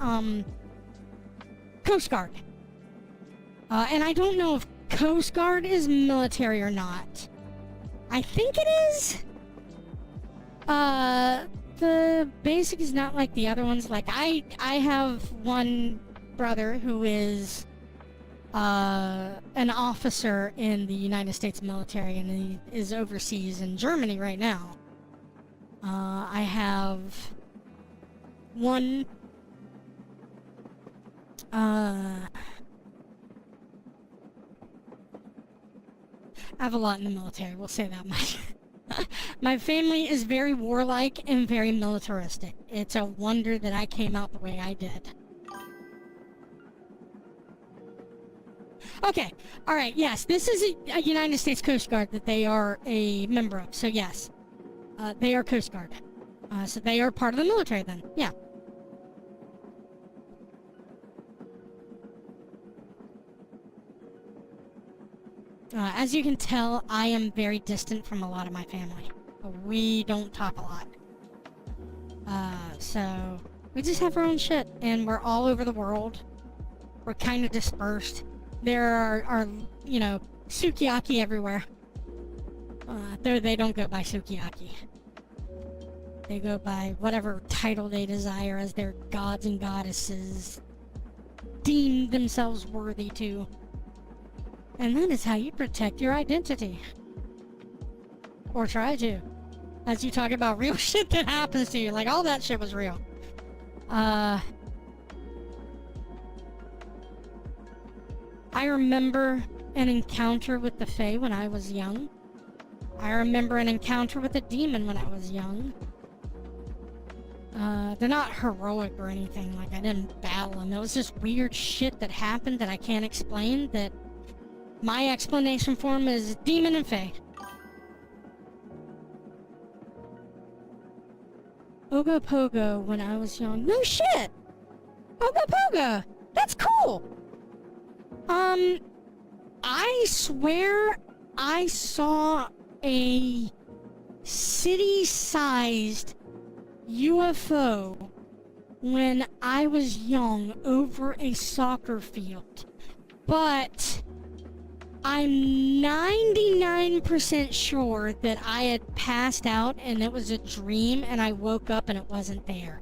Coast Guard. And I don't know if Coast Guard is military or not. I think it is. The basic is not like the other ones. Like I have one brother who is an officer in the United States military, and he is overseas in Germany right now. I have one I have a lot in the military, we'll say that much. My family is very warlike and very militaristic. It's a wonder that I came out the way I did. Okay, alright, yes, this is a United States Coast Guard that they are a member of, so yes. They are Coast Guard. So they are part of the military then, yeah. As you can tell, I am very distant from a lot of my family. We don't talk a lot. So we just have our own shit, and we're all over the world. We're kind of dispersed. There are, you know, sukiyaki everywhere. Though they don't go by sukiyaki. They go by whatever title they desire as their gods and goddesses deem themselves worthy to. And that is how you protect your identity. Or try to. As you talk about real shit that happens to you. Like, all that shit was real. I remember an encounter with the Fae when I was young. I remember an encounter with a demon when I was young. They're not heroic or anything. Like, I didn't battle them. It was just weird shit that happened that I can't explain, that my explanation for him is demon and fae. Ogopogo when I was young. No shit! Ogopogo! That's cool! I swear I saw a city-sized UFO when I was young over a soccer field. But I'm 99% sure that I had passed out and it was a dream and I woke up and it wasn't there.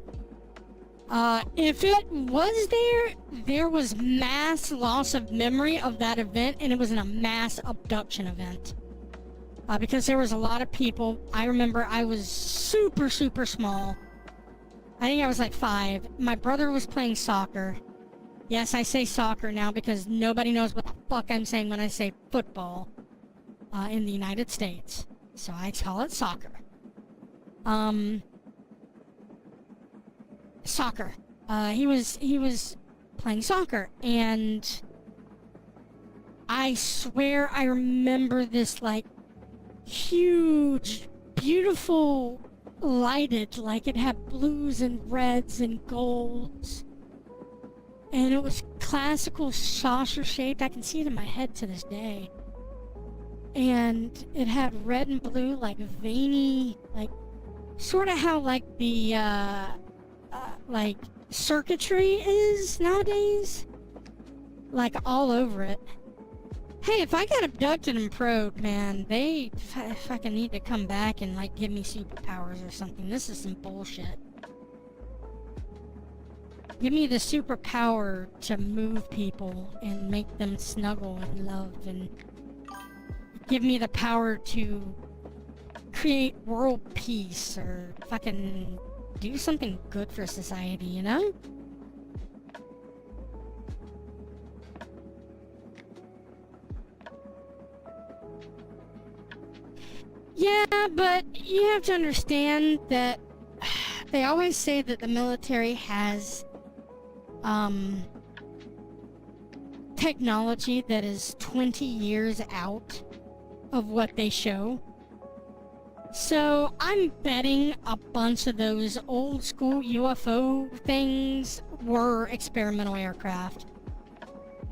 If it was there, there was mass loss of memory of that event, and it was a mass abduction event. Because there was a lot of people. I remember I was super, super small. I think I was like 5. My brother was playing soccer. Yes, I say soccer now because nobody knows what the fuck I'm saying when I say football in the United States. So I call it soccer. Soccer. He was playing soccer, and I swear I remember this, like, huge, beautiful, lighted, like it had blues and reds and golds. And it was classical saucer shaped. I can see it in my head to this day. And it had red and blue, like veiny, like sort of how like the like circuitry is nowadays, like all over it. Hey, if I get abducted and probed, man, they fucking need to come back and like give me superpowers or something. This is some bullshit. Give me the superpower to move people and make them snuggle and love, and give me the power to create world peace or fucking do something good for society, you know? Yeah, but you have to understand that they always say that the military has technology that is 20 years out of what they show. So I'm betting a bunch of those old school UFO things were experimental aircraft.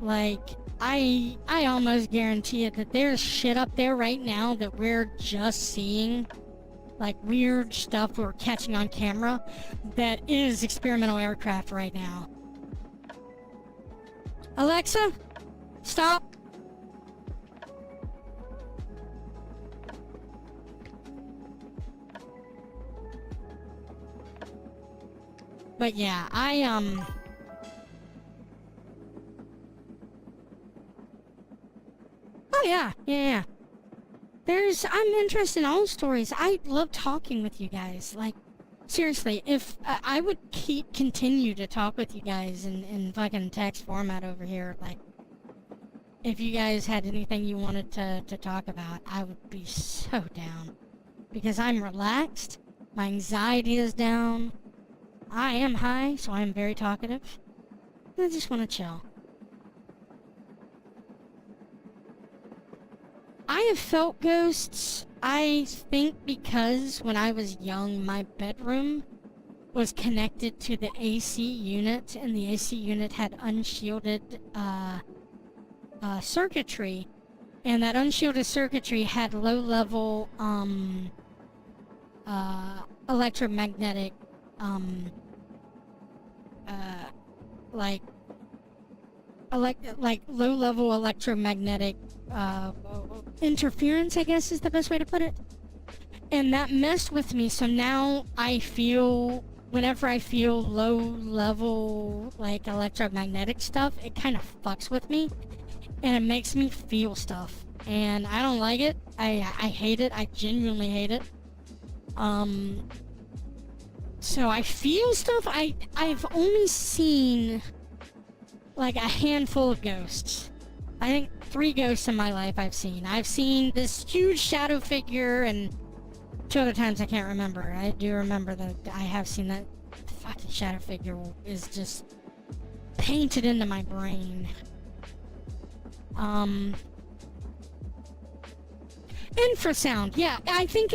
Like, I almost guarantee it that there's shit up there right now that we're just seeing, like weird stuff we're catching on camera, that is experimental aircraft right now. Alexa, stop. But yeah, oh yeah. I'm interested in all stories. I love talking with you guys. Like, seriously, if I would continue to talk with you guys in fucking text format over here, like, if you guys had anything you wanted to talk about, I would be so down. Because I'm relaxed, my anxiety is down, I am high, so I'm very talkative, and I just want to chill. I have felt ghosts, I think, because when I was young, my bedroom was connected to the AC unit, and the AC unit had unshielded circuitry, and that unshielded circuitry had low-level electromagnetic like low-level electromagnetic interference, I guess is the best way to put it. And that messed with me, so now I feel, whenever I feel low-level, like, electromagnetic stuff, it kind of fucks with me, and it makes me feel stuff. And I don't like it. I hate it. I genuinely hate it. So I feel stuff. I've only seen, like, a handful of ghosts. I think 3 ghosts in my life I've seen. I've seen this huge shadow figure, and 2 other times I can't remember. I do remember that I have seen that fucking shadow figure is just painted into my brain. Infrasound. Yeah, I think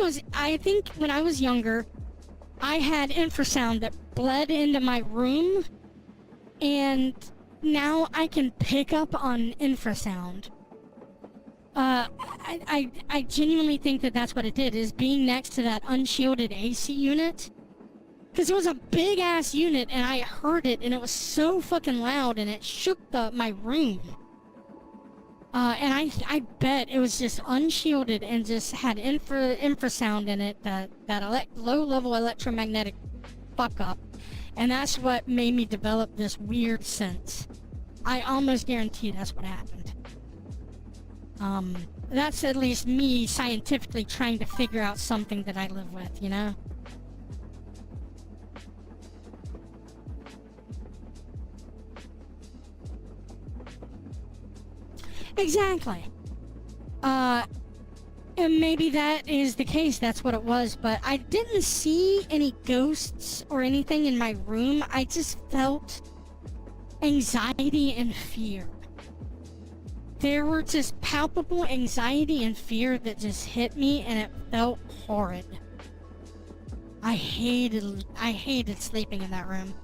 when I was younger, I had infrasound that bled into my room, and now I can pick up on infrasound. I genuinely think that that's what it did, is being next to that unshielded AC unit. Because it was a big ass unit, and I heard it, and it was so fucking loud, and it shook my room. And I bet it was just unshielded and just had infrasound in it, that low-level electromagnetic fuck-up. And that's what made me develop this weird sense. I almost guarantee that's what happened. That's at least me scientifically trying to figure out something that I live with, you know? Exactly. And maybe that is the case, that's what it was, but I didn't see any ghosts or anything in my room. I just felt anxiety and fear. There were just palpable anxiety and fear that just hit me, and it felt horrid. I hated sleeping in that room.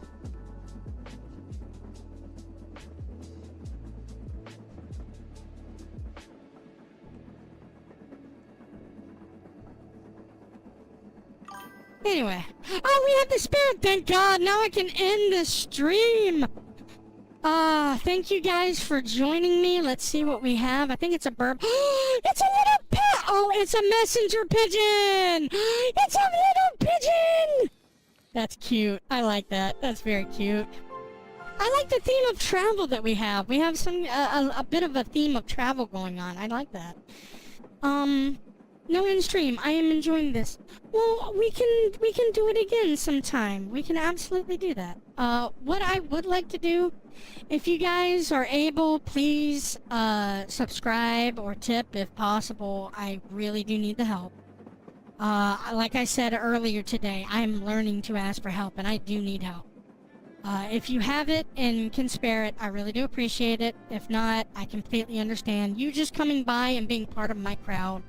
Anyway. Oh, we have the spirit! Thank God! Now I can end the stream! Thank you guys for joining me. Let's see what we have. I think it's a burp. It's a little pet! Oh, it's a messenger pigeon! It's a little pigeon! That's cute. I like that. That's very cute. I like the theme of travel that we have. We have some, a bit of a theme of travel going on. I like that. No in stream. I am enjoying this. Well, we can do it again sometime. We can absolutely do that. What I would like to do, if you guys are able, please subscribe or tip if possible. I really do need the help. Like I said earlier today, I'm learning to ask for help, and I do need help. If you have it and can spare it, I really do appreciate it. If not, I completely understand. You just coming by and being part of my crowd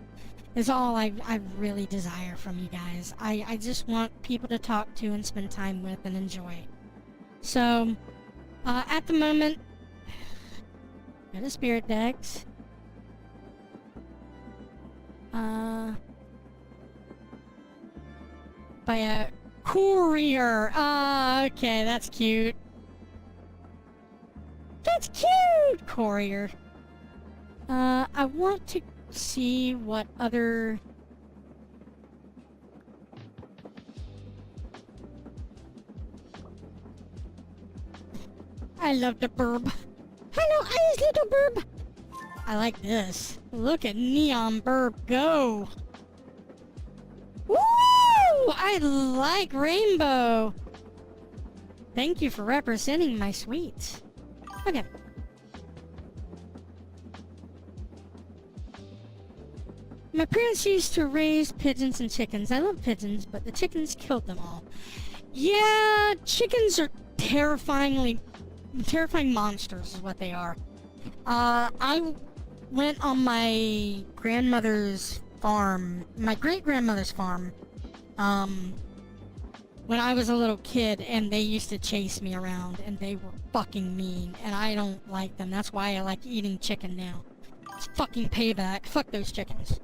is all I really desire from you guys. I just want people to talk to and spend time with and enjoy. So, at the moment, got a spirit dex. By a courier. Okay, that's cute. That's cute! Courier. I want to see what other... I love the burb. Hello, Ice Little Burb! I like this. Look at Neon Burb go! Woo! I like rainbow! Thank you for representing my sweets. Okay. My parents used to raise pigeons and chickens. I love pigeons, but the chickens killed them all. Yeah, chickens are terrifying monsters is what they are. I went on my grandmother's farm, my great-grandmother's farm, when I was a little kid, and they used to chase me around, and they were fucking mean, and I don't like them. That's why I like eating chicken now. It's fucking payback. Fuck those chickens.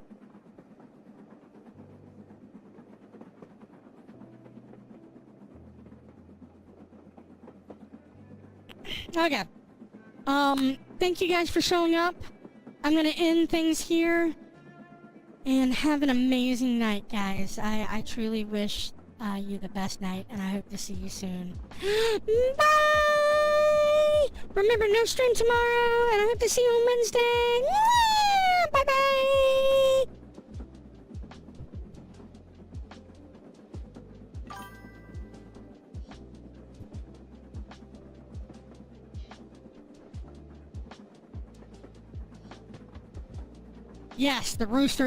Okay. Thank you guys for showing up. I'm gonna end things here. And have an amazing night, guys. I truly wish you the best night, and I hope to see you soon. Bye! Remember, no stream tomorrow, and I hope to see you on Wednesday. Bye-bye! Yes, the rooster is